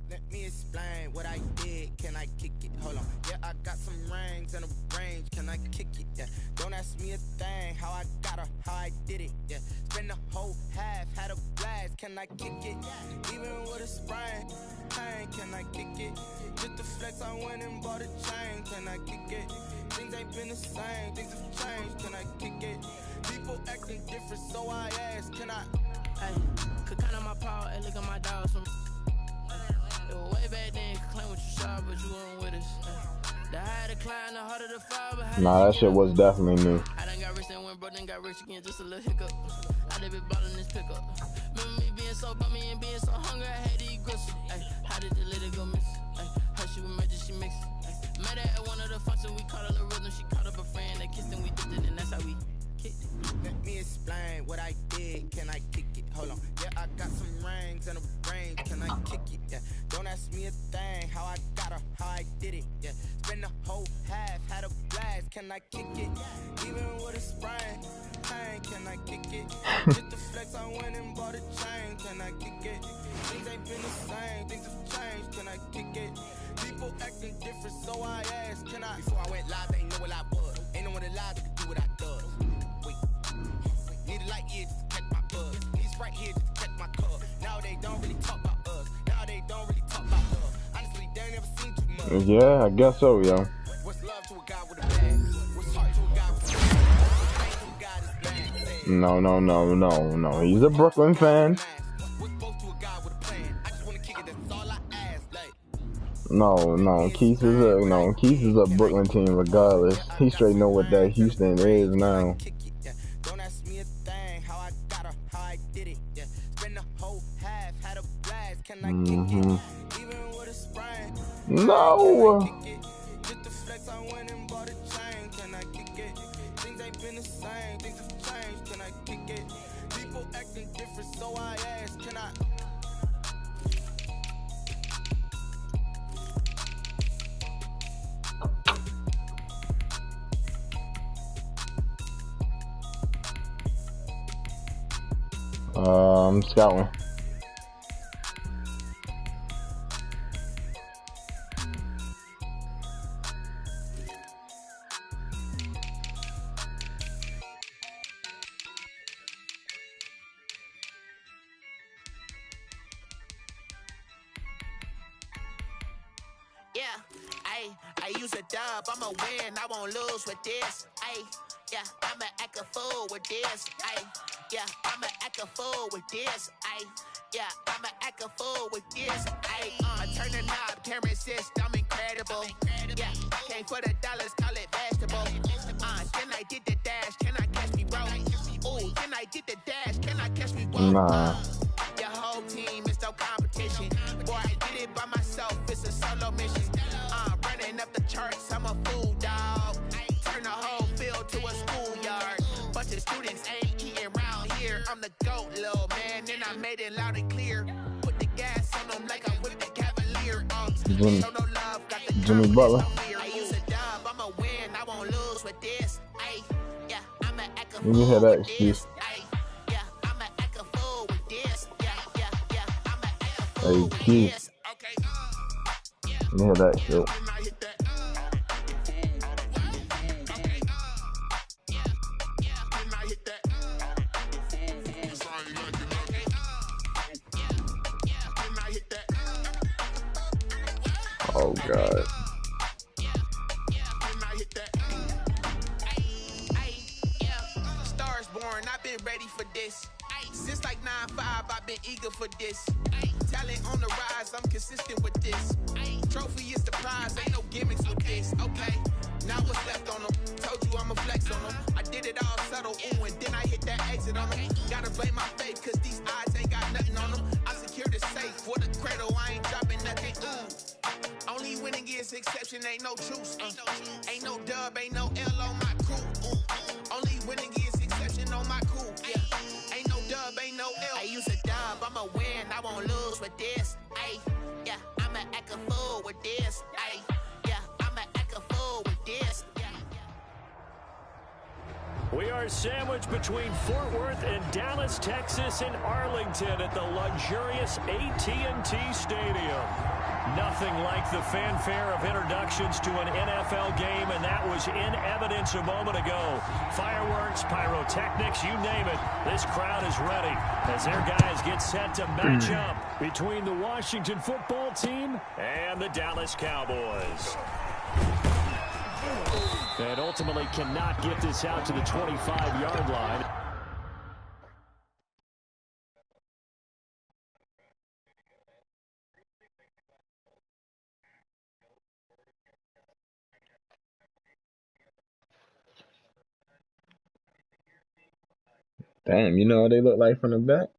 Let me explain what I did. Can I kick it? Hold on. Yeah, I got some rings and a range. Can I kick it? Yeah. Don't ask me a thing. How I got her, how I did it. Yeah. Spend the whole half, had a blast. Can I kick it? Even with a sprain. Hey, can I kick it? Just the flex, I went and bought a chain. Can I kick it? Things ain't been the same. Things have changed. Can I kick it? People acting different, so I ask. Can I? Hey, could count on my power and look at my dogs from. It was way back then, you could claim what you saw, but you weren't with us. The higher the climb, the harder the fall, but that shit was definitely new. I done got rich and went broke, then got rich again, just a little hiccup. I done been ballin' this pickup. Remember me being so bummy and being so hungry, I had to eat gristle. Ay, how did the lady go miss? Ay, her she was murdered, she mixed. Met her at one of the functions, we caught her the rhythm, she caught up a friend, they kissed and we dipped it, and that's how we kicked it. Let me explain what I did. Can I kick it? Hold on. Yeah, I got some rings and a range. Can I kick it? Yeah. Don't ask me a thing. How I got her, how I did it. Yeah. Spend the whole half, had a blast. Can I kick it? Even with a sprain. Hey, can I kick it? Just the flex, I went and bought a chain. Can I kick it? Things ain't been the same. Things have changed. Can I kick it? People acting different, so I asked. Can I? Before I went live, they ain't know what I was. Ain't no one alive that could do what I does. Need a light here just to catch my buzz. Need right here just to catch my cub. Now they don't really talk about us. Now they don't really talk about love. Honestly, they ain't never seen too much. Yeah, I guess so, yo. What's love to a guy with a bag? What's heart to a guy with a bag? Ain't to a guy that's bad. No. He's a Brooklyn fan. What's both to a guy with a plan? I just want to kick it, that's all I ask. Like, No. Keith is a Brooklyn team regardless. He straight know what that Houston is now. don't ask me a thing. How I got her, how I did it. Yeah. Spend the whole half, had a blast. Can I kick it? Even with a sprain. No. Just the flex, I went and bought a chain. Can I kick it? Things ain't been the same. Things have changed. Can I kick it? People acting different, so I ask. Can I? Scotland. Yeah, I use a dub, I'ma win, I won't lose with this. Yeah, I'ma act a fool with this. Yeah, I'ma act a fool with this. Yeah, I'ma act a fool with this. I turn the knob, can't resist, I'm incredible. Yeah, came for the dollars, call it vegetable. Then I did the dash, can I catch me, bro? Ooh, then I did the dash, can I catch me, Nah. Your whole team is no competition. Boy, I did it by myself. It's a solo mission. Running up the charts, I'm a fool, dog. Turn the whole field to a schoolyard. Bunch of students ain't eating around here. I'm the GOAT, little man, and I made it loud and clear. Put the gas on them like I'm with the Cavalier. Show no love, got the Jimmy Butler. I use a dub, I'm a win, I won't lose with this. Ay, yeah, I'm an act a Let me hear fool that with excuse. this. Ay, yeah, I'm an act a fool with this. Yeah, I'm an act a Hey, fool with excuse. this. Okay, Let me hear that shit. Oh God. Stars born, I've been ready for this. Since like 9-5, I've been eager for this. Talent on the rise, I'm consistent with this. Trophy is the prize, ain't no gimmicks with this. Okay, now what's left on them? Told you I'ma flex on them. I did it all subtle, ooh, and then I hit that exit on them. Gotta blame my faith, cause these odds ain't got nothing on them. I secured the safe for the cradle, I ain't dropping nothing, ooh. Only winning is exception, ain't no truce. Ain't no dub, ain't no L on my crew. Only winning is exception on my crew. Yeah. Ain't no dub, ain't no L. I use a dub, I'ma win, I won't lose with this. Ay, yeah, I'ma act a fool with this. Ay, yeah, I'ma act a fool with this. We are sandwiched between Fort Worth and Dallas, Texas, and Arlington at the luxurious AT&T Stadium. Nothing like the fanfare of introductions to an NFL game, and that was in evidence a moment ago. Fireworks, pyrotechnics, you name it. This crowd is ready as their guys get set to match up between the Washington football team and the Dallas Cowboys. And ultimately cannot get this out to the 25-yard line. Damn, you know what they look like from the back?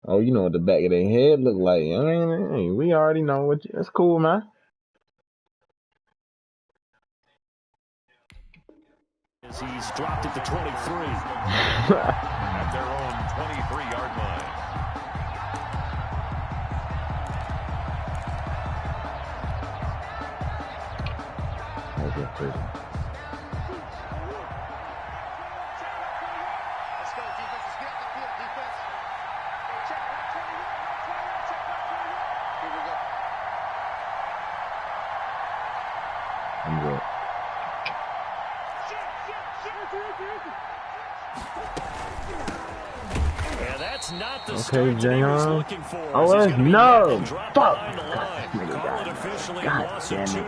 Oh, you know what the back of their head look like. I mean, we already know what that's cool, man. As he's dropped at the 23. At their own 23-yard line. Okay, crazy. I'm good. Yeah, that's not the Okay, Jayon. Oh, no! Fuck! God damn it.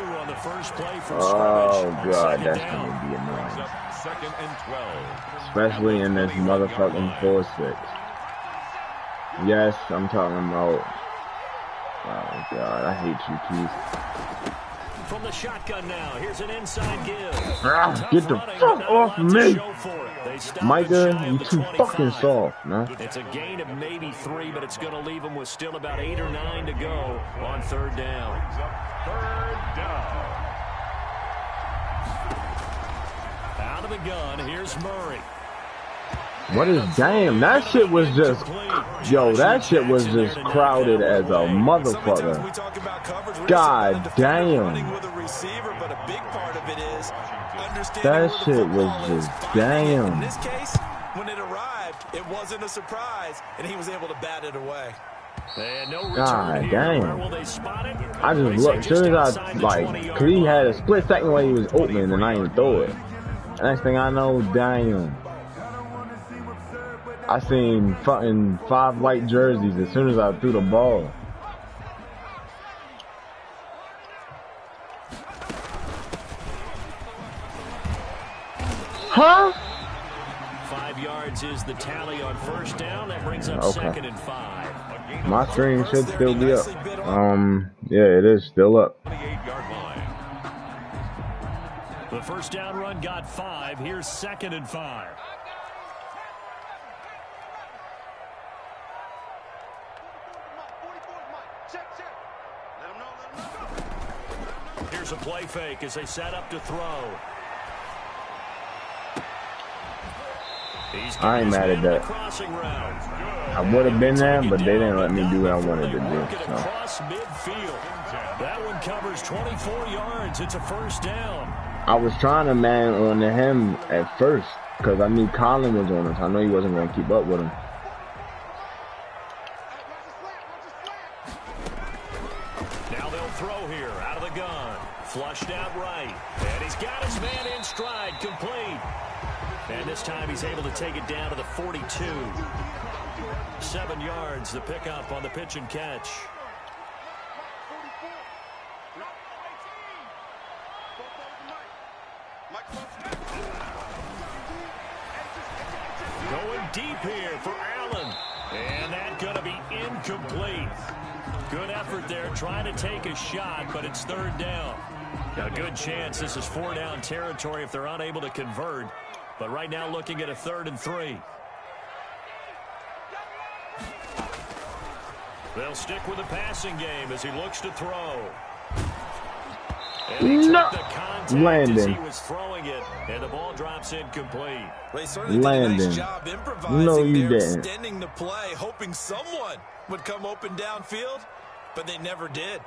Oh, God, that's going to be annoying. Second and 12. Especially in this motherfucking 4-6. Yes, I'm talking about... Oh, God, I hate you, Keith. From the shotgun now, here's an inside give. Get the fuck off me! Micah, you too fucking soft, man. It's a gain of maybe 3, but it's going to leave them with still about 8 or 9 to go on third down. Third down. Out of the gun, here's Murray. What is damn? That shit was just, yo, that shit was just crowded as a motherfucker. God damn. That shit was just damn. In this case, when it arrived, it wasn't a surprise, and he was able to bat it away. God damn. I just looked, as soon as I, like, cause he had a split second when he was opening and I didn't throw it. Next thing I know, damn. I seen fucking 5 white jerseys as soon as I threw the ball. Huh? 5 yards is the tally on first down. That brings up second and 5. My screen should still be up. Yeah, it is still up. The first down run got 5. Here's second and 5. Here's a play fake as they set up to throw. I ain't mad at that. I would have been there, but they didn't let me do what I wanted to do. So. That one covers 24 yards. It's a first down. I was trying to man on him at first because I knew Colin was on us. I know he wasn't going to keep up with him. Now they'll throw here out of the gun. Flushed out right. And he's got his man in stride, complete. And this time he's able to take it down to the 42. 7 yards, the pickup on the pitch and catch. Going deep here for Allen. And that's going to be incomplete. Good effort there, trying to take a shot, but it's third down. A good chance this is 4-down territory if they're unable to convert. But right now looking at a 3rd and 3. They'll stick with the passing game as he looks to throw. And he took the contact as he was throwing it, and the ball drops incomplete. They certainly did a nice job improvising there, extending the play, hoping someone would come open downfield, but they never did.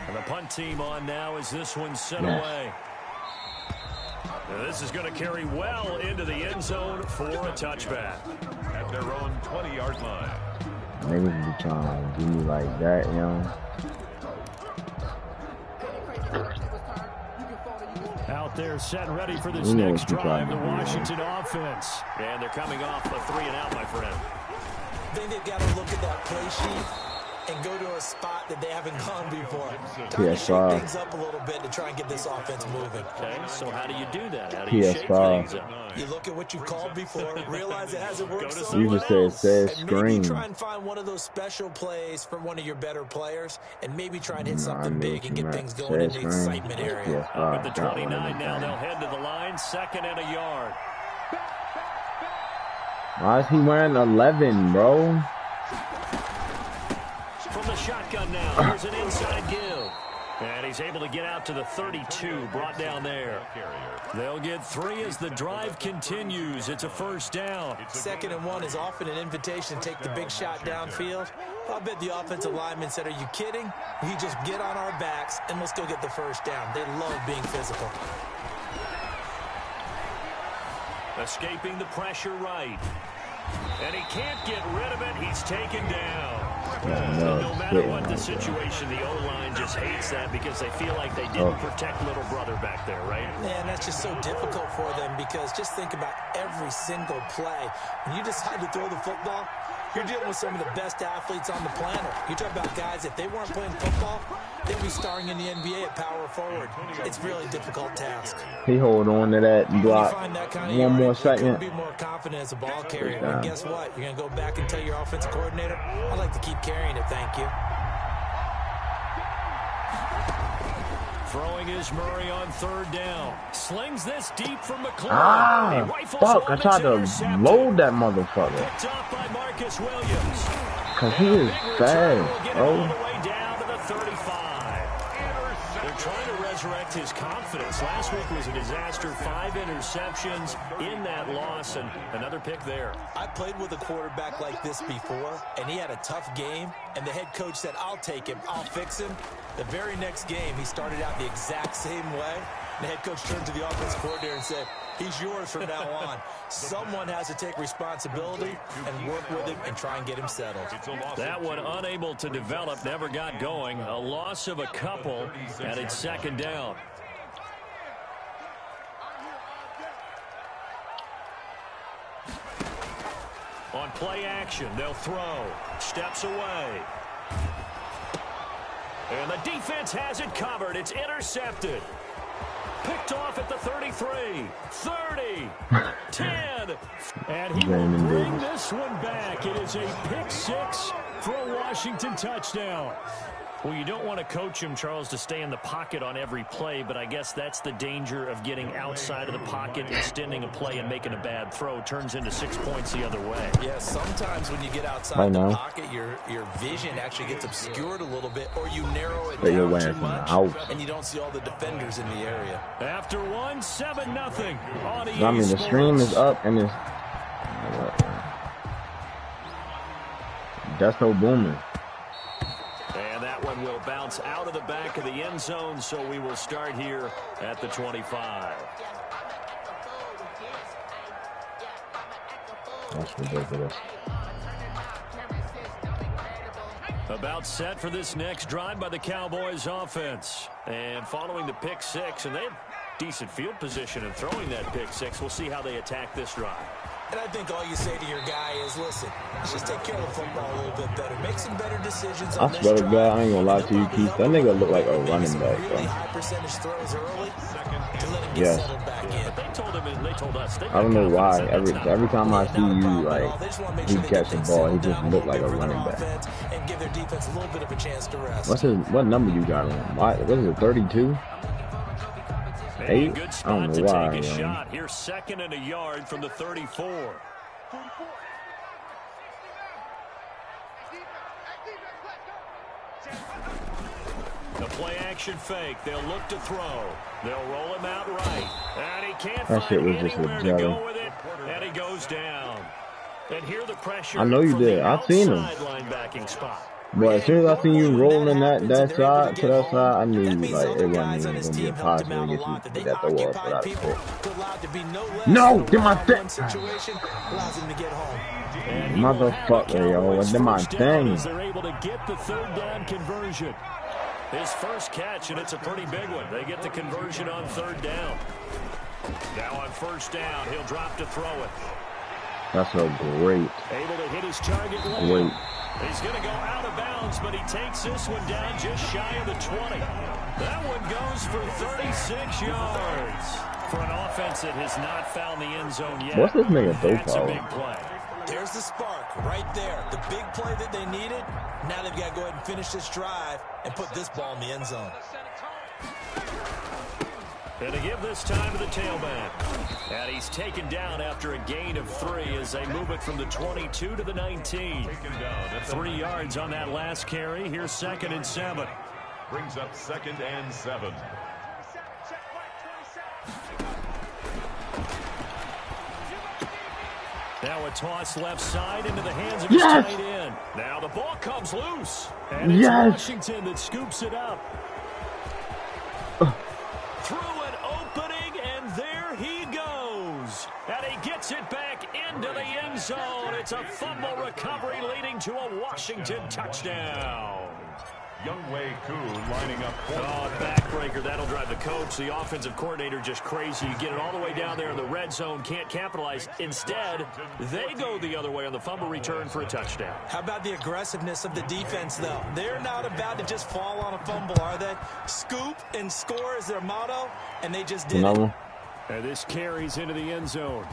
And the punt team on now as this one's sent away. Now this is going to carry well into the end zone for a touchback. At their own 20-yard line. Niggas be trying to do me like that, you know. Out there set ready for this next drive, the Washington offense. And they're coming off a 3-and-out, my friend. I think they've got to look at that play sheet and go to a spot that they haven't gone before. Time to shake things up a little bit to try and get this offense moving. Okay, so how do you do that? How do you shake things up? You look at what you've called before, realize it hasn't worked so you just said and screen. maybe try and find one of those special plays for one of your better players, and maybe try and hit something big and get things going in the excitement area. Up at the 29 now, they'll head to the line, 2nd and a yard. Why is he wearing 11, bro? From the shotgun now, here's an inside give. And he's able to get out to the 32, brought down there. They'll get 3 as the drive continues. It's a first down. 2nd and 1 is often an invitation to take the big shot downfield. I bet the offensive lineman said, are you kidding? We just get on our backs and let's go get the first down. They love being physical. Escaping the pressure right. And he can't get rid of it. He's taken down. No matter what the situation, the O-line just hates that because they feel like they didn't protect little brother back there, right? Yeah, and that's just so difficult for them because just think about every single play. When you decide to throw the football, you're dealing with some of the best athletes on the planet. You talk about guys, if they weren't playing football, they'd be starring in the NBA at power forward. It's a really difficult task. He hold on to that block one more second. Be more confident as a ball carrier. And guess what? You're going to go back and tell your offensive coordinator, I'd like to keep carrying it, thank you. Throwing is Murray on 3rd down. Slings this deep from McClure. Fuck, I tried to load that motherfucker. Picked off by Marcus Williams. Because he is fast, bro. All the way down to the 35. They're trying to resurrect his confidence. Last week was a disaster. 5 interceptions in that loss, and another pick there. I played with a quarterback like this before, and he had a tough game, and the head coach said, I'll take him, I'll fix him. The very next game, he started out the exact same way. The head coach turned to the offensive coordinator and said, he's yours from now on. Someone has to take responsibility and work with him and try and get him settled. That one unable to develop, never got going. A loss of a couple, and it's 2nd down. On play action, they'll throw. Steps away. And the defense has it covered. It's intercepted. Picked off at the 33, 30, 10. And he will bring this one back. It is a pick 6 for a Washington touchdown. Well, you don't want to coach him, Charles, to stay in the pocket on every play, but I guess that's the danger of getting outside of the pocket, extending a play, and making a bad throw. Turns into 6 points the other way. Yeah, sometimes when you get outside the pocket, your vision actually gets obscured a little bit, or you narrow it down too much, and you don't see all the defenders in the area. After one, 7-0 on EA I mean, the stream is up, and it's... That's no booming. And that one will bounce out of the back of the end zone, so we will start here at the 25. That's ridiculous. About set for this next drive by the Cowboys offense. And following the pick six, and they had decent field position in throwing that pick six. We'll see how they attack this drive. And I think all you say to your guy is, listen, let's just take care of the football a little bit better. Make some better decisions on I swear to God, I ain't gonna lie to you, Keith. That nigga look like a running back, really high percentage throws early to let him get yes. settled back in. They told us. I don't know why. Every time I see you, like, he catch the ball, he just look like a running back. And give their defense a little bit of a chance to rest. What number you got on him? What is it, 32? 8? I don't know why, man. Shot. Here's 2nd and a yard from the 34. The play action fake. They'll look to throw. They'll roll him out right. And he can't find anywhere to go with it. And he goes down. And here the pressure. I know you did. I seen him. Linebacking spot. But as soon as I seen you rolling that side to that side, I knew like it wasn't even gonna be impossible to get that throw off without a foot. No, get my thing. Motherfucker, yo, what am I saying? They're able to get the 3rd down conversion. His first catch, and it's a pretty big one. They get the conversion on 3rd down. Now on 1st down, he'll drop to throw it. That's a great. Able to hit his target. Great. He's going to go out of bounds, but he takes this one down just shy of the 20. That one goes for 36 yards. For an offense that has not found the end zone yet. What's this nigga throw That's a big play. There's the spark right there. The big play that they needed. Now they've got to go ahead and finish this drive and put this ball in the end zone. And to give this time to the tailback. And he's taken down after a gain of 3 as they move it from the 22 to the 19. 3 yards on that last carry. Here's 2nd and 7. Brings up 2nd and 7. Now a toss left side into the hands of his tight end. Now the ball comes loose. And it's Washington that scoops it up. Through an opening, and there he goes. And he gets it back into the end zone. It's a fumble recovery leading to a Washington touchdown. Youngwei Kuhn lining up. Backbreaker. That'll drive the coach. The offensive coordinator just crazy. You get it all the way down there in the red zone. Can't capitalize. Instead, they go the other way on the fumble return for a touchdown. How about the aggressiveness of the defense, though? They're not about to just fall on a fumble, are they? Scoop and score is their motto, and they just did it. And this carries into the end zone.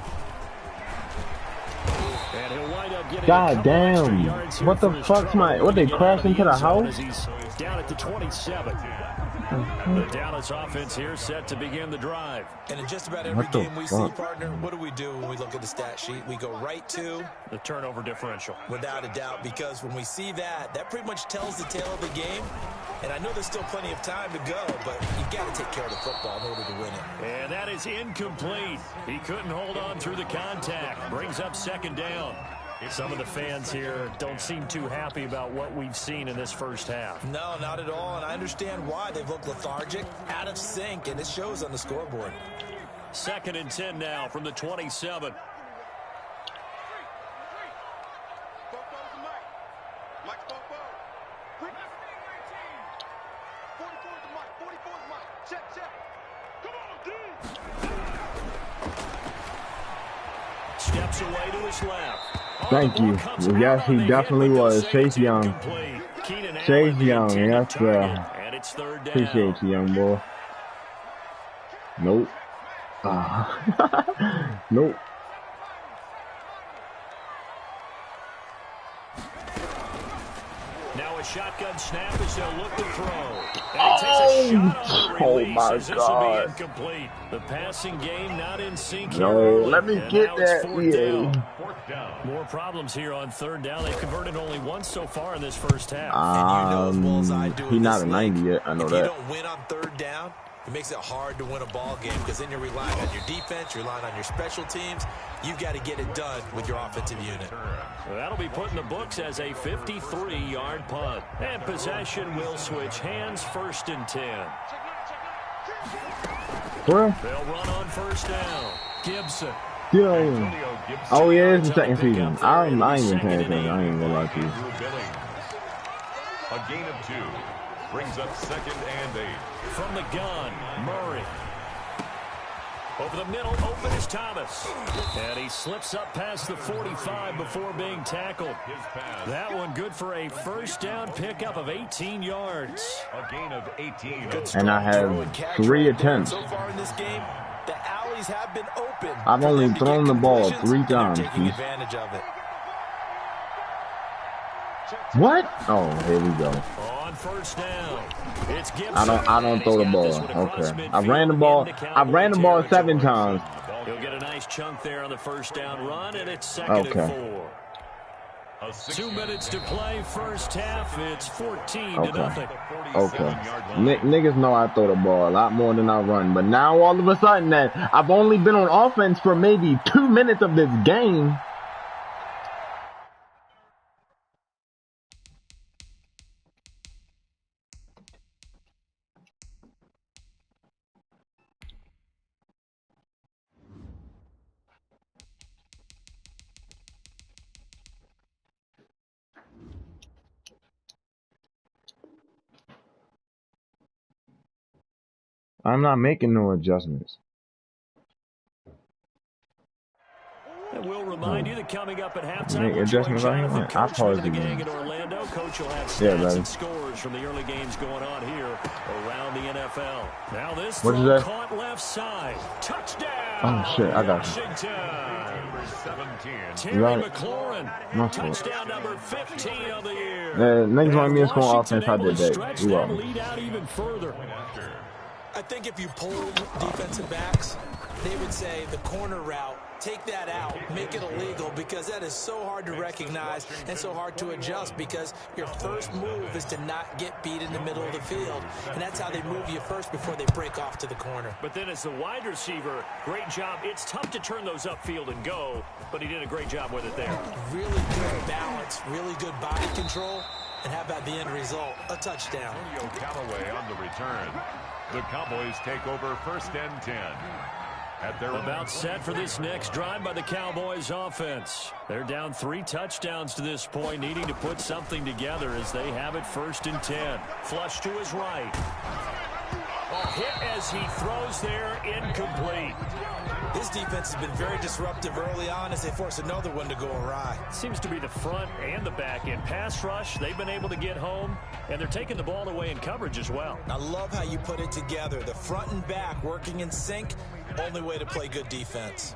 And he'll wind up getting God damn. What the fuck's what, they crashed into the house? He's down at the 27. The Dallas offense here set to begin the drive. And in just about every game we see, partner, what do when we look at the stat sheet? We go right to the turnover differential. Without a doubt, because when we see that pretty much tells the tale of the game. And I know there's still plenty of time to go, but you've got to take care of the football in order to win it. And that is incomplete. He couldn't hold on through the contact. Brings up 2nd down. Some of the fans here don't seem too happy about what we've seen in this first half. No, not at all, and I understand why. They've looked lethargic, out of sync, and it shows on the scoreboard. 2nd and 10 now from the 27. Steps away to his left. Thank you. Yes, he definitely was. Chase Young. Chase Young, yes, sir. Appreciate you, young boy. Nope. Nope. Now a shotgun snap as they'll look to throw. And he takes a shot on the release as this will be incomplete. The passing game not in sync here early. Let me get that. Fourth down. More problems here on third down. They've converted only once so far in this first half. And you know as well as I do he's not a 90 yet. I know that. If you don't win on third down, it makes it hard to win a ball game because then you're relying on your defense, you're relying on your special teams. You've got to get it done with your offensive unit. Well, that'll be put in the books as a 53-yard punt. And possession will switch hands, 1st and 10. Well, they'll run on first down. Gibson. Yeah. Oh, yeah, it's the second season. I ain't even paying attention. I ain't gonna lie to you. A gain of 2. Brings up 2nd and 8. From the gun, Murray. Over the middle, open is Thomas. And he slips up past the 45 before being tackled. That one good for a first down pickup of 18 yards. A gain of 18. And I have 3 attempts. So far in this game, the alleys have been open. I've only thrown the ball 3 times. Taking advantage of it. What? Oh, here we go. On first down, it's Gibson. I don't throw the ball. Okay. I ran the ball 7 times. He'll get a nice chunk there on the first down run, and it's 2nd and 4. 2 minutes to play, first half. It's 14-0. Okay. Niggas know I throw the ball a lot more than I run, but now all of a sudden that I've only been on offense for maybe 2 minutes of this game. I'm not making no adjustments. And we'll remind you that coming up at halftime, Make adjustments right here. I pause the game. In Orlando, Coach will have stats and scores from the early games going on here around the NFL. Now this throw caught left side. Touchdown. Oh shit, I got you. Terry McLaurin. Touchdown number 15 of the year. Niggas want me to score offense. I did that. You are. Lead out even further. I think if you polled defensive backs, they would say the corner route, take that out, make it illegal, because that is so hard to recognize and so hard to adjust, because your first move is to not get beat in the middle of the field, and that's how they move you first before they break off to the corner. But then as the wide receiver, great job. It's tough to turn those upfield and go, but he did a great job with it there. Really good balance, really good body control, and how about the end result? A touchdown. Antonio Callaway on the return. The Cowboys take over 1st and 10. About set for this next drive by the Cowboys offense. They're down 3 touchdowns to this point, needing to put something together as they have it 1st and 10. Flush to his right. Hit as he throws there, incomplete. This defense has been very disruptive early on as they force another one to go awry. Seems to be the front and the back end. Pass rush, they've been able to get home, and they're taking the ball away in coverage as well. I love how you put it together. The front and back working in sync, only way to play good defense.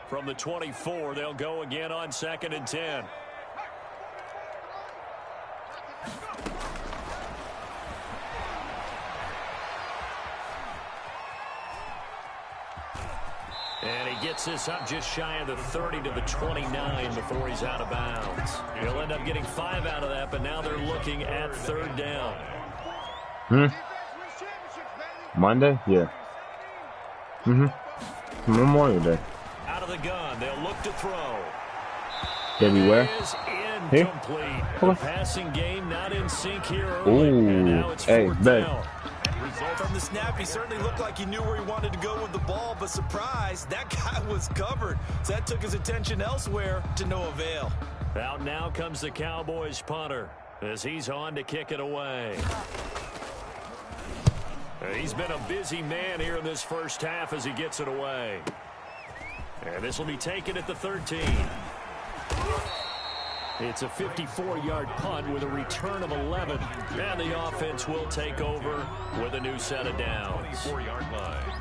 From the 24, they'll go again on 2nd and 10. And he gets this up just shy of the 30 to the 29 before he's out of bounds. He'll end up getting 5 out of that, but now they're looking at 3rd down. Monday? Yeah. Memorial Day. Out of the gun, they'll look to throw. Everywhere. Here. The passing game not in sync here early. And now it's 4th down. From the snap, he certainly looked like he knew where he wanted to go with the ball, but surprise, that guy was covered. So that took his attention elsewhere to no avail. Out now comes the Cowboys punter as he's on to kick it away. He's been a busy man here in this first half as he gets it away. And this will be taken at the 13. It's a 54-yard punt with a return of 11. And the offense will take over with a new set of downs. 24-yard line.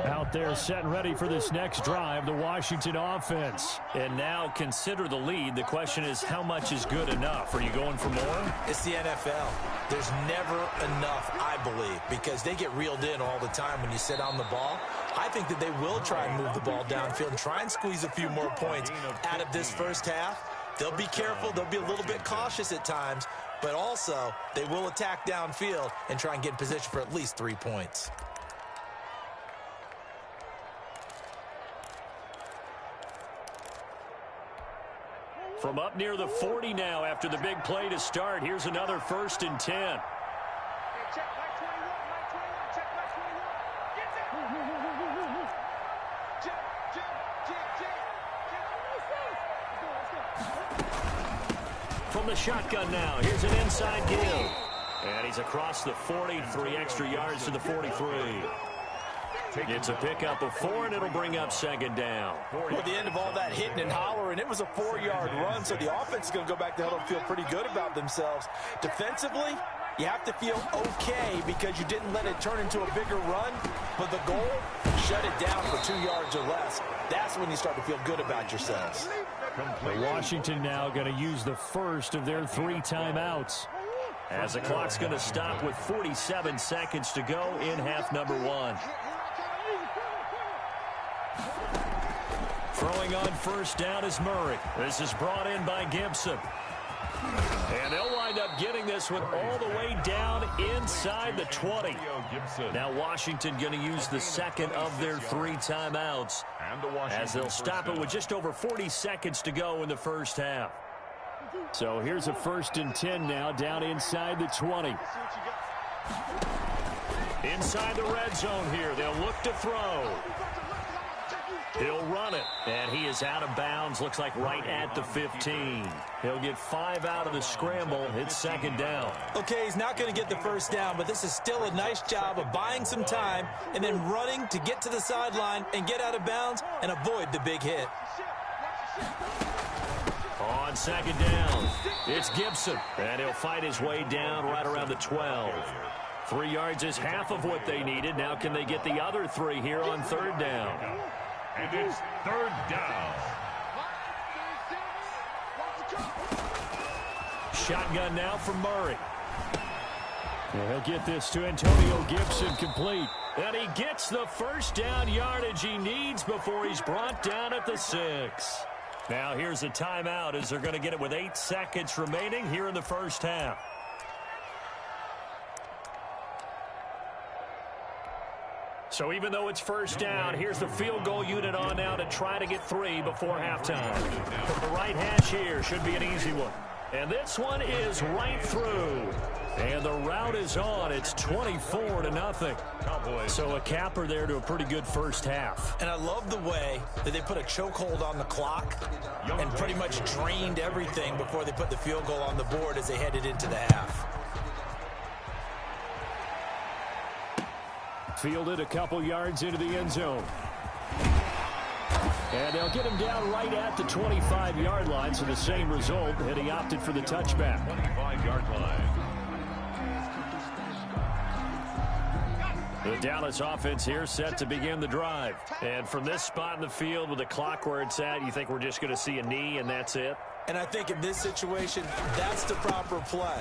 Out out there setting ready for this next drive, the Washington offense. And now consider the lead. The question is, how much is good enough? Are you going for more? It's the NFL. There's never enough, I believe, because they get reeled in all the time when you sit on the ball. I think that they will try and move the ball downfield and try and squeeze a few more points out of this first half. They'll be careful. They'll be a little bit cautious at times, but also they will attack downfield and try and get in position for at least 3 points. From up near the 40 now after the big play to start. Here's another 1st and 10. From the shotgun now, here's an inside give. And he's across the 40, 3 extra yards to the 43. It's a pickup of 4, and it'll bring up 2nd down. Well, at the end of all that hitting and hollering, it was a 4-yard run, so the offense is going to go back to huddle and feel pretty good about themselves. Defensively, you have to feel okay because you didn't let it turn into a bigger run, but the goal, shut it down for 2 yards or less. That's when you start to feel good about yourselves. Washington now going to use the first of their 3 timeouts, as the clock's going to stop with 47 seconds to go in half number 1. Throwing on 1st down is Murray. This is brought in by Gibson. And they'll wind up getting this one all the way down inside the 20. Now Washington going to use the 2nd of their 3 timeouts, as they'll stop it with just over 40 seconds to go in the first half. So here's a 1st and 10 now down inside the 20. Inside the red zone here. They'll look to throw. He'll run it, and he is out of bounds. Looks like right at the 15. He'll get 5 out of the scramble. It's 2nd down. Okay, he's not going to get the 1st down, but this is still a nice job of buying some time and then running to get to the sideline and get out of bounds and avoid the big hit. On 2nd down, it's Gibson, and he'll fight his way down right around the 12. 3 yards is half of what they needed. Now can they get the other 3 here on 3rd down? And it's 3rd down. Shotgun now from Murray. And he'll get this to Antonio Gibson complete. And he gets the 1st down yardage he needs before he's brought down at the 6. Now here's a timeout as they're going to get it with 8 seconds remaining here in the first half. So even though it's 1st down, here's the field goal unit on now to try to get 3 before halftime. From the right hash here, should be an easy one. And this one is right through. And the route is on. It's 24-0. So a capper there to a pretty good first half. And I love the way that they put a chokehold on the clock and pretty much drained everything before they put the field goal on the board as they headed into the half. Fielded a couple yards into the end zone. And they'll get him down right at the 25-yard line, so the same result, and he opted for the touchback. 25-yard line. The Dallas offense here set to begin the drive. And from this spot in the field with the clock where it's at, you think we're just going to see a knee and that's it? And I think in this situation, that's the proper play.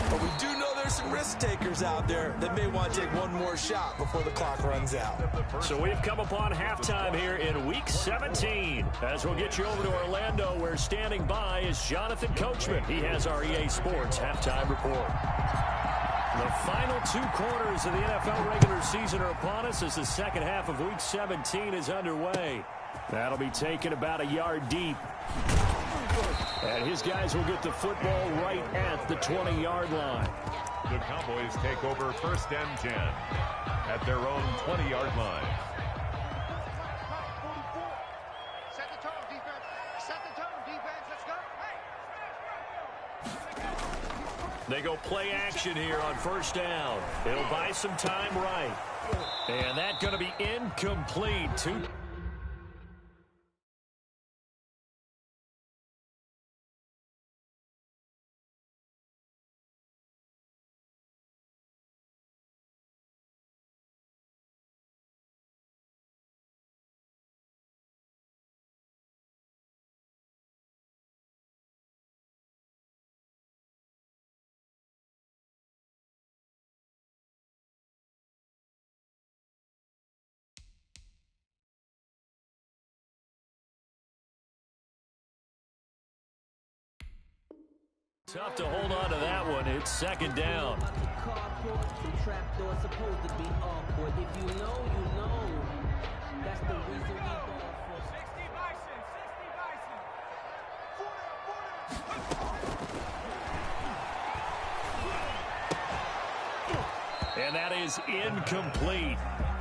But we do know there's some risk takers out there that may want to take one more shot before the clock runs out. So we've come upon halftime here in Week 17. As we'll get you over to Orlando, where standing by is Jonathan Coachman. He has our EA Sports halftime report. The final 2 quarters of the NFL regular season are upon us as the second half of Week 17 is underway. That'll be taken about a yard deep. And his guys will get the football right at the 20-yard line. The Cowboys take over 1st and 10 at their own 20-yard line. Set the tone, defense. Set the tone, defense. Let's go. Hey. They go play action here on 1st down. It'll buy some time right. And that's going to be incomplete. Tough to hold on to that one. It's second down. And that is incomplete.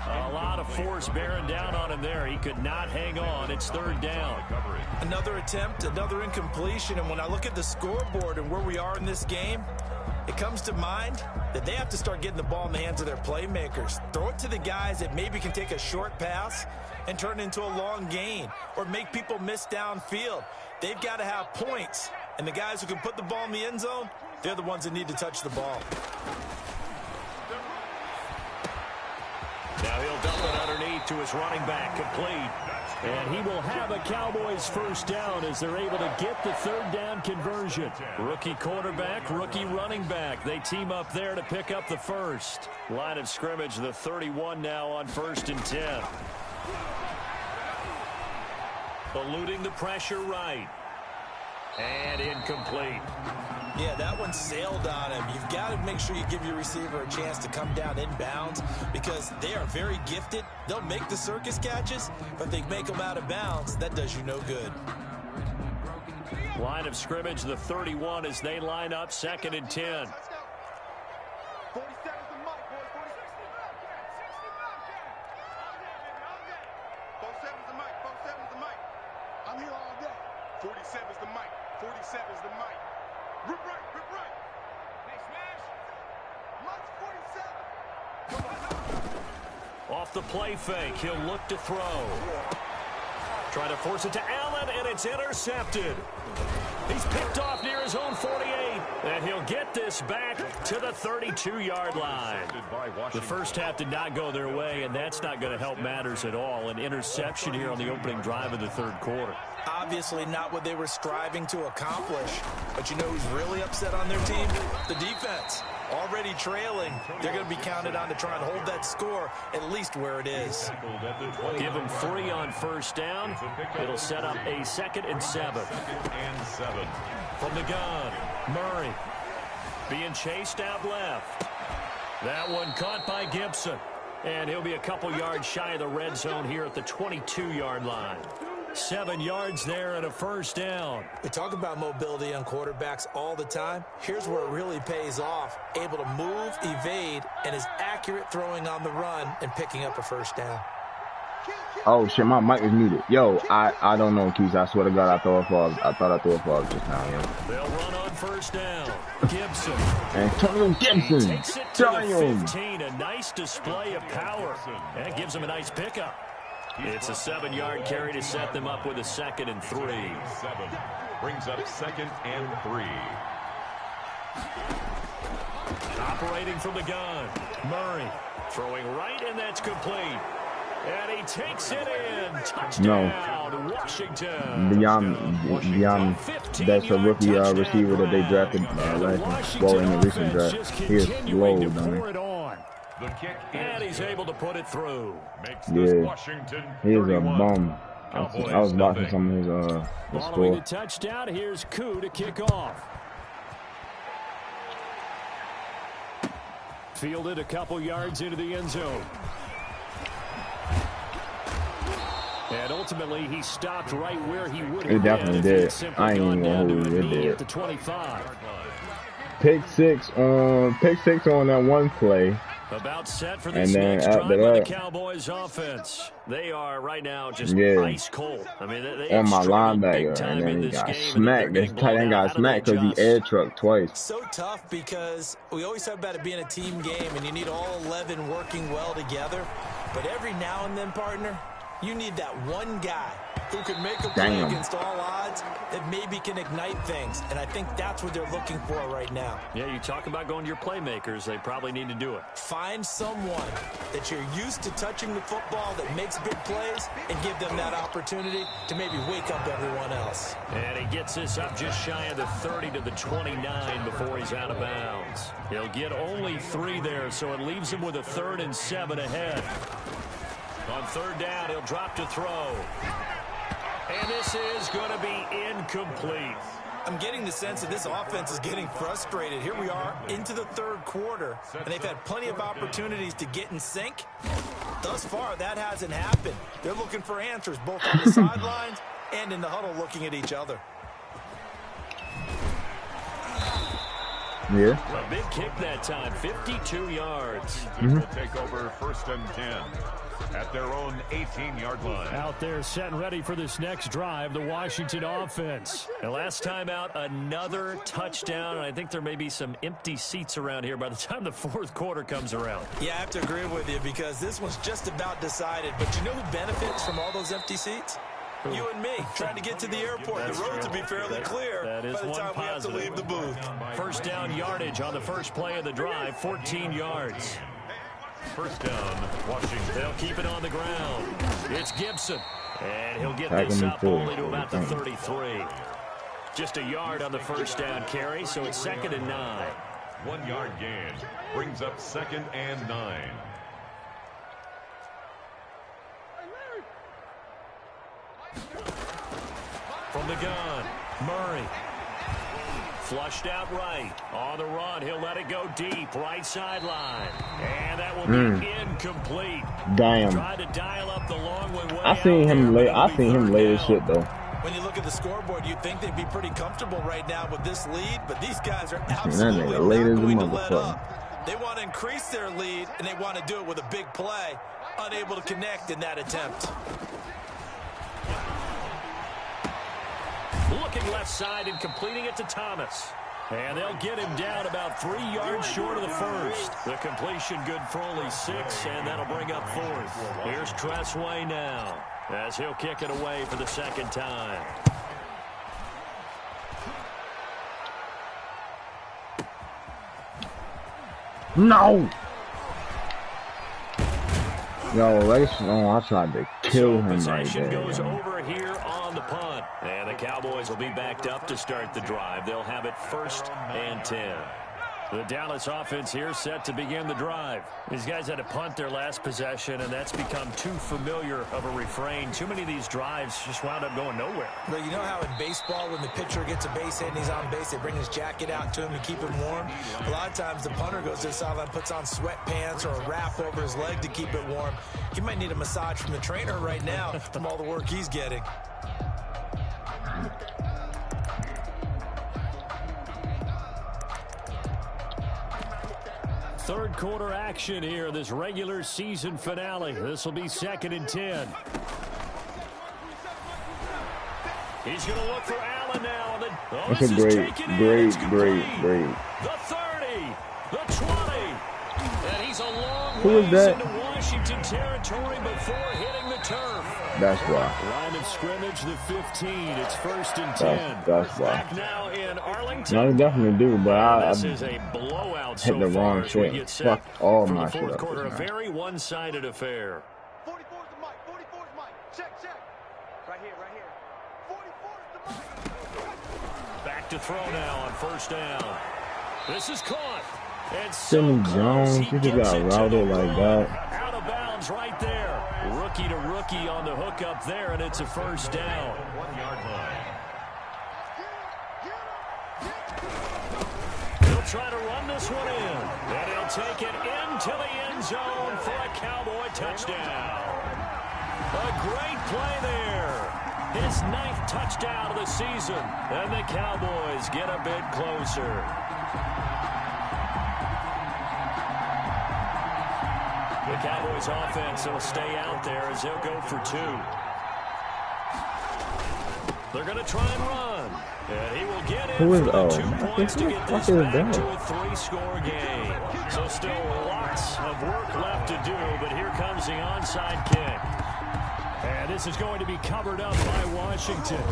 A lot of force bearing down on him there. He could not hang on. It's third down. Another attempt, another incompletion. And when I look at the scoreboard and where we are in this game, it comes to mind that they have to start getting the ball in the hands of their playmakers. Throw it to the guys that maybe can take a short pass and turn it into a long gain or make people miss downfield. They've got to have points. And the guys who can put the ball in the end zone, they're the ones that need to touch the ball. Now he'll dump it underneath to his running back, complete. And he will have a Cowboys first down as they're able to get the third down conversion. Rookie quarterback, rookie running back. They team up there to pick up the first. Line of scrimmage, the 31 now on 1st and 10. Eluding the pressure right. And incomplete. Yeah, that one sailed on him. You've got to make sure you give your receiver a chance to come down inbounds because they are very gifted. They'll make the circus catches, but they make them out of bounds. That does you no good. Line of scrimmage, the 31 as they line up 2nd and 10. 47's the mic, boys. 47's the mic. 47's the mic. I'm here all day. 47's the mic. 47's the mic. Rip right, rip right. Hey, smash. Mike's 47. Off the play fake, he'll look to throw. Try to force it to Allen, and it's intercepted. He's picked off near his own 48, and he'll get this back to the 32-yard line. The first half did not go their way, and that's not going to help matters at all. An interception here on the opening drive of the third quarter. Obviously not what they were striving to accomplish. But you know who's really upset on their team? The defense. Already trailing. They're going to be counted on to try and hold that score at least where it is. Give them 3 on first down. It'll set up a 2nd and 7. From the gun, Murray being chased out left. That one caught by Gibson. And he'll be a couple yards shy of the red zone here at the 22-yard line. 7 yards there and a first down. We talk about mobility on quarterbacks all the time. Here's where it really pays off. Able to move, evade, and is accurate throwing on the run and picking up a first down. Oh shit, my mic was muted. Yo, I don't know, Keith. I swear to God, I thought I threw a fall just now, yo. They'll run on first down. Gibson. Antonio Gibson. Takes it to the 15. A nice display of power. And it gives him a nice pickup. It's a 7-yard carry to set them up with a 2nd and 3. 7 brings up 2nd and 3. Operating from the gun. Murray throwing right, and that's complete. And he takes it in. Touchdown, Washington. Beyond that's a rookie receiver that they drafted in the recent draft. He is slow, man. And he's able to put it through. Yeah, he is a bum. I was watching some of his Following score. the touchdown, here's Koo to kick off. Fielded a couple yards into the end zone. And ultimately, he stopped right where he would have. It definitely did. I ain't even gonna hold you. It did. At the 25. Pick six on that one play. About set for this next drive by the Cowboys offense. They are right now just ice cold. I mean, they on my linebacker, and then he got smacked. This tight end got smacked because he air trucked twice. So tough because we always talk about it being a team game, and you need all 11 working well together. But every now and then, partner, you need that one guy who can make a play against all odds that maybe can ignite things. And I think that's what they're looking for right now. Yeah, you talk about going to your playmakers. They probably need to do it. Find someone that you're used to touching the football that makes big plays and give them that opportunity to maybe wake up everyone else. And he gets this up just shy of the 30 to the 29 before he's out of bounds. He'll get only 3 there, so it leaves him with a 3rd and 7 ahead. On 3rd down, he'll drop to throw. And this is going to be incomplete. I'm getting the sense that this offense is getting frustrated. Here we are into the third quarter, and they've had plenty of opportunities to get in sync. Thus far, that hasn't happened. They're looking for answers both on the sidelines and in the huddle looking at each other. Yeah. A big kick that time, 52 yards. Will take over 1st and 10 at their own 18-yard line. Out there set and ready for this next drive, the Washington offense. And last time out, another touchdown, and I think there may be some empty seats around here by the time the fourth quarter comes around. Yeah, I have to agree with you because this one's just about decided. But you know who benefits from all those empty seats? You and me, trying to get to the airport. The roads will be fairly clear by the time we have to leave the booth. First down yardage on the first play of the drive, 14 yards. First down, Washington. They'll keep it on the ground. It's Gibson. And he'll get this up only to about the 33. Just a yard on the first down carry, so it's 2nd and 9. 1 yard gain brings up 2nd and 9. From the gun, Murray. Flushed out right. On the run, he'll let it go deep. Right sideline. And that will be incomplete. Damn. Tried to dial up the long way. I seen him lay his shit, though. When you look at the scoreboard, you'd think they'd be pretty comfortable right now with this lead, but these guys are absolutely not going to let up. They want to increase their lead, and they want to do it with a big play. Unable to connect in that attempt. Looking left side and completing it to Thomas. And they'll get him down about 3 yards short of the first. The completion good for only 6, and that'll bring up 4th. Here's Tressway now as he'll kick it away for the second time. No! Yo, I tried to kill him right there. Goes over here on the punt. And the Cowboys will be backed up to start the drive. They'll have it 1st and 10. The Dallas offense here set to begin the drive. These guys had to punt their last possession, and that's become too familiar of a refrain. Too many of these drives just wound up going nowhere. But you know how in baseball, when the pitcher gets a base hit and he's on base, they bring his jacket out to him to keep him warm? A lot of times the punter goes to the sideline, puts on sweatpants or a wrap over his leg to keep it warm. He might need a massage from the trainer right now from all the work he's getting. Third quarter action here, this regular season finale. This will be 2nd and 10. He's going to look for Allen now. That's a great. The 30, the 20, and he's a long ways into Washington territory before hitting the turf. That's why. Line of scrimmage, the 15. It's 1st and 10. That's why. Back now in Arlington. No, I definitely do, but I this is a blowout hit the wrong shit. Fuck all my shit up. Quarter, a very one-sided affair. 44's the mic. 44's the mic. Check. Right here. 44's the mic. Back to throw now on 1st down. This is caught. And Sidney Jones, he just got routed like that. Out of bounds right there. Rookie to rookie on the hook up there, and it's a 1st down. 1 yard line. He'll try to run this one in, and he'll take it into the end zone for a Cowboy touchdown. A great play there. His 9th touchdown of the season, and the Cowboys get a bit closer. The Cowboys offense will stay out there as they'll go for 2. They're going to try and run. And he will get in for 2 points to get this back to a 3-score game. So still lots of work left to do, but here comes the onside kick. And this is going to be covered up by Washington.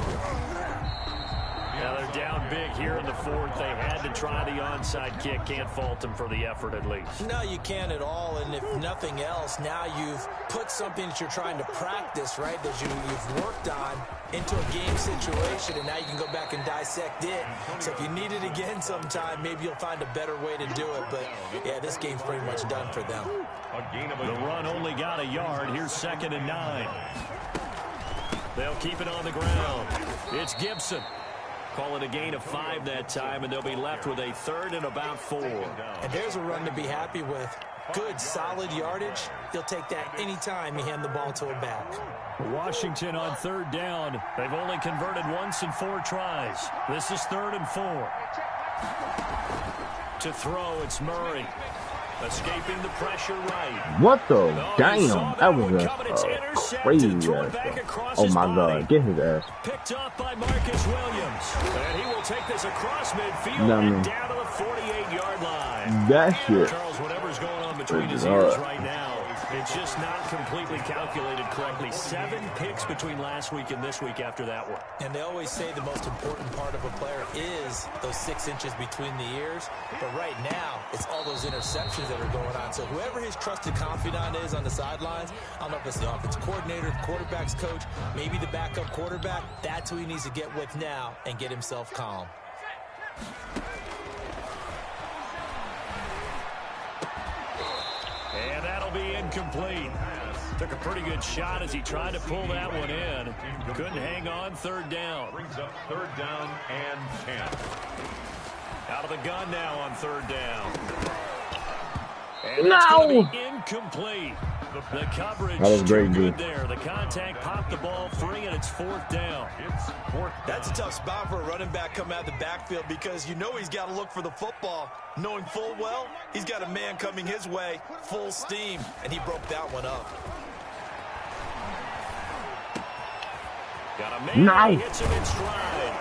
Now they're down big here in the 4th. They had to try the onside kick. Can't fault them for the effort at least. No, you can't at all. And if nothing else, now you've put something that you're trying to practice, right, that you've worked on into a game situation, and now you can go back and dissect it. So if you need it again sometime, maybe you'll find a better way to do it. But, yeah, this game's pretty much done for them. The run only got a yard. Here's 2nd and 9. They'll keep it on the ground. It's Gibson. Call it a gain of 5 that time, and they'll be left with a 3rd and about 4. And there's a run to be happy with. Good, solid yardage. He'll take that anytime you hand the ball to a back. Washington on 3rd down. They've only converted once in 4 tries. This is 3rd and 4. To throw, it's Murray. Escaping the pressure right. What the? Damn. That was a crazy ass. Oh, my God. Get his ass. Picked up by Marcus Williams. And he will take this across midfield and down to the 48-yard line. That shit. Charles, whatever's going on between his ears right now, it's just not completely calculated correctly. 7 picks between last week and this week after that one. And they always say the most important part of a player is those 6 inches between the ears. But right now, it's all those interceptions that are going on. So whoever his trusted confidant is on the sidelines, I don't know if it's the offensive coordinator, the quarterback's coach, maybe the backup quarterback, that's who he needs to get with now and get himself calm. And that'll be incomplete. Took a pretty good shot as he tried to pull that one in. Couldn't hang on. 3rd down. Brings up 3rd down and 10. Out of the gun now on 3rd down. And that's going to be incomplete. The coverage was great, good there. The contact popped the ball free, and it's 4th down. That's a tough spot for a running back coming out of the backfield because you know he's got to look for the football, knowing full well he's got a man coming his way, full steam, and he broke that one up. Got a man hits him in stride.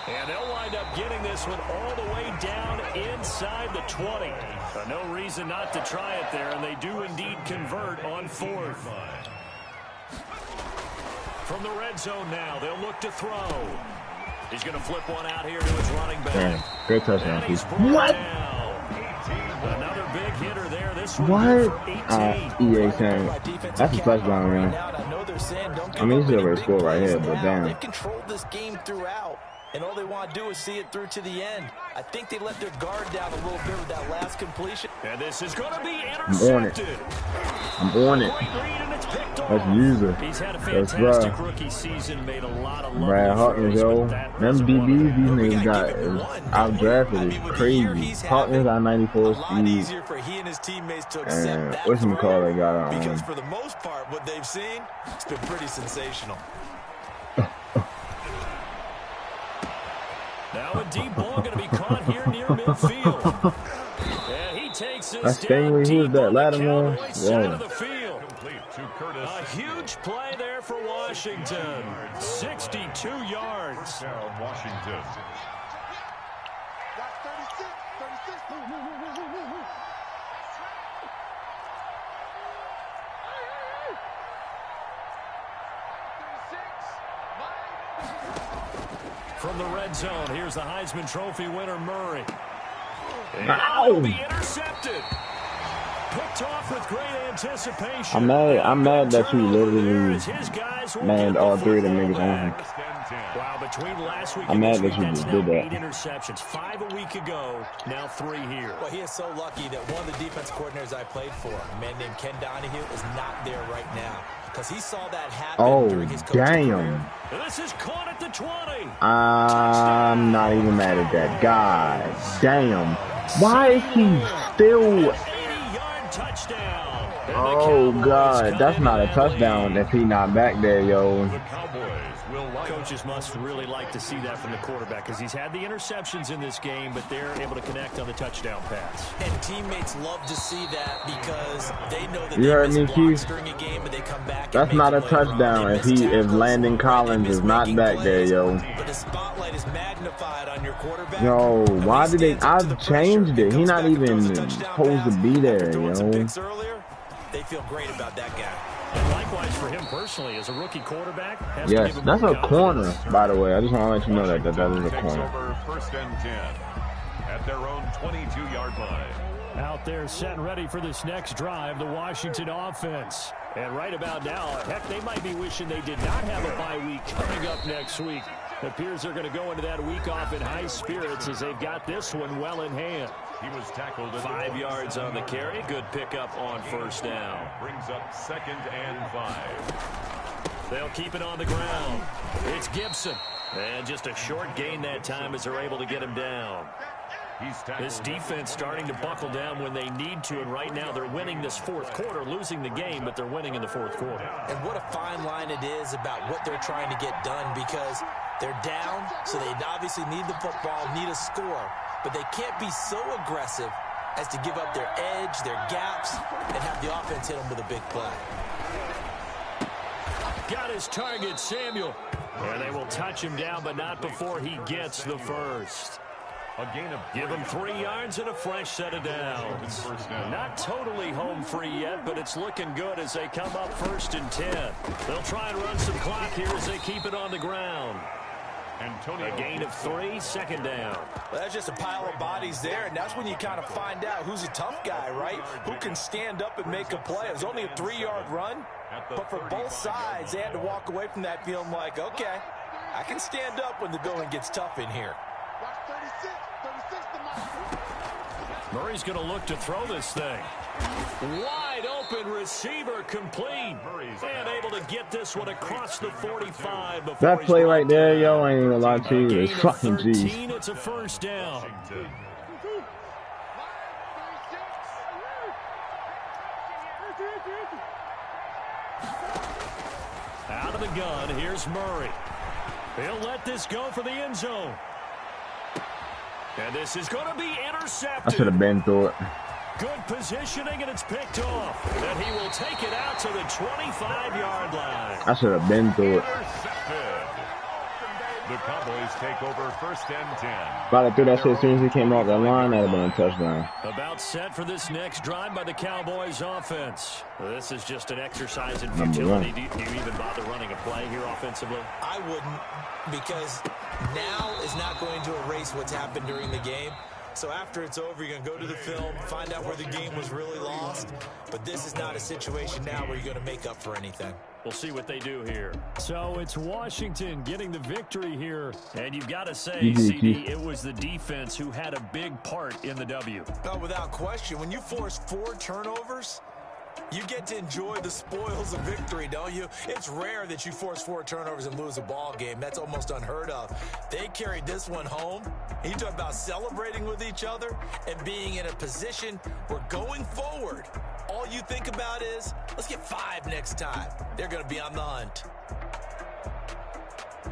And they'll wind up getting this one all the way down inside the 20. No reason not to try it there, and they do indeed convert on 4th. From the red zone now, they'll look to throw. He's going to flip one out here to his running back. Damn, great touchdown. What? Another big hitter there. This one what? For 18. EA saying that's a touchdown, man. I mean, he's already scored right here, but damn. They've controlled this game throughout. And all they want to do is see it through to the end. I think they let their guard down a little bit with that last completion. And this is going to be intercepted. I'm on it. Let's use it. He's had a fantastic rookie season, made a lot of Brad Hawkins, yo. Them DBs these niggas got is outdrafted is crazy. Hawkins got 94 speed. Easier for he and his teammates to accept that whatchamacallit got because for the most part, what they've seen, it's been pretty sensational. Now a deep ball going to be caught here near midfield. And he takes this that's Stingley. Who's that? Lattimore? Yeah. The field. A huge play there for Washington. 62 yards. Washington. From the red zone, here's the Heisman Trophy winner, Murray. And Ow! be intercepted. Picked off with great anticipation. I'm mad that you literally manned all 3 of them niggas on him. Wow, between last week I'm and mad this that week, you that's just now did that. 8 interceptions. 5 a week ago, now 3 here. Well, he is so lucky that one of the defense coordinators I played for, a man named Ken Donahue, is not there right now. Because he saw that happen during his coaching career. This is caught at the 20. I'm not even mad at that. God damn. Why is he still... 80-yard touchdown. Oh, God. That's not a touchdown if he not back there, yo. Coaches must really like to see that from the quarterback because he's had the interceptions in this game, but they're able to connect on the touchdown pass. And teammates love to see that because they know that you heard me, Keith? during a game, but they come back. That's not a touchdown if Landon Collins is not back there, yo. But the spotlight is magnified on your quarterback. Yo, why did they? I've changed it. He's not even supposed to be there, yo. They feel great about that guy. And likewise for him personally, as a rookie quarterback. Yes, that's a corner, by the way. I just want to let you know that that is a corner. Over 1st and 10 at their own 22-yard line. Out there set and ready for this next drive, the Washington offense. And right about now, heck, they might be wishing they did not have a bye week coming up next week. It appears they're going to go into that week off in high spirits as they've got this one well in hand. He was tackled at 5 yards on the carry. Good pickup on 1st down. Brings up 2nd and 5. They'll keep it on the ground. It's Gibson. And just a short gain that time as they're able to get him down. This defense starting to buckle down when they need to, and right now they're winning this fourth quarter, losing the game, but they're winning in the fourth quarter. And what a fine line it is about what they're trying to get done, because they're down, so they obviously need the football, need a score, but they can't be so aggressive as to give up their edge, their gaps, and have the offense hit them with a big play. Got his target, Samuel. And they will touch him down, but not before he gets the first. Give him 3 yards and a fresh set of downs. Not totally home free yet, but it's looking good as they come up 1st and 10. They'll try and run some clock here as they keep it on the ground. A gain of 3, second down. Well, that's just a pile of bodies there, and that's when you kind of find out who's a tough guy, right? Who can stand up and make a play. It was only a 3-yard run, but for both sides, they had to walk away from that feeling like, okay, I can stand up when the going gets tough in here. Murray's going to look to throw this thing. Wide open receiver complete. And able to get this one across the 45. That play right there, yo, I ain't even gonna lie to you. It's fucking G's. It's a first down. Out of the gun, here's Murray. He'll let this go for the end zone. And this is going to be intercepted. I should have been through it. Good positioning, and it's picked off. And he will take it out to the 25-yard line. I should have been through it. The Cowboys take over 1st and 10. If I'd have threw that shit as soon as he came off that line, that would have been a touchdown. About set for this next drive by the Cowboys offense. This is just an exercise in futility. Do you even bother running a play here offensively? I wouldn't, because now is not going to erase what's happened during the game. So after it's over, you're going to go to the film, find out where the game was really lost. But this is not a situation now where you're going to make up for anything. We'll see what they do here. So it's Washington getting the victory here. And you've got to say, CD, it was the defense who had a big part in the W. No, without question. When you force 4 turnovers, you get to enjoy the spoils of victory, don't you? It's rare that you force 4 turnovers and lose a ball game. That's almost unheard of. They carried this one home. You talk about celebrating with each other and being in a position where going forward, all you think about is, let's get 5 next time. They're going to be on the hunt.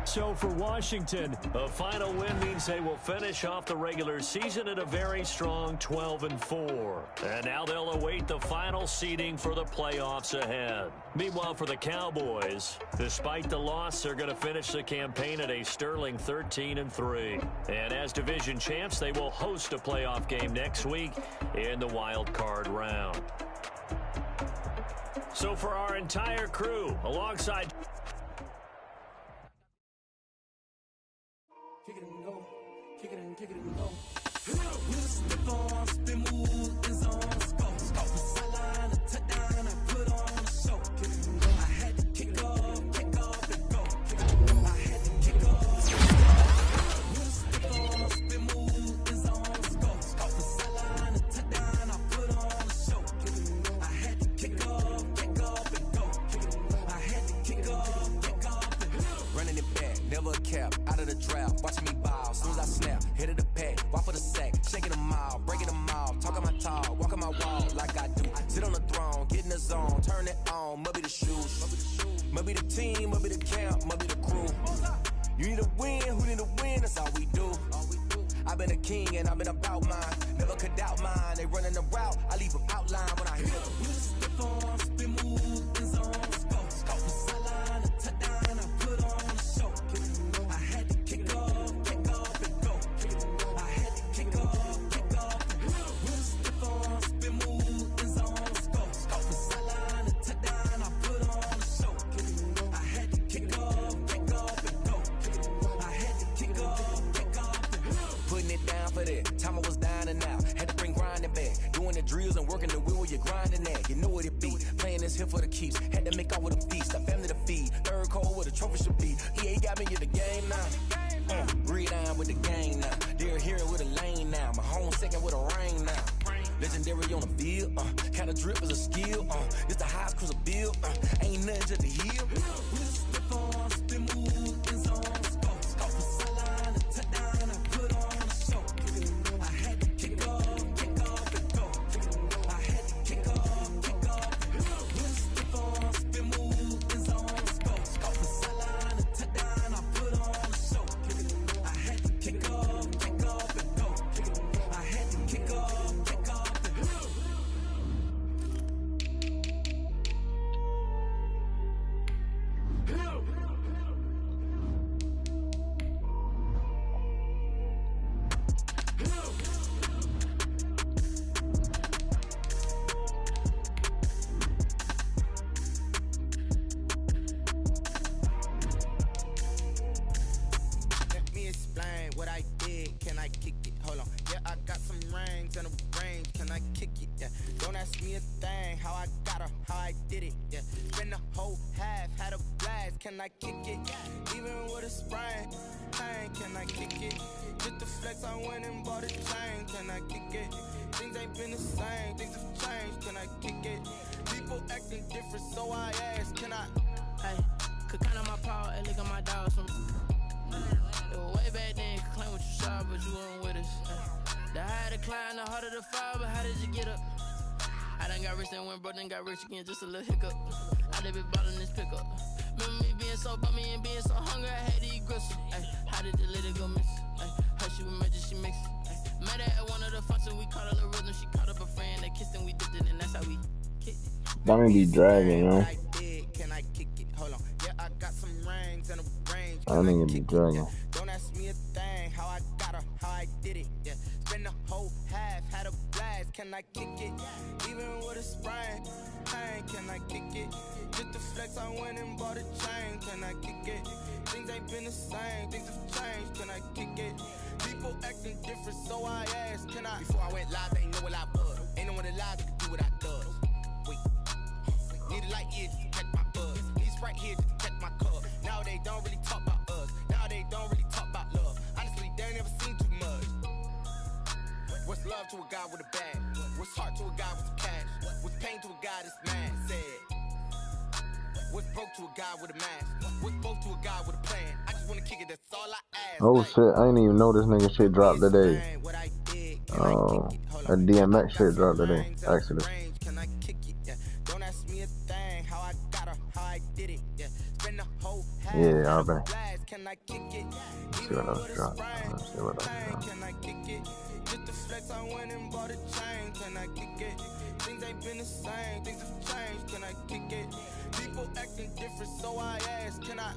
So for Washington, a final win means they will finish off the regular season at a very strong 12-4. And now they'll await the final seeding for the playoffs ahead. Meanwhile, for the Cowboys, despite the loss, they're going to finish the campaign at a sterling 13-3. And as division champs, they will host a playoff game next week in the wild card round. So for our entire crew, alongside... Kick it and go. Kick it and go. With the ball, spin move, is on scope. Off the sideline, a touchdown, I put on a show. Kick it and go. I had to kick off and go. Kick it and go. I had to kick off. With the ball, spin move, is on scope. Off the sideline, a touchdown, I put on a show. Kick it and go. I had to kick off and go. Kick it and go. I had to kick off and go. Running it back, never a cap, out of the draft, watching me ball, soon as I snap, hit of the pack, walk for the sack, shaking them all, breaking them all, talking my talk, walking my wall like I do, sit on the throne, get in the zone, turn it on, must be the shoes, must be the team, must be the camp, must be the crew, you need a win, who need a win, that's all we do, I've been a king and I've been about mine, never could doubt mine, they running the route, I leave them outline when I hit them, step on, spin move, is on, scope the sideline, a touchdown, I put on a show, I had to kick off and go. I had to kick off and go. With a step on, spin move, is on scope the sideline, a touchdown, I put on a show, I had to kick off and go. I had to kick off and go. Putting it down for that, time I was down and out, had to bring grinding back, doing the drills and working the wheel where you're grinding at, you know what it be, playing this here for the keeps, had to make out with a feast, a family to feed, third cold where the trophy should be, EA got me in the game now. Breed on with the gang now. They're here with a lane now. My home second with a rain now. Legendary on the field. Kind of drip is a skill. It's the highest cruiser bill. Ain't nothing to the hill. With the step on, spin move, is on scope. kick it? Yeah. Don't ask me a thing, how I got her, how I did it. Yeah. Spend the whole half, had a blast. Can I kick it? Even with a sprain, pain, can I kick it? Just the flex, I went and bought a chain. Can I kick it? Things ain't been the same, things have changed. Can I kick it? People acting different, so I ask, can I? Hey, could count on my paw and look at my dogs from. Way back then, could claim what you saw, but you weren't with us. The higher the climb, the harder the fall, but how did you get up? I done got rich and went broke, then got rich again, just a little hiccup. I done been ballin' this pickup. Remember me being so bummy and being so hungry, I had to eat gristle. Ay, how did the lady go miss? Ay, how she was magic, she mixed. Met her at one of the functions, we caught a little rhythm, she caught up a friend, they kissed and we dipped it, and that's how we kicked it. That may be dragging, yo. Can I kick it? Hold on. Yeah, I got some rings and a range. I think it be dragging. Don't ask me a thing, how I got her, how I did it. Yeah, spend the whole half, had a blast. Can I kick it? Even with a sprain, pain, can I kick it? Just the flex, I went and bought a chain. Can I kick it? Things ain't been the same, things have changed. Can I kick it? People acting different, so I ask, can I? Before I went live, they ain't know what I was. Ain't no one alive that could do what I does. Wait, need a light here just to catch my buzz. Need Sprite here just to catch my cup. Now they don't really talk about us. Now they don't really talk about love. Honestly, they ain't never seen too much. What's love to a guy with a bag? What's heart to a guy with some cash? What's pain to a guy that's mad? Said. What's broke to a guy with a mask? What's both to a guy with a plan? I just wanna kick it, that's all I ask. Oh shit, I didn't even know this nigga shit dropped today. A DMX shit dropped today, actually. Can I kick it? Yeah. Don't ask me a thing, how I got her, how I did it. Yeah. Spend the whole half. Yeah, I'll bet. Can I kick it? Let's see what else dropped. Let's see what else dropped. Can I kick it? Just the flex, I went and bought a chain. Can I kick it? Things ain't been the same, things have changed. Can I kick it? People acting different, so I ask, can I?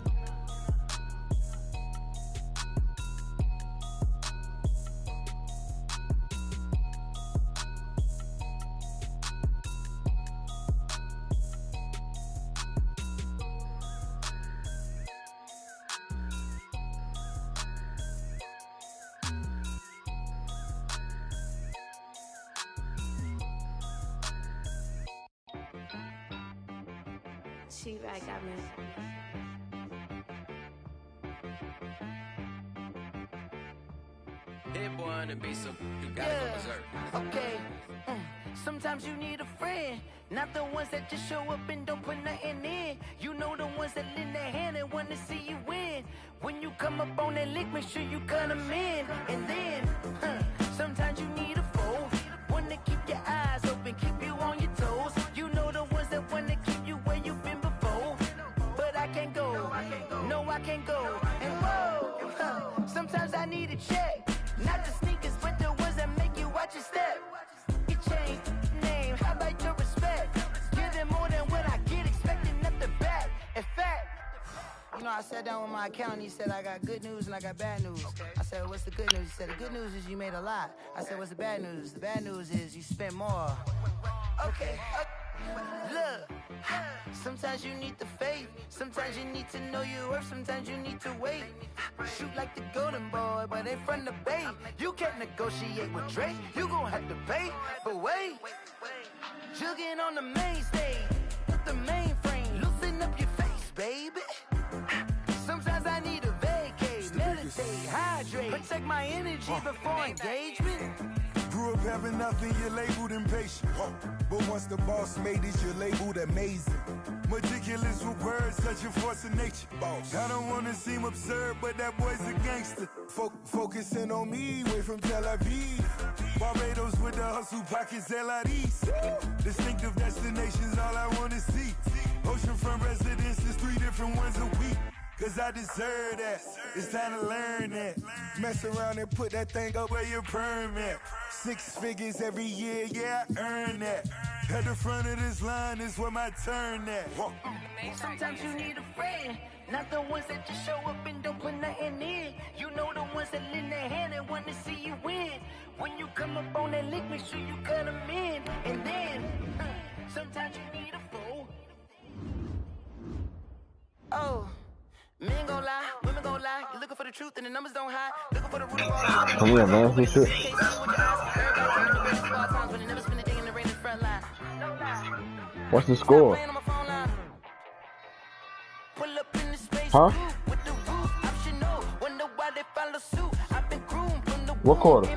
She right, got me. Hit boy on the beat, so you gotta go berserk. Okay. Sometimes you need a friend, not the ones that just show up and don't put nothing in. You know the ones that lend their hand and want to see you win. When you come up on that lick, make sure you cut them in. And then, sometimes you need a foe, one to keep your eyes open, keep you on your toes. You know the ones that want to keep you where you've been before. But I can't go, no I can't go. And whoa, sometimes I need a check. Not the sneakers, but the ones that make you watch your step. Your chain, name, how about your respect? Give them more than what I get, expecting nothing back. In fact, you know, I sat down with my accountant, he said I got good news and I got bad news. I said, what's the good news? He said, the good news is you made a lot. I said, what's the bad news? The bad news is you spent more. Okay. Look, sometimes you need the faith, sometimes you need to know your worth, sometimes you need to wait. Shoot like the golden boy, but ain't from the bay. You can't negotiate with Drake, you gon' have to pay. But wait, jugging on the main stage, with the mainframe, loosen up your face, baby. Sometimes I need a vacate, meditate, hydrate, protect my energy before engagement. Grew up having nothing, you're labeled impatient. But once the boss made it, you're labeled amazing. Meticulous with words, such a force of nature. I don't wanna seem absurd, but that boy's a gangster. Focusing on me, way from Tel Aviv. Barbados with the hustle pockets, LIDs. Distinctive destinations, all I wanna see. Oceanfront residences, 3 different ones a week. Cause I deserve that, it's time to learn that. Mess around and put that thing up where your permit. 6 figures every year, yeah, I earn that. At the front of this line is where my turn at. Sometimes you need a friend, not the ones that just show up and don't put nothing in. You know the ones that lend their hand and want to see you win. When you come up on that lick, make sure you cut them in. And then, sometimes you need a fool. Oh. Men gon' lie, women gon' lie. You're looking for the truth and the numbers don't hide. Looking for the root of all. Can we advance this shit? What's the score? Huh? What quarter?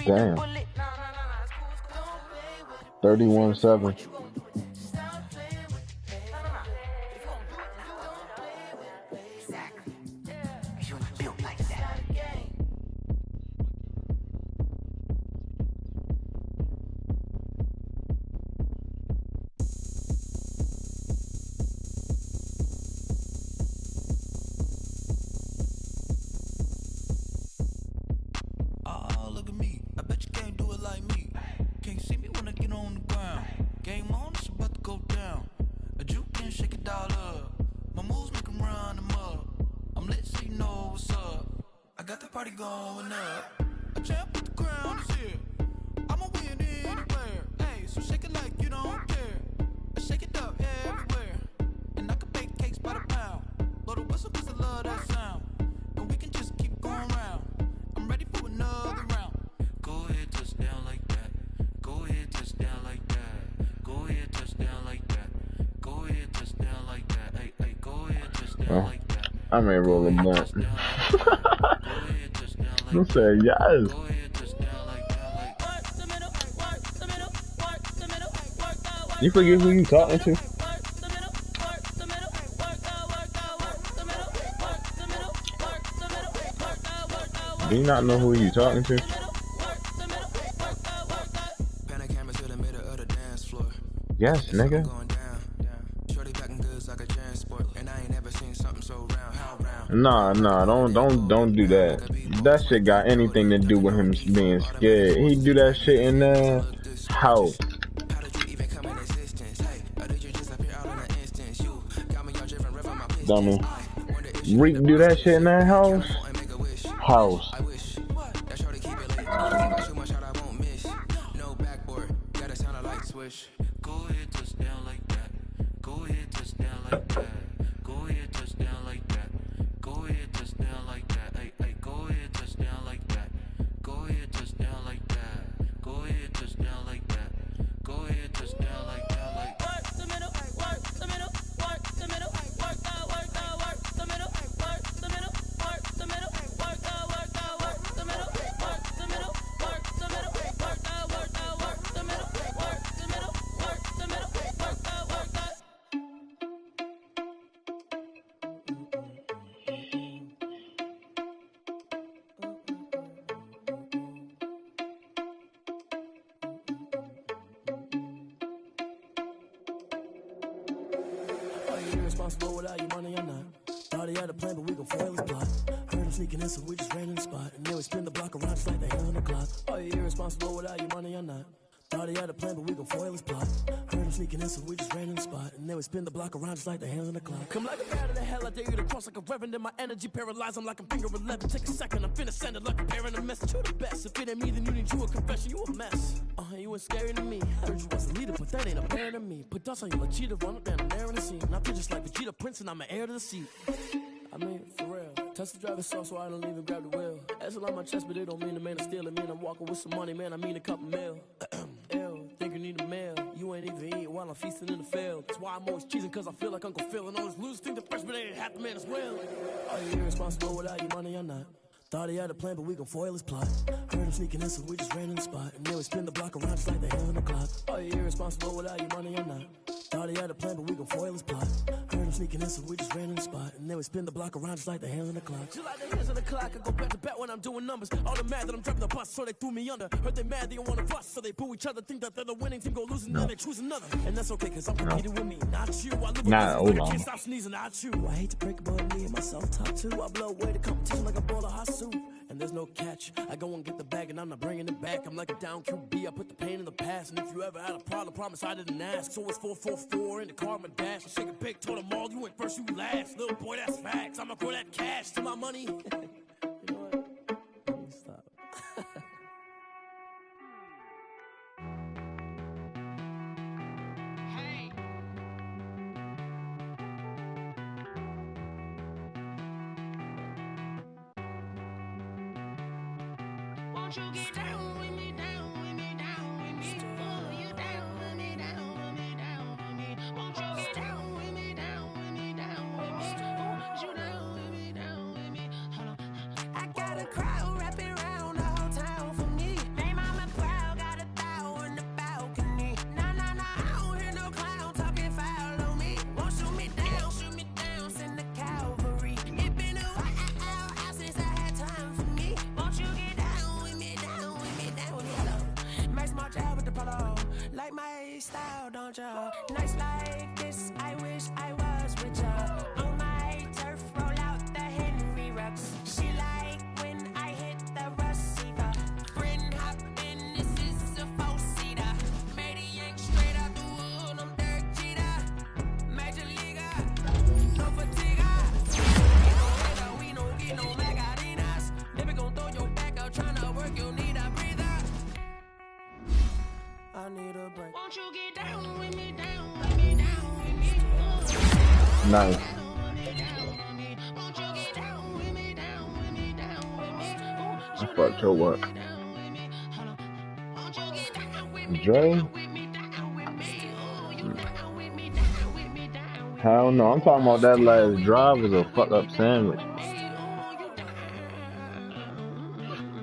Damn. 31-7. Oh, look at me. I bet you can't do it like me. Can't see me when I get on the ground. Game on, it's about to go down. A juke can shake it all up. My moves make them run them up. I'm lit so you know what's up. I got the party going up. A champ with the crown is here. I'ma win anywhere. Hey, so shake it like you don't care. I shake it up everywhere. And I can bake cakes by the pound. Blow the whistle cause I love that sound. And we can just keep going round. I'm ready for another round. Go ahead, touch down like that. Go ahead, touch down like that. Go ahead, touch down like that. Go ahead, touch down like that. Hey, hey, go ahead, touch down like that. I may roll a blunt. You said yes. You forget who you talking to? Do you not know who you talking to? Yes, nigga. Nah, don't do that. That shit got anything to do with him being scared. He do that shit in the house. Dummy. Reek do that shit in that house? House. Go ahead, touch down like that. Go ahead, touch down like that. Go ahead, touch down like that. Go ahead, touch down like that. Hey, hey, go ahead, touch down like that. Go ahead, touch down like that. Go ahead, touch down like that. Go ahead, touch down like that. Like work the middle, work the middle, work the middle, work the middle, work the middle, work the middle, work the middle, work the middle, work the middle, work the middle, work the middle, work the middle, work the middle, work the middle, work the Are you irresponsible without your money or not? Thought he had a plan, but we gon' foil his plot. Heard him sneaking in, so we just ran in the spot. And then we spin the block around just like the hand on the clock. Are you irresponsible without your money or not? Thought he had a plan, but we gon' foil his plot. Heard him sneaking in, so we just ran in the spot. And then we spin the block around just like the hands on the clock. Come like a bat in the hell, I dare you to cross like a reverend. In my energy paralyzed, I'm like a finger 11. Take a second, I'm finna send it like a parent a message. You the best, if it ain't me, then you need you a confession. You a mess. You ain't scary to me. Heard you was a leader, but that ain't apparent to me. Put dust on you like cheetah, run up down the there in the scene. Not just like Vegeta Prince, and I'm an heir to the seat. I mean, for real. Touch the driver's soft, so I don't even grab the wheel. That's on my chest, but it don't mean the man is stealing. Mean I'm walking with some money, man. I mean a couple mil. Ew, think you need a meal. You ain't even eating while I'm feasting in the field. That's why I'm always cheesing, cause I feel like Uncle Phil. And all this lose think the freshman ain't half the man as well. Are you irresponsible without your money or not? Thought he had a plan, but we gon' foil his plot. Heard him sneaking in, so we just ran in the spot. And then we spin the block around just like the hand on the clock. Are you irresponsible without your money or not? Thought he had a plan, but we gon' foil his plot. Heard him sneaking in, so we just ran in the spot. And then we spin the block around just like the hands on the clock. Just like the hands on the clock, I go back to back when I'm doing numbers. All the mad that I'm dropping the bus, so they threw me under. Heard they mad, they don't wanna bust, so they boo each other. Think that they're the winning team, go losing, then they choose another. And that's okay, cause I'm competing with me, not you. I live with I can't stop sneezing, not you. I hate to break it, but me and myself top two. I blow away the competition like a ball of hot soup. And there's no catch. I go and get the bag and I'm not bringing it back. I'm like a down QB. I put the pain in the past. And if you ever had a problem, promise I didn't ask. So it's 4-4-4 in the car, my dash. I shake a big, told them all, you went first, you last. Little boy, that's facts. I'ma grow that cash to my money. You know what? Let me stop. Hey. Won't you get down with me, down with me, down with me? style, don't ya? Nights like this, I wish I was with ya. On my turf, roll out the Henry rocks. She like when I hit the receiver. Friend hop in, this is a four-seater. Made a yank straight out the wood, I'm Derek Jeter. Major leaguer, no fatigue. We don't get no Magarinas. Never gon' throw your back out, tryna work, you'll need a breather. I need a break. Won't you get down with me, down with me, down with me? Nice. I fucked your work. Dre? Hell no, I'm talking about that last drive was a fuck up sandwich.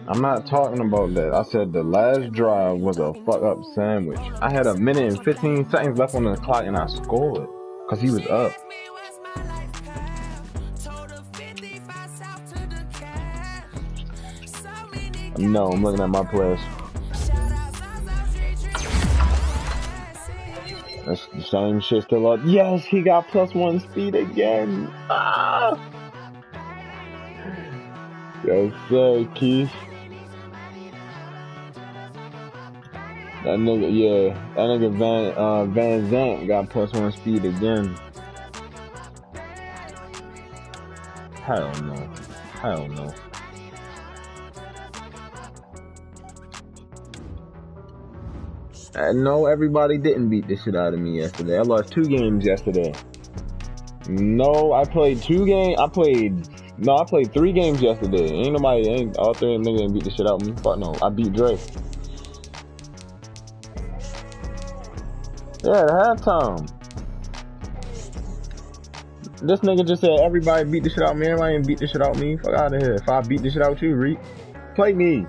I'm not talking about that. I said the last drive was a fuck up sandwich. I had 1 minute and 15 seconds left on the clock and I scored. Cause he was up. No, I'm looking at my players. That's the same shit still up. Yes, he got +1 speed again. Ah! Yes, sir, Keith. That nigga, yeah, that nigga Van Zant got +1 speed again. Hell no. Hell no. No, everybody didn't beat the shit out of me yesterday. I lost 2 games yesterday. No, I played 2 games. I played 3 games yesterday. Ain't all 3 niggas ain't beat the shit out of me. Fuck no, I beat Dre. Yeah, at halftime. This nigga just said everybody beat the shit out of me. Everybody ain't beat the shit out of me. Fuck out of here. If I beat the shit out you, Reek, play me.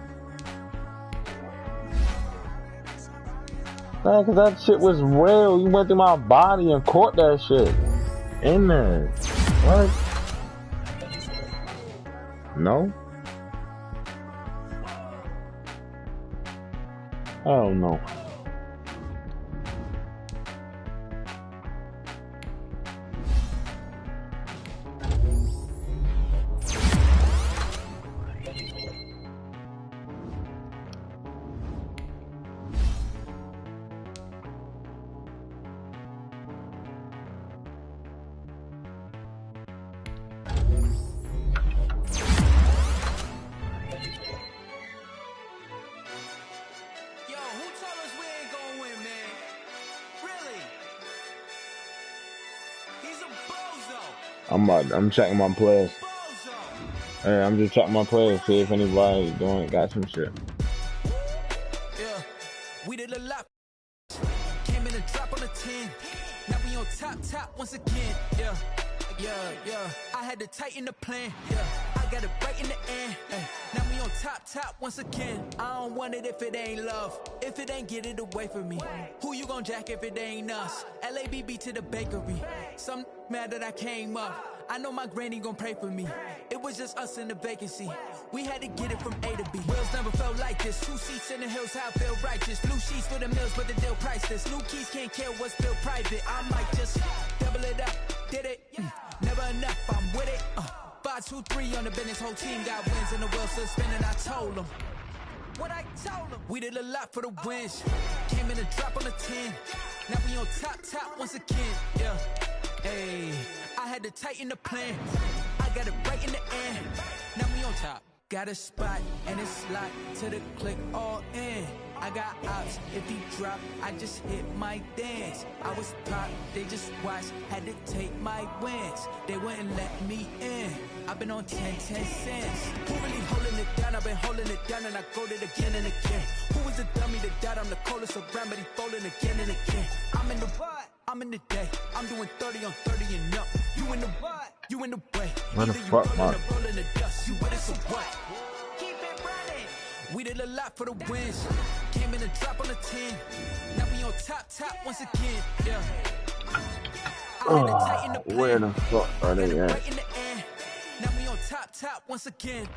Man, cause that shit was real. You went through my body and caught that shit. In there. What? No? Hell no. I'm checking my players. Hey, I'm just checking my players, see if anybody got some shit. Yeah, we did a lot. Came in a drop on a 10. Now we on top once again. Yeah. I had to tighten the plan. Yeah, I got it right in the end. Now we on top once again. I don't want it if it ain't love. If it ain't, get it away from me. Who you gon' jack if it ain't us? LABB to the bakery. Some mad that I came up. I know my granny gon' pray for me. It was just us in the vacancy. We had to get it from A to B. Wheels never felt like this. 2 seats in the hills, how I feel righteous. Blue sheets for the mills, but the deal priceless. New keys can't care what's still private. I might just double it up. Did it? Never enough, I'm with it. 5, 2, 3 on the business. Whole team got wins and the wheels still spinning. I told them what I told them. We did a lot for the wins. Came in a drop on a 10. Now we on top once again. Yeah. Hey, I had to tighten the plan. I got it right in the end. Now we on top. Got a spot and it's locked to the click all in. I got ops, if he drop, I just hit my dance. I was top, they just watched, had to take my wins. They wouldn't let me in. I've been on 10 cents. Who really holding it down? I've been holding it down and I go it again and again. Who was the dummy that died? I'm the coldest around, but he falling again and again. I'm in the what? I'm in the day. I'm doing 30 on 30 and up. You in the what? You in the way. What the fuck, man? Rolling the dust. You with it, so what? Keep it running. We did a lot for the wins. Came in a drop on a 10. Now we on top once again. Yeah. Where the fuck are they at? Now we on top once again.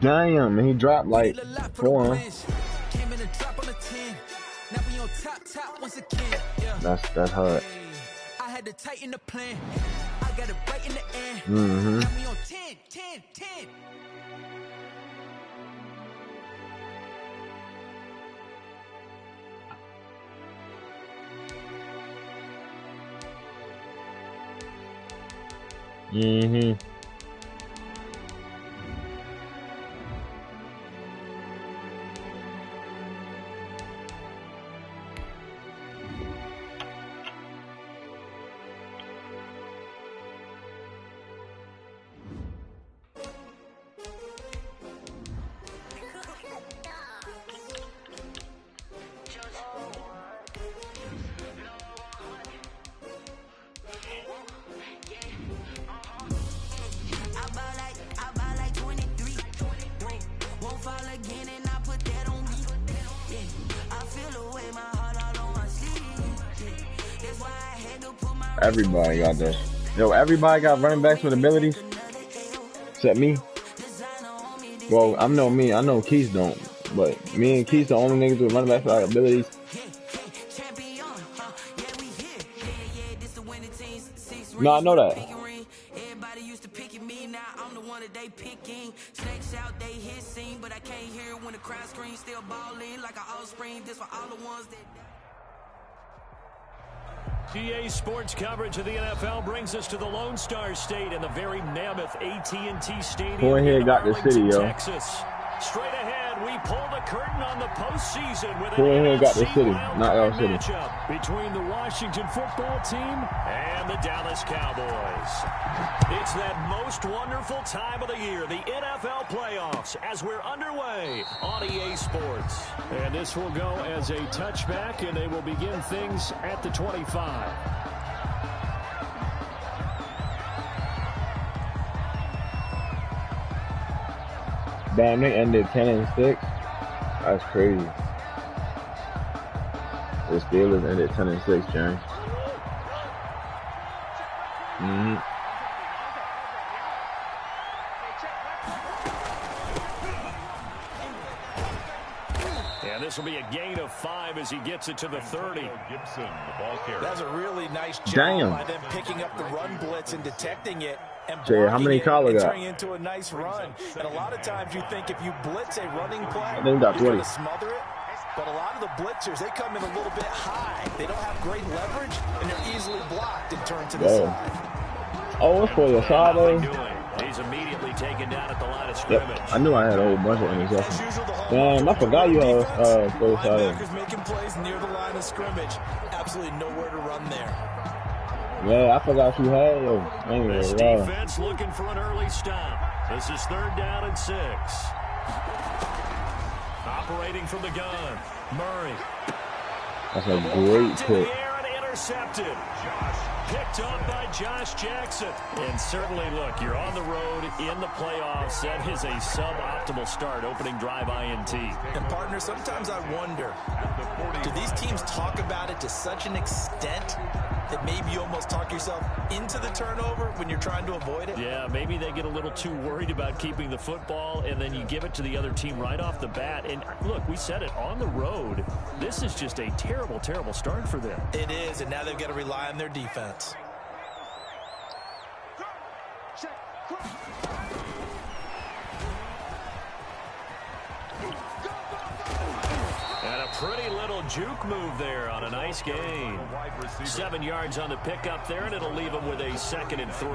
Damn, he dropped like 4. Came in a drop on a 10. Now we on top once again. Yeah. That's hard. I had to tighten the plan. I got it right in the end. Mm-hmm. Now we on 10. Mm-hmm. Everybody got this. Yo, everybody got running backs with abilities. Except me. Well, I know Keith don't. But me and Keith the only niggas with running backs with abilities. No, I know that. Everybody used to pick at me, now I'm the one that they picking. Snakes out, they hissing, but I can't hear when the crowd screams. Still balling like an offspring. This for all the ones that. TA Sports coverage of the NFL brings us to the Lone Star State in the very mammoth AT&T Stadium. Who in here got the city, yo? Texas. Straight ahead, we pull the curtain on the postseason with Who in here an got the NFC city? Not our city. matchup between the Washington football team and the Dallas Cowboys. It's that most wonderful time of the year, the NFL playoffs, as we're underway on EA Sports. And this will go as a touchback, and they will begin things at the 25. Damn, they ended 10-6. That's crazy. The Steelers ended 10-6, James. Mm-hmm. And this will be a gain of 5 as he gets it to the 30. Gibson, the ball carrier. That's a really nice job Damn. by them picking up the run blitz and detecting it. And Jay, how many Collar got? turning into a nice run. And a lot of times you think if you blitz a running play, They got you're 20. going to smother it. But a lot of the blitzers, they come in a little bit high. They don't have great leverage, and they're easily blocked and turned to the side. Oh, it's for your side, though. He's immediately taken down at the line of scrimmage. Yep. I knew I had a whole bunch of interceptions. Damn, I forgot you had for the side. Linebackers making plays near the line of scrimmage. Absolutely nowhere to run there. Yeah, I forgot you had. Yo, This defense looking for an early stop. This is 3rd down and 6. Operating from the gun, Murray. That's a great pick. Intercepted. Picked up by Josh Jackson. And certainly, look, you're on the road in the playoffs. That is a suboptimal start, opening drive INT. And, partner, sometimes I wonder, do these teams talk about it to such an extent that maybe you almost talk yourself into the turnover when you're trying to avoid it? Yeah, maybe they get a little too worried about keeping the football, and then you give it to the other team right off the bat. And, look, we said it, on the road, this is just a terrible, terrible start for them. It is, and now they've got to rely on their defense. And a pretty little juke move there on a nice gain. 7 yards on the pickup there, and it'll leave them with a 2nd and 3.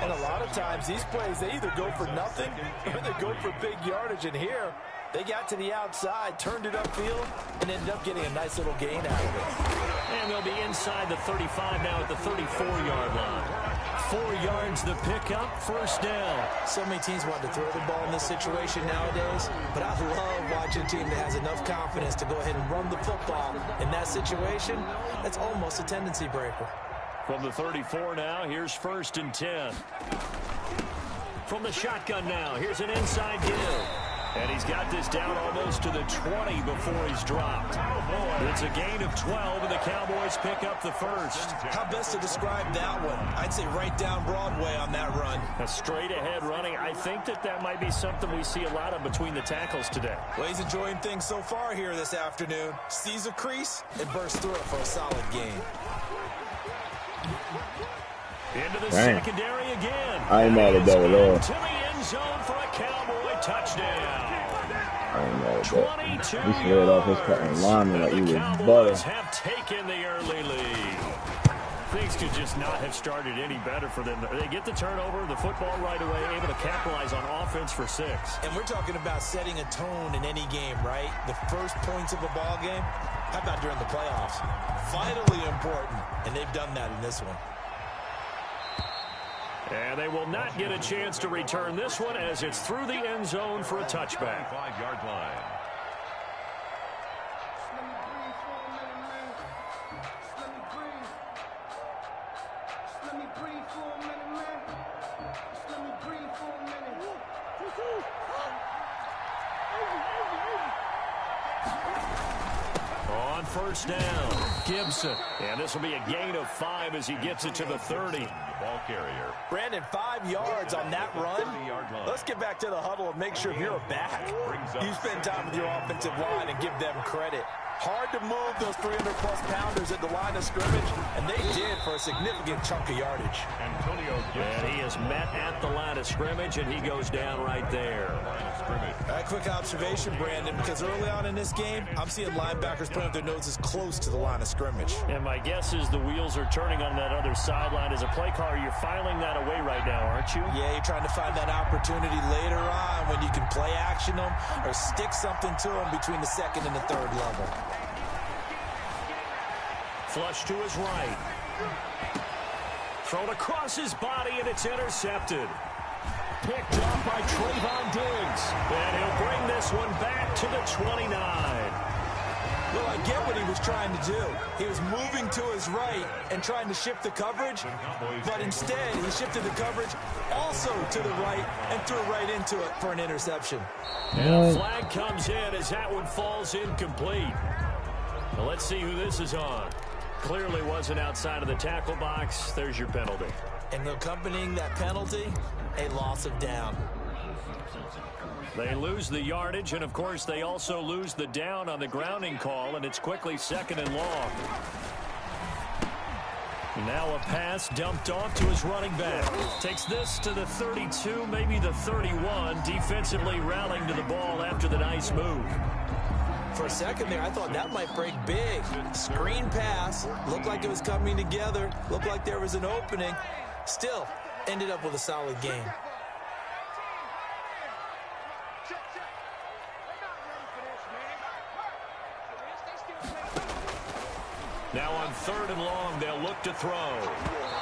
And a lot of times these plays, they either go for nothing or they go for big yardage. And here, they got to the outside, turned it upfield, and ended up getting a nice little gain out of it. And they'll be inside the 35 now at the 34-yard line. 4 yards the pickup, 1st down. So many teams want to throw the ball in this situation nowadays, but I love watching a team that has enough confidence to go ahead and run the football. In that situation, that's almost a tendency breaker. From the 34 now, here's 1st and 10. From the shotgun now, here's an inside give. And he's got this down almost to the 20 before he's dropped. It's a gain of 12, and the Cowboys pick up the first. How best to describe that one? I'd say right down Broadway on that run. A straight-ahead running. I think that might be something we see a lot of between the tackles today. Well, he's enjoying things so far here this afternoon. Sees a crease and bursts through it for a solid gain. Into the secondary again. I ain't mad at that at all. To the end zone for a Cowboy touchdown. I ain't mad at that. He slid off his cutting lineman like he was butter. Cowboys have taken the early lead. Things could just not have started any better for them. They get the turnover, the football right away, able to capitalize on offense for 6. And we're talking about setting a tone in any game, right? The first points of a ball game. How about during the playoffs? Vitally important, and they've done that in this one. And they will not get a chance to return this one as it's through the end zone for a touchback. 5-yard line. On first down, Gibson. And this will be a gain of 5 as he gets it to the 30. Ball carrier. Brandon, 5 yards on that run. Let's get back to the huddle and make sure you're back. You spend time with your offensive line and give them credit. Hard to move those 300-plus pounders at the line of scrimmage, and they did for a significant chunk of yardage. And he is met at the line of scrimmage, and he goes down right there. A quick observation, Brandon, because early on in this game, I'm seeing linebackers putting up their noses close to the line of scrimmage. And my guess is the wheels are turning on that other sideline. As a play caller, you're filing that away right now, aren't you? Yeah, you're trying to find that opportunity later on when you can play action them or stick something to them between the second and the third level. Flush to his right. Thrown across his body, and it's intercepted. Picked up by Trayvon Diggs. And he'll bring this one back to the 29. Well, I get what he was trying to do. He was moving to his right and trying to shift the coverage, but instead he shifted the coverage also to the right and threw right into it for an interception. And a flag comes in as that one falls incomplete. Now let's see who this is on. Clearly wasn't outside of the tackle box. There's your penalty. And accompanying that penalty, a loss of down. They lose the yardage, and of course they also lose the down on the grounding call, and it's quickly 2nd and long. Now a pass dumped off to his running back. Takes this to the 32, maybe the 31, defensively rallying to the ball after the nice move. For a second there, I thought that might break big. Screen pass. Looked like it was coming together. Looked like there was an opening. Still, ended up with a solid game. Now on 3rd and long, they'll look to throw.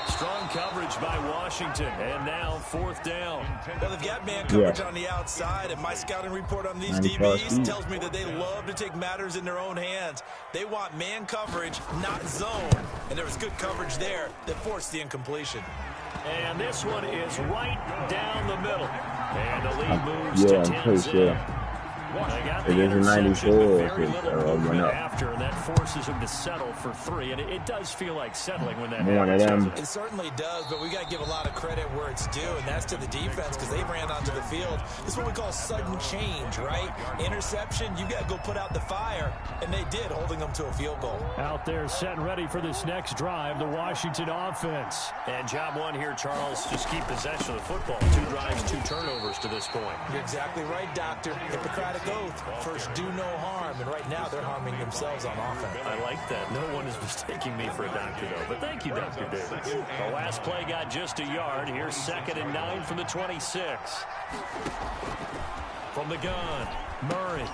Strong coverage by Washington, and now 4th down. Well, they've got man coverage on the outside, and my scouting report on these DBs tells me that they love to take matters in their own hands. They want man coverage, not zone. And there was good coverage there that forced the incompletion. And this one is right down the middle. And the lead moves to 10-0. It is a 94. After, and that forces him to settle for 3, and it does feel like settling when that happens. It certainly does, but we got to give a lot of credit where it's due, and that's to the defense because they ran onto the field. This is what we call sudden change, right? Interception, you got to go put out the fire, and they did, holding them to a field goal. Out there set and ready for this next drive, the Washington offense. And job one here, Charles, just keep possession of the football. 2 drives, 2 turnovers to this point. You're exactly right, Doctor. Hippocratic oath. First, do no harm, and right now they're harming themselves on offense. I like that. No one is mistaking me for a doctor, though. But thank you, Dr. Davis. The last play got just a yard. Here's 2nd and 9 from the 26. From the gun, Murray.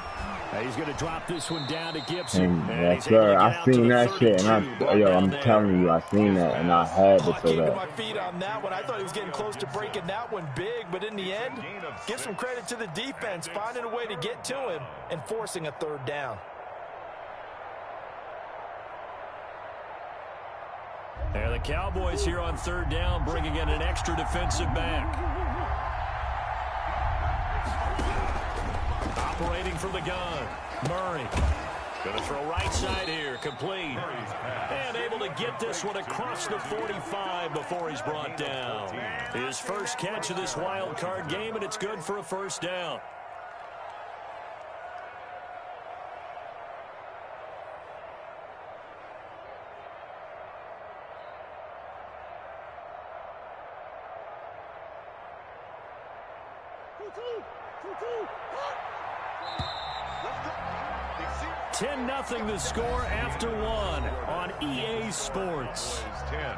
He's going to drop this one down to Gibson. Yes, sir. I seen that shit, and I'm telling you, I seen that, and I had to throw that. My feet on that one. I thought he was getting close to breaking that one big, but in the end, give some credit to the defense, finding a way to get to him and forcing a 3rd down. And the Cowboys here on 3rd down, bringing in an extra defensive back. Operating from the gun. Murray. Going to throw right side here. Complete. And able to get this one across the 45 before he's brought down. His first catch of this wild card game, and it's good for a first down. Let's go. 10-0 the score after one on EA Sports. 10.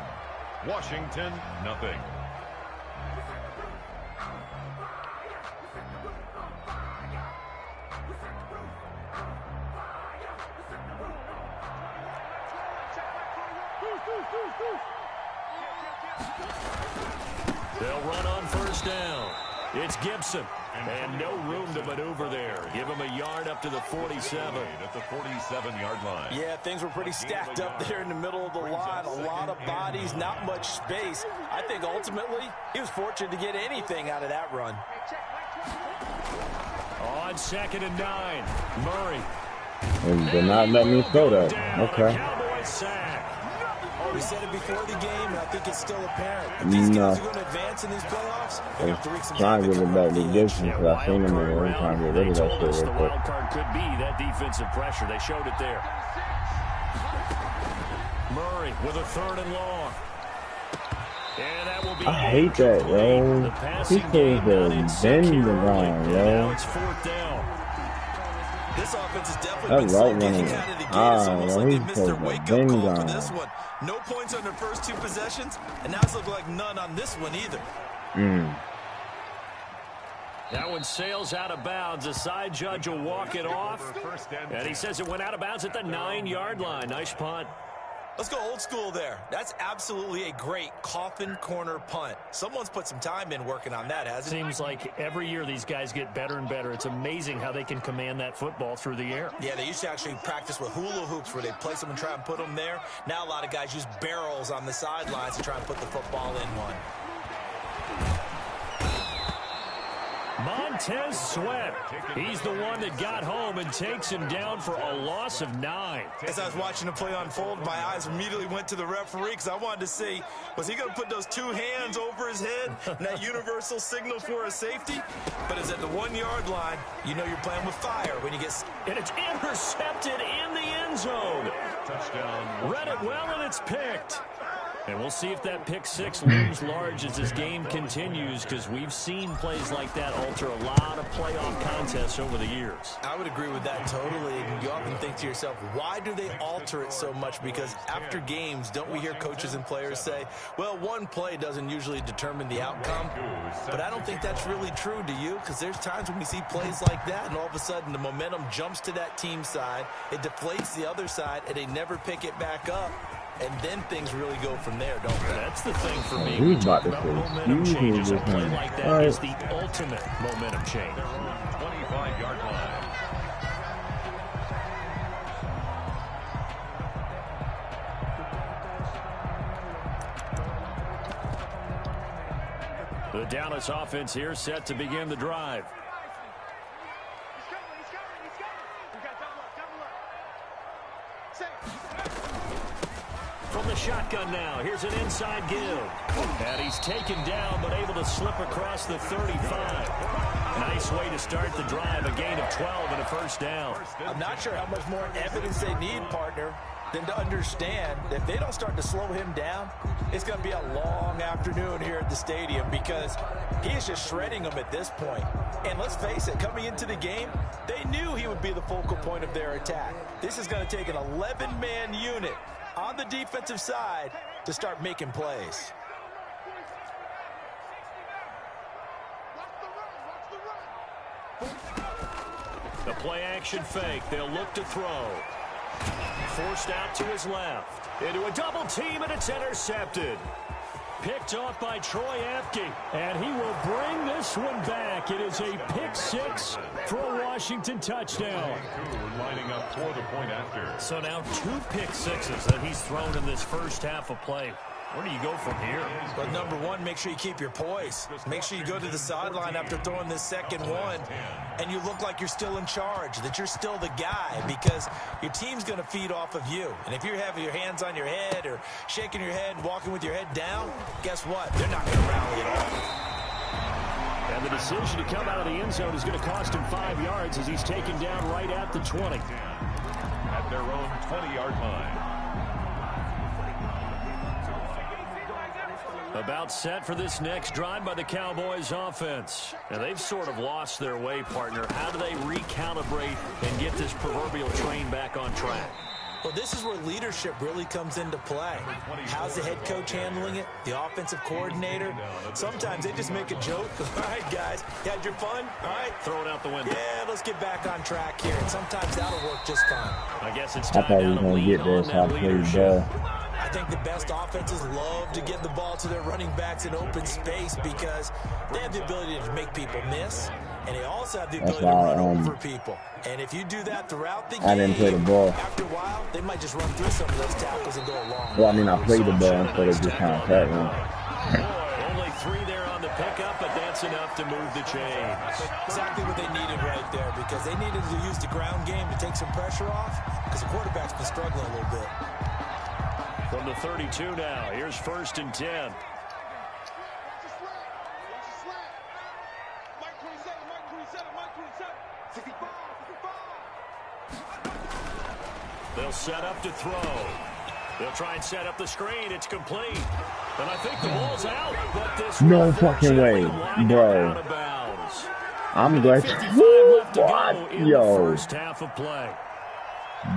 Washington, nothing. They'll run on first down. It's Gibson. And no room to maneuver there. Give him a yard up to the 47. At the 47-yard line. Yeah, things were pretty stacked up there in the middle of the line. A lot of bodies, not much space. I think ultimately he was fortunate to get anything out of that run. On 2nd and 9, Murray. And they're not letting me throw that. Okay. Cowboys sack. We said it before the game, and I think it's still apparent. If these guys are going to advance in these playoffs, they're going to wreak some trying to give it back to Gibson because I seen him in there. Trying to get rid of that shit The real quick. wild card could be that defensive pressure. They showed it there. Murray with a 3rd and long. And that will be I hate that, yo. The He passing says game not the insecure. bend around, Now yo. it's 4th down. This offense has definitely been That's slow right, getting man. out of the gate. It's almost like they missed their He wake-up says the call for bend this down. one. No points on their first 2 possessions, and now it's looking like none on this one either. That one sails out of bounds. A side judge will walk it off. And he says it went out of bounds at the 9-yard line. Nice punt. Let's go old school there. That's absolutely a great coffin corner punt. Someone's put some time in working on that, hasn't it? Seems like every year these guys get better and better. It's amazing how they can command that football through the air. Yeah, they used to actually practice with hula hoops where they place them and try and put them there. Now a lot of guys use barrels on the sidelines to try and put the football in one. Montez Sweat. He's the one that got home and takes him down for a loss of 9. As I was watching the play unfold, my eyes immediately went to the referee because I wanted to see, was he going to put those 2 hands over his head and that universal signal for a safety? But it's at the 1-yard line. You know you're playing with fire when you get... And it's intercepted in the end zone. Touchdown. Read it well, and it's picked. And we'll see if that pick 6 looms large as this game continues, because we've seen plays like that alter a lot of playoff contests over the years. I would agree with that totally. And you often think to yourself, why do they alter it so much? Because after games, don't we hear coaches and players say, well, one play doesn't usually determine the outcome? But I don't think that's really true, do you? Because there's times when we see plays like that, and all of a sudden the momentum jumps to that team side, it deflates the other side, and they never pick it back up. And then things really go from there, don't they? That's the thing for me. He's about to Momentum say, changes. A play excuse me. like that is the ultimate momentum change. 25-yard line. The Dallas offense here set to begin the drive. From the shotgun now, here's an inside give. And he's taken down, but able to slip across the 35. Nice way to start the drive, a gain of 12 and a first down. I'm not sure how much more evidence they need, partner, than to understand that if they don't start to slow him down, it's going to be a long afternoon here at the stadium because he is just shredding them at this point. And let's face it, coming into the game, they knew he would be the focal point of their attack. This is going to take an 11-man unit on the defensive side to start making plays. The play action fake. They'll look to throw. Forced out to his left. Into a double team, and it's intercepted. Picked off by Troy Apke. And he will bring this one back. It is a pick 6 for a Washington touchdown. Lining up for the point after. So now 2 pick 6s that he's thrown in this first half of play. Where do you go from here? But number one, make sure you keep your poise. Make sure you go to the sideline after throwing this second one, and you look like you're still in charge, that you're still the guy, because your team's going to feed off of you. And if you're having your hands on your head or shaking your head and walking with your head down, guess what? They're not going to rally at all. And the decision to come out of the end zone is going to cost him 5 yards as he's taken down right at the 20. At their own 20-yard line. About set for this next drive by the Cowboys offense. Now they've sort of lost their way, partner. How do they recalibrate and get this proverbial train back on track? Well, this is where leadership really comes into play. How's the head coach handling it? The offensive coordinator? Sometimes they just make a joke. All right, guys, you had your fun? All right. Throw it out the window. Yeah, let's get back on track here. And sometimes that'll work just fine. I guess it's I time thought he now was to going to lean get on this. I that played leadership. I think the best offenses love to get the ball to their running backs in open space because they have the ability to make people miss, and they also have the ability to run over people. And if you do that throughout the game, I didn't play the ball. after a while, they might just run through some of those tackles and go along. Well, I mean, I played the ball instead of just kind of pat him. Only 3 there on the pickup, but that's enough to move the chains. Exactly what they needed right there, because they needed to use the ground game to take some pressure off, because the quarterback's been struggling a little bit. From the 32 now, here's 1st and 10. They'll set up to throw. They'll try and set up the screen. It's complete. And I think the ball's out. But this No fucking way, bro. I'm glad. What? Yo. First half of play.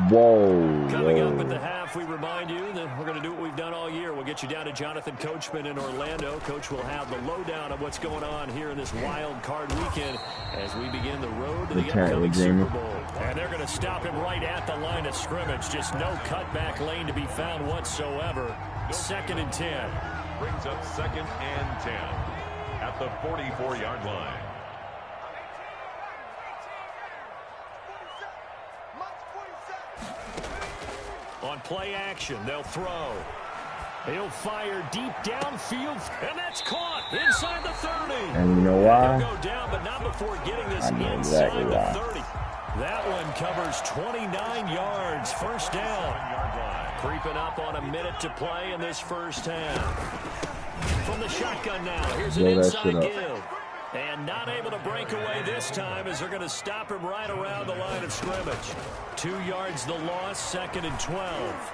Whoa. Coming up at the half, we remind you that we're going to do what we've done all year. We'll get you down to Jonathan Coachman in Orlando. Coach will have the lowdown of what's going on here in this wild card weekend as we begin the road to the upcoming Super Bowl. And they're going to stop him right at the line of scrimmage. Just no cutback lane to be found whatsoever. 2nd and 10. Brings up 2nd and 10 at the 44-yard line. On play action, they'll throw. He'll fire deep downfield, and that's caught inside the 30. And you know why? He'll go down, but not before getting this inside exactly the why. 30. That one covers 29 yards. First down. Creeping up on a minute to play in this first half. From the shotgun now, here's an inside give. And not able to break away this time as they're going to stop him right around the line of scrimmage. 2 yards the loss, 2nd and 12.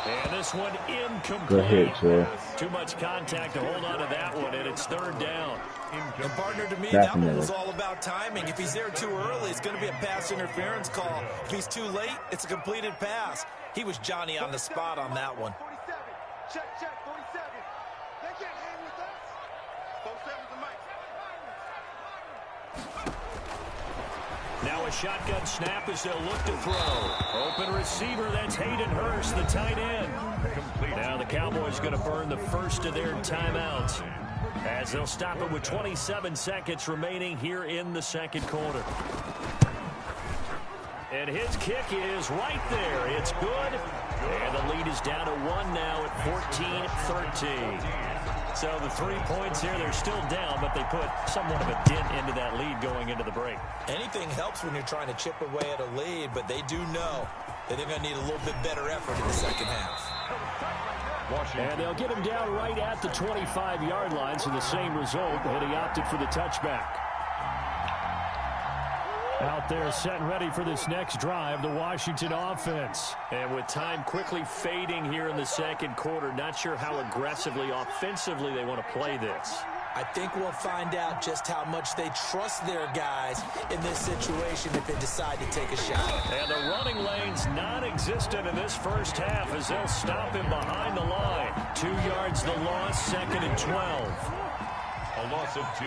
And this one incomplete. Good hit, sir. Too much contact to hold on to that one, and it's 3rd down. And partner, to me, that one was all about timing. If he's there too early, it's going to be a pass interference call. If he's too late, it's a completed pass. He was Johnny on the spot on that one. 47. Check, 47. They can't hang with us. 47's the mic. Now a shotgun snap as they'll look to throw. Open receiver, that's Hayden Hurst, the tight end. Now the Cowboys going to burn the first of their timeouts as they'll stop it with 27 seconds remaining here in the second quarter. And his kick is right there. It's good. And the lead is down to 1 now at 14-13. So the 3 points here, they're still down, but they put somewhat of a dent into that lead going into the break. Anything helps when you're trying to chip away at a lead, but they do know that they're going to need a little bit better effort in the second half. And they'll get him down right at the 25-yard line, so the same result, but he opted for the touchback. Out there set and ready for this next drive, the Washington offense. And with time quickly fading here in the second quarter, not sure how aggressively, offensively they want to play this. I think we'll find out just how much they trust their guys in this situation if they decide to take a shot. And the running lane's non-existent in this first half as they'll stop him behind the line. 2 yards the loss, 2nd and 12. A loss of 2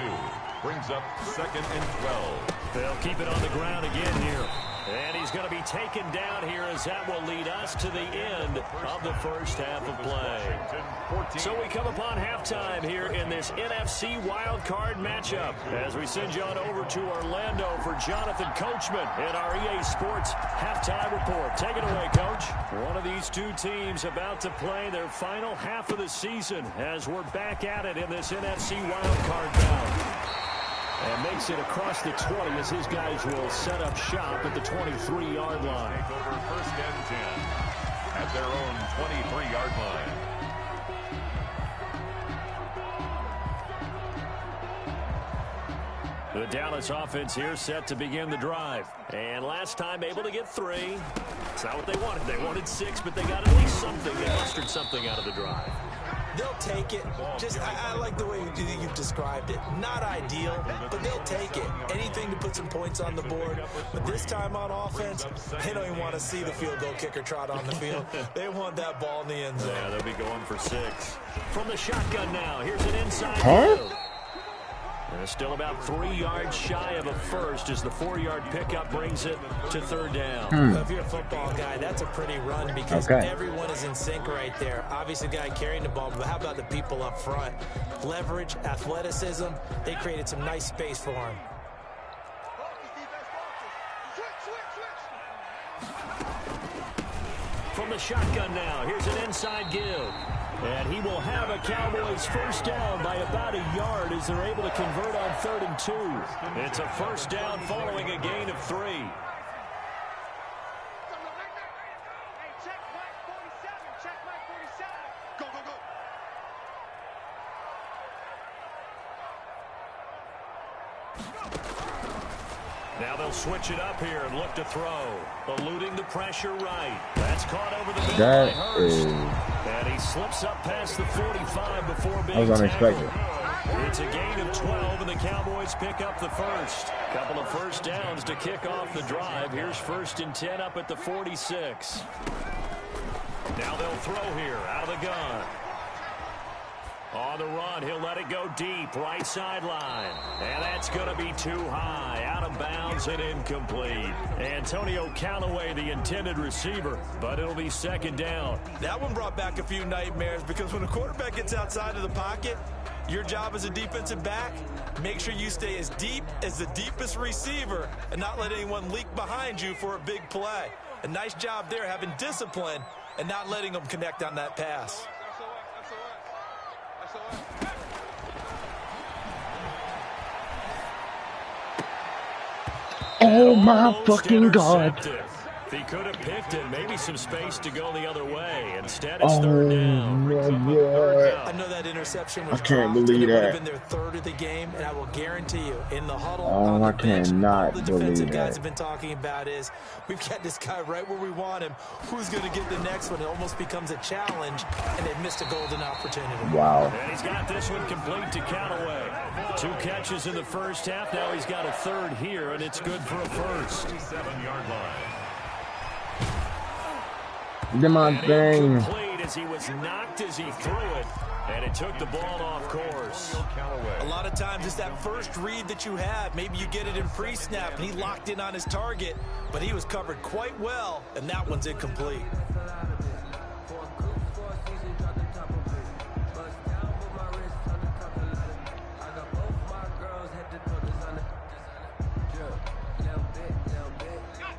brings up 2nd and 12. They'll keep it on the ground again here. And he's he's going to be taken down here as that will lead us to the end of the first half of play. So we come upon halftime here in this NFC wildcard matchup as we send you on over to Orlando for Jonathan Coachman in our EA Sports halftime report. Take it away, Coach. One of these two teams about to play their final half of the season as we're back at it in this NFC wildcard bout. And makes it across the 20 as his guys will set up shop at the 23-yard line. Over first and 10 at their own 23-yard line. The Dallas offense here set to begin the drive. And last time able to get 3. It's not what they wanted. They wanted 6, but they got at least something. They mustered something out of the drive. They'll take it. I like the way you've described it. Not ideal, but they'll take it. Anything to put some points on the board. But this time on offense, they don't even want to see the field goal kicker trot on the field. They want that ball in the end zone. Yeah, they'll be going for 6. From the shotgun now, here's an inside Huh? And still about 3 yards shy of a first as the 4-yard pickup brings it to third down. If you're a football guy, that's a pretty run because everyone is in sync right there. Obviously, the guy carrying the ball, but how about the people up front? Leverage, athleticism, they created some nice space for him. From the shotgun now, here's an inside give. And he will have a Cowboys first down by about a yard as they're able to convert on 3rd and 2. It's a first down following a gain of 3. Now they'll switch it up here and look to throw. Eluding the pressure right. That's caught over the middle by Hurst. And he slips up past the 45 before being tackled. It's a gain of 12, and the Cowboys pick up the first. Couple of first downs to kick off the drive. Here's 1st and 10 up at the 46. Now they'll throw here out of the gun. On the run, he'll let it go deep, right sideline. And that's going to be too high, out of bounds and incomplete. Antonio Callaway, the intended receiver, but it'll be 2nd down. That one brought back a few nightmares because when a quarterback gets outside of the pocket, your job as a defensive back, make sure you stay as deep as the deepest receiver and not let anyone leak behind you for a big play. A nice job there having discipline and not letting them connect on that pass. Oh my fucking God. If he could have picked it, maybe some space to go the other way. Instead, it's 3rd down. I know that interception was I can't believe it would have that. been their 3rd of the game, and I will guarantee you, in the huddle, Oh, I cannot the believe defensive that. guys have been talking about is, we've got this guy right where we want him. Who's going to get the next one? It almost becomes a challenge, and they've missed a golden opportunity. Wow. And he's got this one complete to Callaway. 2 catches in the first half. Now he's got a 3rd here, and it's good for a first. 7-yard line. Get my thing. Complete as he was knocked as he threw it, and it took the ball off course. A lot of times it's that first read that you have. Maybe you get it in pre-snap, and he locked in on his target, but he was covered quite well, and that one's incomplete.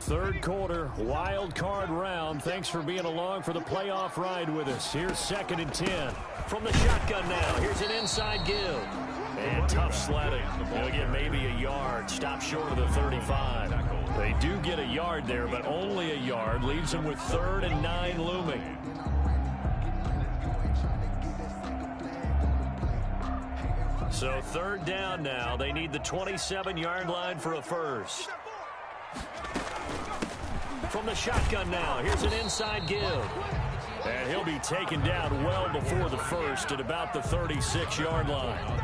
Third quarter, wild card round. Thanks for being along for the playoff ride with us. Here's 2nd and 10. From the shotgun now, here's an inside give. And tough sledding. They'll get maybe a yard. Stop short of the 35. They do get a yard there, but only a yard. Leaves them with 3rd and 9 looming. So 3rd down now. They need the 27-yard line for a first. From the shotgun now, here's an inside give. And he'll be taken down well before the first at about the 36-yard line.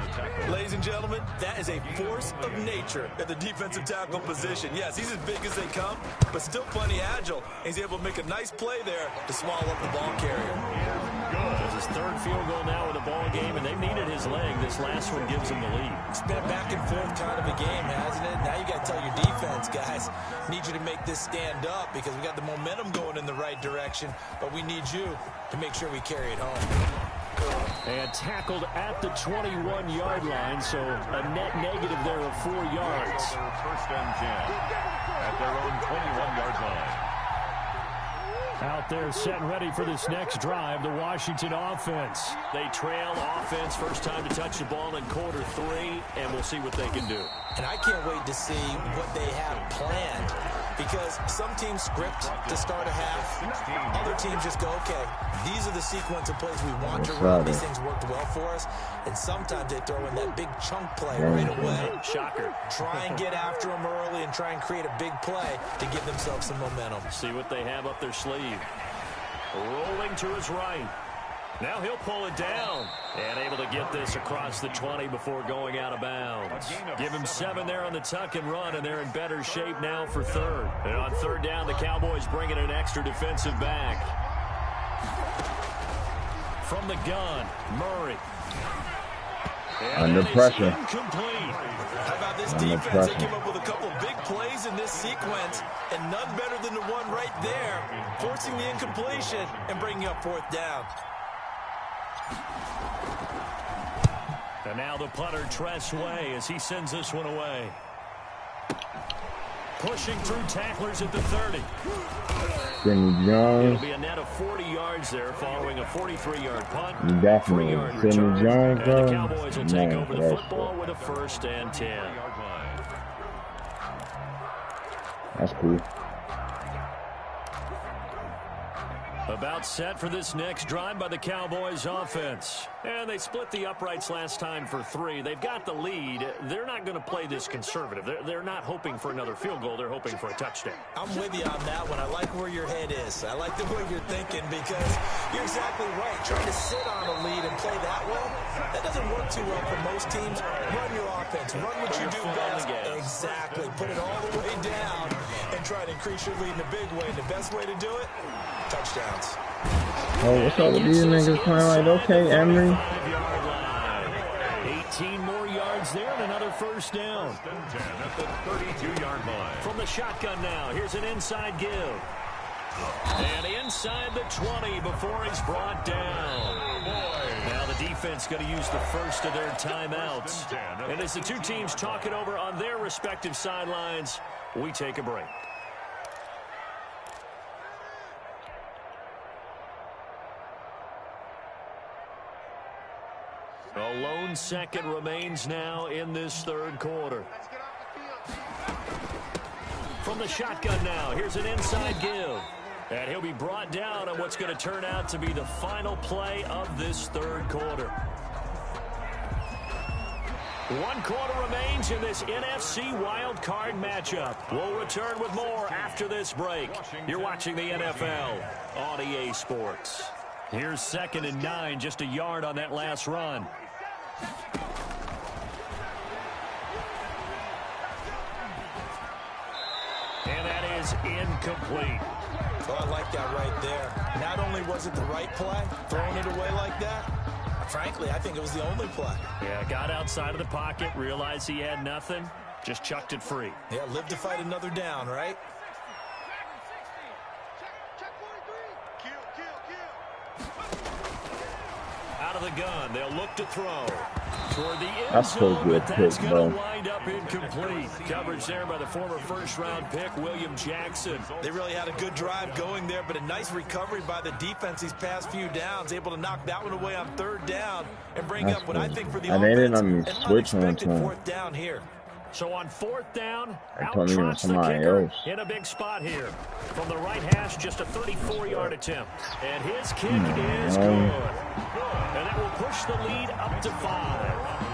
Ladies and gentlemen, that is a force of nature at the defensive tackle position. Yes, he's as big as they come, but still plenty agile. He's able to make a nice play there to swallow up the ball carrier. As the his third field goal now in the ball game, and they've needed his leg. This last one gives him the lead. It's been a back and forth kind of a game, hasn't it? Now you got to tell your defense, guys, need you to make this stand up because we got the momentum going in the right direction, but we need you to make sure we carry it home. And tackled at the 21-yard line, so a net negative there of 4 yards. First and 10 at their own 21-yard line. Out there set and ready for this next drive, the Washington offense. They trail offense, first time to touch the ball in quarter 3, and we'll see what they can do. And I can't wait to see what they have planned because some teams script to start a half. Other teams just go, okay, these are the sequence of plays we want to run. These things worked well for us. And sometimes they throw in that big chunk play right away. Shocker. Try and get after them early and try and create a big play to give themselves some momentum. See what they have up their sleeve. Rolling to his right. Now he'll pull it down and able to get this across the 20 before going out of bounds. Give him 7 there on the tuck and run, and they're in better shape now for third. And on third down, the Cowboys bring in an extra defensive back. From the gun, Murray. Under pressure. How about this defense? They came up with a couple of big plays in this sequence, and none better than the one right there, forcing the incompletion and bringing up fourth down. And now the punter, Tress Way, as he sends this one away. Pushing through tacklers at the 30. Sidney Jones. It'll be a net of 40 yards there following a 43-yard punt. Definitely. 3-yard Sidney return. Jones, And bro. the Cowboys will take over the that's football with a 1st and 10. That's cool. About set for this next drive by the Cowboys offense. And they split the uprights last time for 3. They've got the lead. They're not going to play this conservative. They're not hoping for another field goal. They're hoping for a touchdown. I'm with you on that one. I like where your head is. I like the way you're thinking because you're exactly right. Trying to sit on a lead and play that well, that doesn't work too well for most teams. Run your offense. Run what you do best. Exactly. Put it all the way down and try to increase your lead in a big way. And the best way to do it, touchdowns. Oh, what's up with these niggas playing like, okay, Emery? 18 more yards there and another first down. At the 32-yard line. From the shotgun now, here's an inside give. And inside the 20 before he's brought down. Now the defense going to use the first of their timeouts. And as the two teams talk it over on their respective sidelines, we take a break. A lone second remains now in this third quarter. From the shotgun now, here's an inside give. And he'll be brought down on what's going to turn out to be the final play of this third quarter. 1 quarter remains in this NFC Wild Card matchup. We'll return with more after this break. You're watching the NFL on EA Sports. Here's 2nd and 9, just a yard on that last run. And that is incomplete. Well, I like that right there. Not only was it the right play, throwing it away like that, frankly, I think it was the only play. Yeah, got outside of the pocket, realized he had nothing, just chucked it free. Yeah, live to fight another down, right? Out of the gun, they'll look to throw. Toward the end That's so zone, good but that's pick, going to bro. wind up incomplete. Coverage there by the former first-round pick, William Jackson. They really had a good drive going there, but a nice recovery by the defense these past few downs, able to knock that one away on third down and bring That's up what cool. I think for the And they didn't offense, let me an switch on unexpected time. fourth down here. So on 4th down, I out told me it was trots the somebody kicker else. in a big spot here. From the right hash, just a 34-yard attempt. And his kick is good. And that will push the lead up to 5.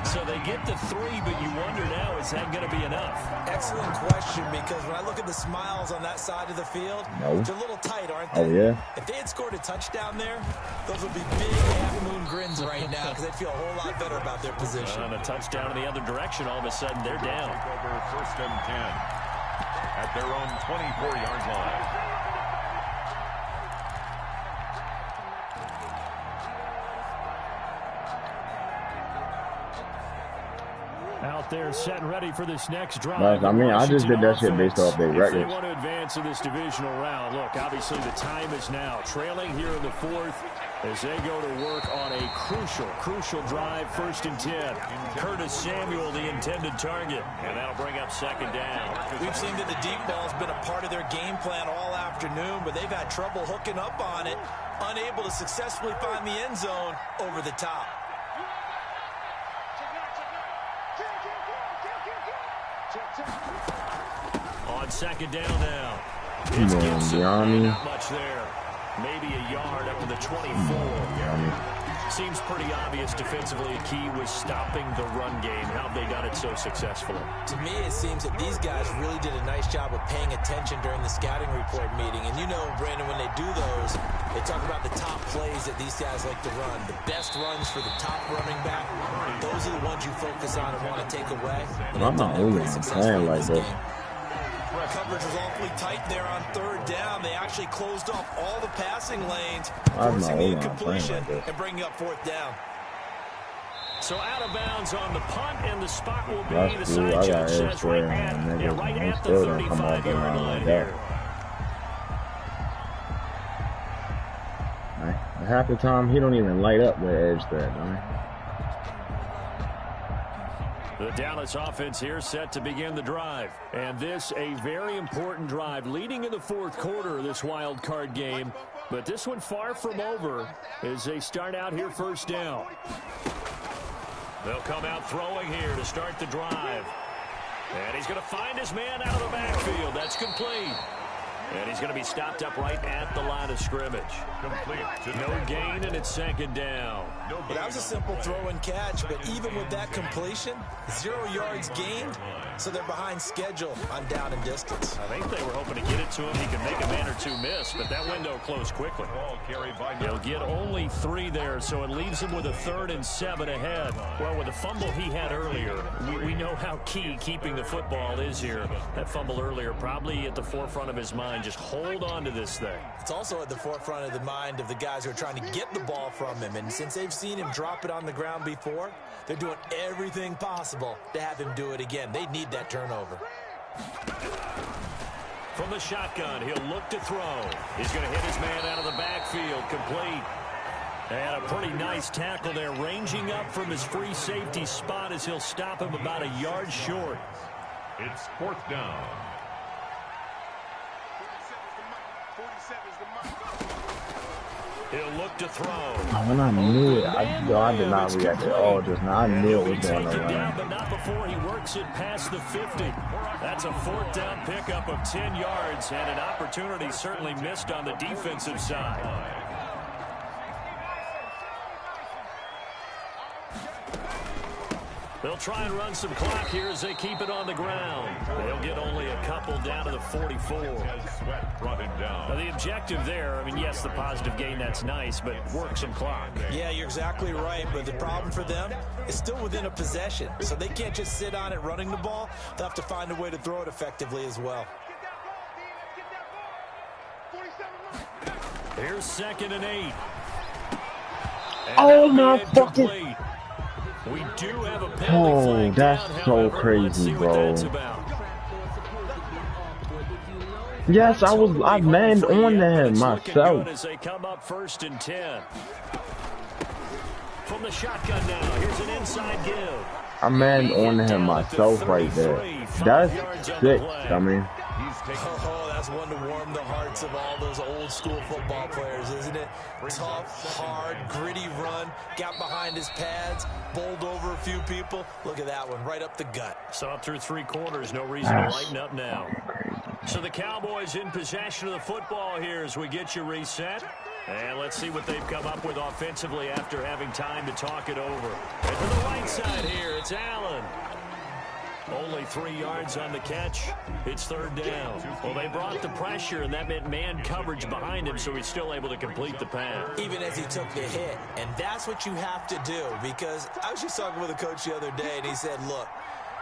So they get to 3, but you wonder now, is that going to be enough? Excellent question, because when I look at the smiles on that side of the field, No. they're a little tight, aren't they? Oh, yeah. If they had scored a touchdown there, those would be big half-moon grins right now because they'd feel a whole lot better about their position. On a touchdown in the other direction, all of a sudden they're down. Over 1st and 10 at their own 24-yard line. out there setting ready for this next drive. I mean, I just did that shit based off their records. If they want to advance in this divisional round, look, obviously the time is now. Trailing here in the fourth as they go to work on a crucial drive, 1st and 10. Curtis Samuel, the intended target, and that'll bring up 2nd down. We've seen that the deep ball's been a part of their game plan all afternoon, but they've had trouble hooking up on it, unable to successfully find the end zone over the top. On 2nd down now. Come on, Gianni. Not much there. Maybe a yard up to the 24. Seems pretty obvious defensively a key was stopping the run game. How have they done it so successfully? To me, it seems that these guys really did a nice job of paying attention during the scouting report meeting. And you know, Brandon, when they do those, they talk about the top plays that these guys like to run. The best runs for the top running back. Those are the ones you focus on and want to take away. I'm not even playing like this. Coverage was awfully tight there on 3rd down. They actually closed off all the passing lanes, forcing the incompletion and bringing up 4th down. So out of bounds on the punt, and the spot will be the side judge says right at the 35-yard line here. Half the time, he don't even light up with edge threat, man. The Dallas offense here set to begin the drive. And this a very important drive leading in the 4th quarter of this wild card game. But this one far from over as they start out here 1st down. They'll come out throwing here to start the drive. And he's going to find his man out of the backfield. That's complete. And he's going to be stopped up right at the line of scrimmage. Complete. No gain, and it's 2nd down. Well, that was a simple throw and catch, but even with that completion, 0 yards gained, so they're behind schedule on down and distance. I think they were hoping to get it to him. He could make a man or two miss, but that window closed quickly. He'll get only 3 there, so it leaves him with a 3rd and 7 ahead. Well, with the fumble he had earlier, we know how key keeping the football is here. That fumble earlier probably at the forefront of his mind. Just hold on to this thing. It's also at the forefront of the mind of the guys who are trying to get the ball from him. And since they've seen him drop it on the ground before, they're doing everything possible to have him do it again. They need that turnover. From the shotgun, he'll look to throw. He's going to hit his man out of the backfield, complete. And a pretty nice tackle there, ranging up from his free safety spot as he'll stop him about a yard short. It's 4th down. He'll look to throw. When I knew it, I did not react at all just now. I knew it was going to run. But not before he works it past the 50. That's a 4th down pickup of 10 yards and an opportunity certainly missed on the defensive side. They'll try and run some clock here as they keep it on the ground. They'll get only a couple down to the 44. Brought him down. Now the objective there, I mean, yes, the positive gain, that's nice, but work some clock. Yeah, you're exactly right, but the problem for them is still within a possession, so they can't just sit on it running the ball. They'll have to find a way to throw it effectively as well. Here's 2nd and 8. Oh, my fucking... We do have a penalty flag that's down, so however. crazy, bro. Yes, I manned on him myself. As they come up 1st and 10. From the shotgun now, here's an inside give. I manned on him myself right there. That's sick, I mean. Oh, that's one to warm the hearts of all those old school football players, isn't it? Tough, hard, gritty run, got behind his pads, bowled over a few people. Look at that one, right up the gut. So up through 3 quarters, no reason to lighten up now. So the Cowboys in possession of the football here as we get you reset. And let's see what they've come up with offensively after having time to talk it over. And to the right side here, it's Allen. Only 3 yards on the catch. It's 3rd down. Well, they brought the pressure, and that meant man coverage behind him, so he's still able to complete the pass. Even as he took the hit. And that's what you have to do, because I was just talking with a coach the other day, and he said, look,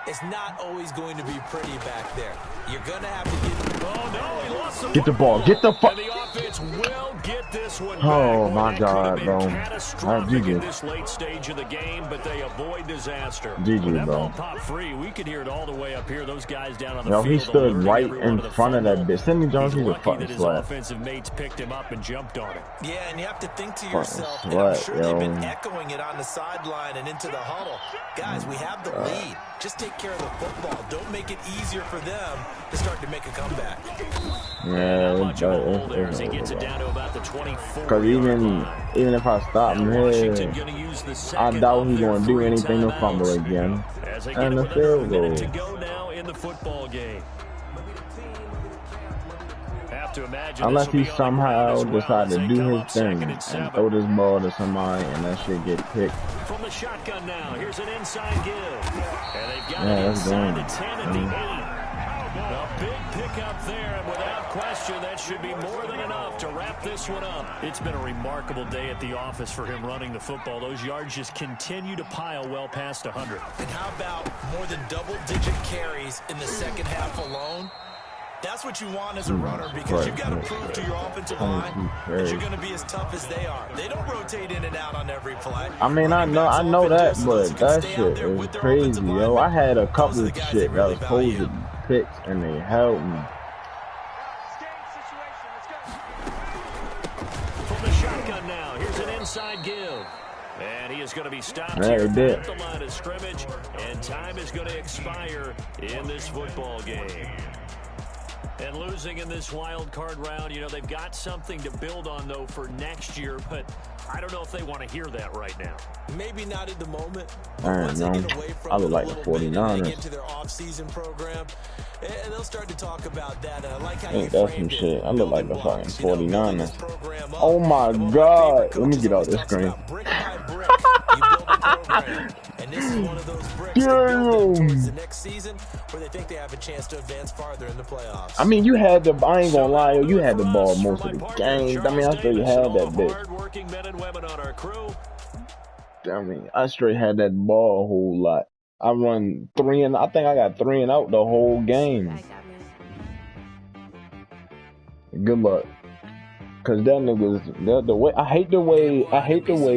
it's not always going to be pretty back there. You're going to have to get... Oh, no, he lost the Get the ball. Get the fuck... And the offense will get this one back. Oh Boy, my God, bro. Catastrophic in this late stage of the game, but they avoid disaster. When GG, that ball bro. popped free, we could hear it all the way up here. Those guys down on the Yo, field he stood alerting right everyone in to the front of that fumble. bitch. Sidney Jones, He's he's a lucky fucking that his slut. offensive mates picked him up and jumped on it. Yeah, and you have to think to Fucking yourself, and I'm slut, sure they've been yo. echoing it on the sideline and into the huddle. Guys, we have the lead. Just take care of the football. Don't make it easier for them to start to make a comeback. Yeah, Much of a hole there as he gets it down to about the 24. Because even if I stop him here, I doubt he's going to do anything to fumble again. And the field goal. To go now in the football game. Unless he somehow decide to do his thing and throw this ball to somebody and that shit get picked. From the shotgun now, here's an inside give. And they've got Yeah, it that's inside game. the 10 at the 8. A big pickup there, and without question, that should be more than enough to wrap this one up. It's been a remarkable day at the office for him running the football. Those yards just continue to pile well past 100. And how about more than double-digit carries in the second half alone? That's what you want as a runner, because you've got to prove to your offensive line that you're going to be as tough as they are. They don't rotate in and out on every play. I mean, I know that, but that shit is crazy, yo. I had a couple of shit that was supposed to be picks, and they held me. From the shotgun now, here's an inside give. And he is going to be stopped Yeah, here he did. at the line of scrimmage, and time is going to expire in this football game. And losing in this wild card round, you know, they've got something to build on, though, for next year, but I don't know if they want to hear that right now. Maybe not in the moment. I don't know. I look like the 49ers. Into their off-season program, and they'll start to talk about that. And I like how Ain't you that some framed it. shit? I look like the fucking 49ers. Oh my God. Let me get out this screen. Brick by brick, you build a program. And this is one of those bricks that build them towards the next season where they think they have a chance to advance farther in the playoffs. I mean, you had the, I ain't gonna lie, you had the ball most of the games. I mean, I still had that bitch. I mean, I straight had that ball a whole lot. I run I think I got 3 and out the whole game. Good luck. Cause that nigga's the way I hate the way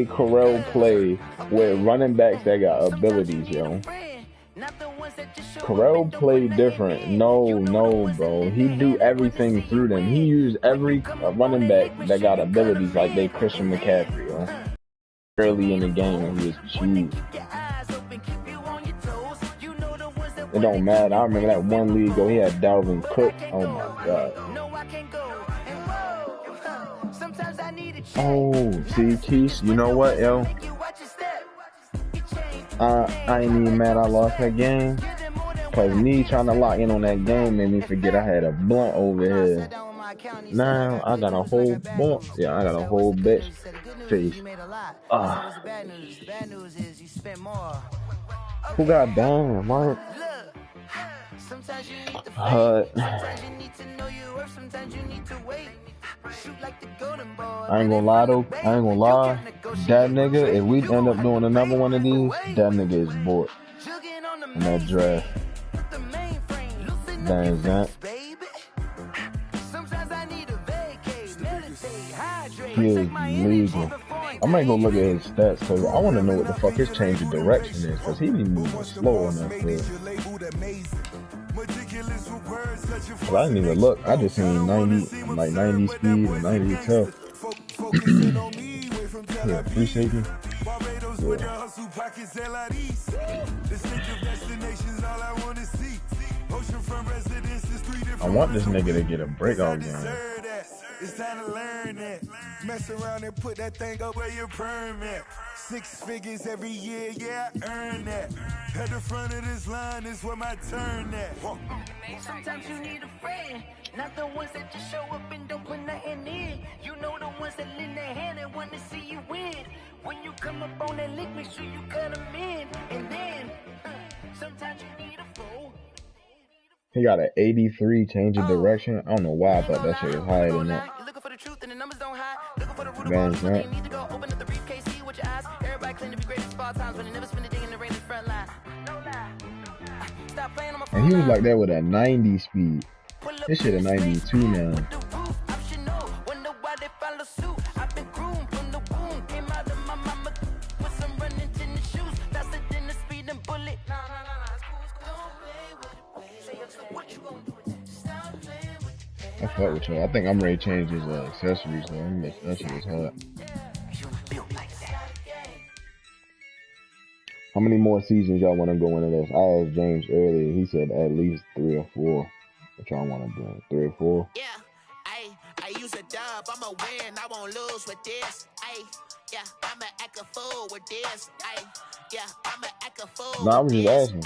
Corell play with running backs that got abilities, yo. Corell play different. No, bro. He do everything through them. He used every running back that got abilities like they Christian McCaffrey, yo. Early in the game when he was cheap. It don't matter. I remember that one league ago he had Dalvin Cook. Oh my God. Oh, see, Keith, you know what, yo? I ain't even mad I lost that game. Cause me trying to lock in on that game made me forget I had a blunt over here. Now I got a whole blunt. Yeah, I got a whole bitch face. Who got down, Mark? I ain't gonna lie though. That nigga, if we end up doing another one of these, that nigga is bored in that draft. That's that. He is legal. I might go look at his stats because I want to know what the fuck his change of direction is, because he be moving slow on that field. Cause I didn't even look. I just seen 90 speed and 90 tough. Yeah, free safety. Yeah. I want this nigga to get a breakout game. It's time to learn that. Mess around and put that thing up where your permit. 6 figures every year, yeah, I earn that. At the front of this line is where my turn at. Sometimes you need a friend, not the ones that just show up and don't put nothing in. You know the ones that lend their hand and want to see you win. When you come up on that lick, make sure you cut them in. And then, sometimes you need a fool. He got an 83 change of direction. I don't know why I thought that shit was higher than that. Man's that. And he was like that with a 90 speed. This shit a 92 now. I fuck with y'all. I think I'm ready to change his accessories though. I'm make that shit is hot. How many more seasons y'all want to go into this? I asked James earlier. He said at least 3 or 4. What y'all want to do? 3 or 4? Yeah, I use a dub. I'm a win. I won't lose with this. Yeah, I'm a act a fool with this. Yeah, I'm a act a fool. No, I was just asking.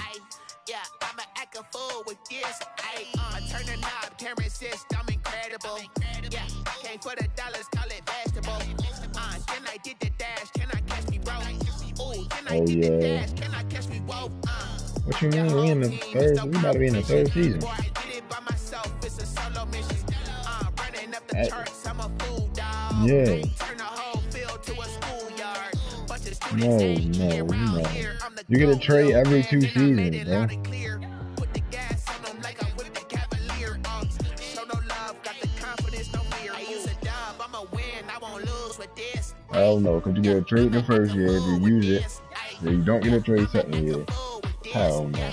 Yeah, I'm a act a fool with this. I turn the knob, camera assist. I'm incredible. Yeah, came for the dollars, call it vegetable. Then I did the dash. Can I catch me, bro? Ooh, then I did the dash. Can I catch me, whoa? What you mean? We in the third? We about to be in the 3rd season. Boy, I did it by myself. It's a solo mission. Running up the charts. I'm a fool, dog. Yeah. Turn the whole field to a schoolyard. Bunch of students No. You get a trade every 2 seasons, bro. Put the gas on them like I'm with the Cavalier. Show no love, got the confidence, no fear. I use a dub, I'm a win, I won't lose with this. Hell no, because you get a trade the first year if you use it. Then you don't get a trade second year. Hell no.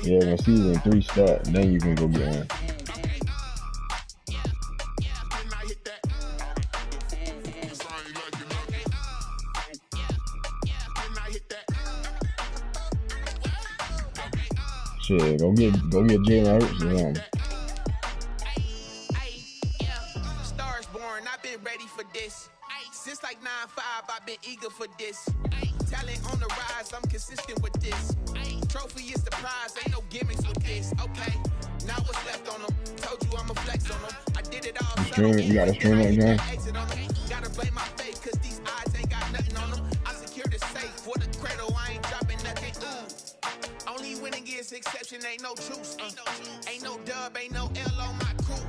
Yeah, when season 3 start, then you can go get one. Shit, go get Jalen Hurts or something. Stars born, I've been ready for this. Since like 9-5, I've been eager for this. Talent on the rise, I'm consistent with this. Trophy is the prize, ain't no gimmicks with this. Okay, now what's left on them? Told you I'm a flex on them. I did it all. You got a stream that game? Gotta blame my faith, cause these eyes ain't got nothing on them. I secured the safe for the cradle, I ain't dropping nothing. Only winning is exception, ain't no truce. Ain't no dub, ain't no L on my crew.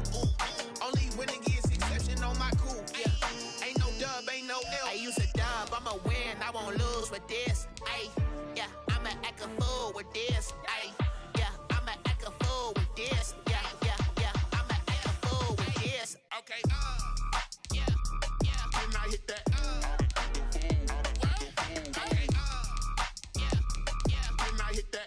Only winning is exception on my crew. Yeah, ain't no dub, ain't no L. I use a dub, I'm a win, I won't lose with this. Yeah, I'm a act a fool with this. Yeah, I'm a act a fool with this. Yeah, I'm a act a fool with this. Okay. Can I hit that? Can I hit that?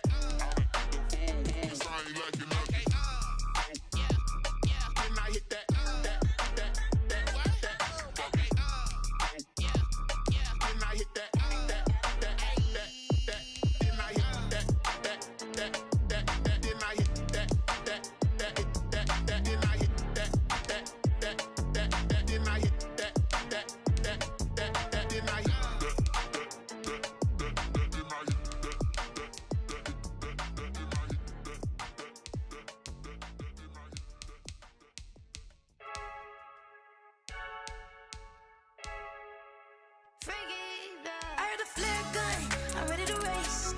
I heard a flare gun, I'm ready to race.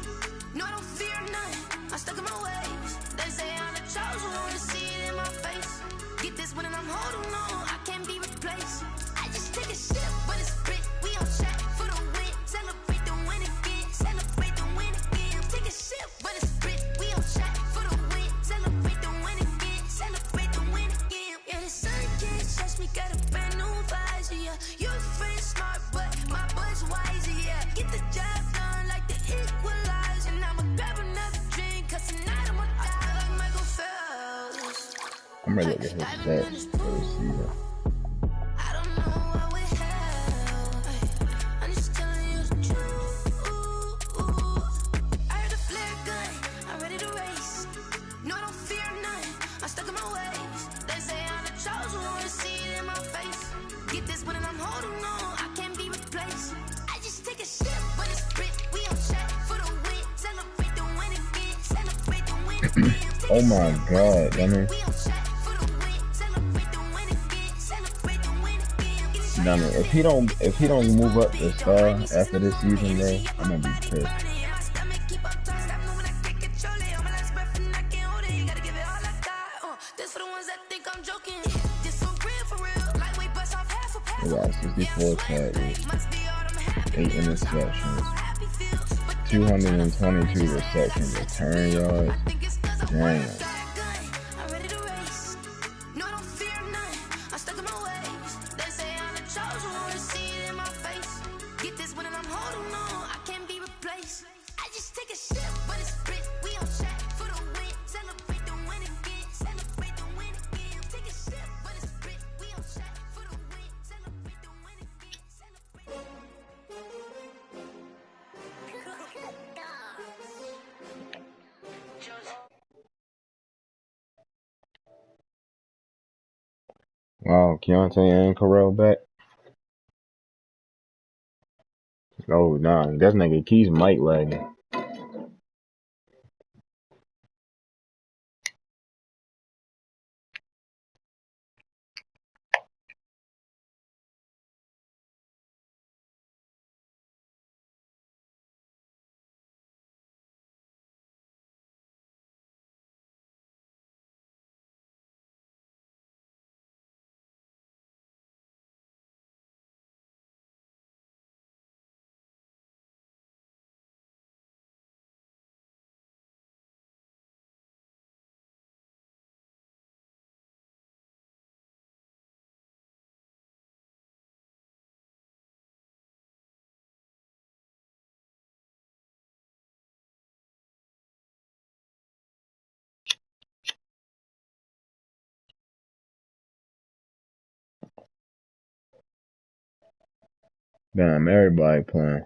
No, I don't fear none, I'm stuck in my ways. They say I'm the chosen one, see it in my face. Get this one and I'm holding on, I can't be replaced. I just take a sip, but it's split. We on track for the win. Celebrate the win again, celebrate the win again. Take a sip, but it's split. We on track for the win. Celebrate the win again, celebrate the win again. Yeah, the sun can't touch me, got a brand new visor. Yeah, your friend's smart, but my boy's wiser. Yeah, get the job done like the equalizer. And I'ma grab another drink, cause tonight I'ma die like Michael Phelps. I'm ready to get his stats for the season. I don't know what we have. I'm just telling you the truth. I heard a flare gun, I'm ready to race. No, I don't fear none, I'm stuck in my ways. They say I'm the chosen one, see it in my face. Get this one and I'm holding on, I can't be replaced. I just take a sip, but it's split. We on track for the win. Celebrate the win again, celebrate the win again. Oh my god, Dummy. Dummy, if he don't move up the star after this season, bro, I'm gonna be pissed. We got 64 tackles, 8 interceptions, 222 reception return yards. Damn. Wow, Keontae and Corral back. Oh nah, that nigga Keys mic lagging. Damn, everybody playing.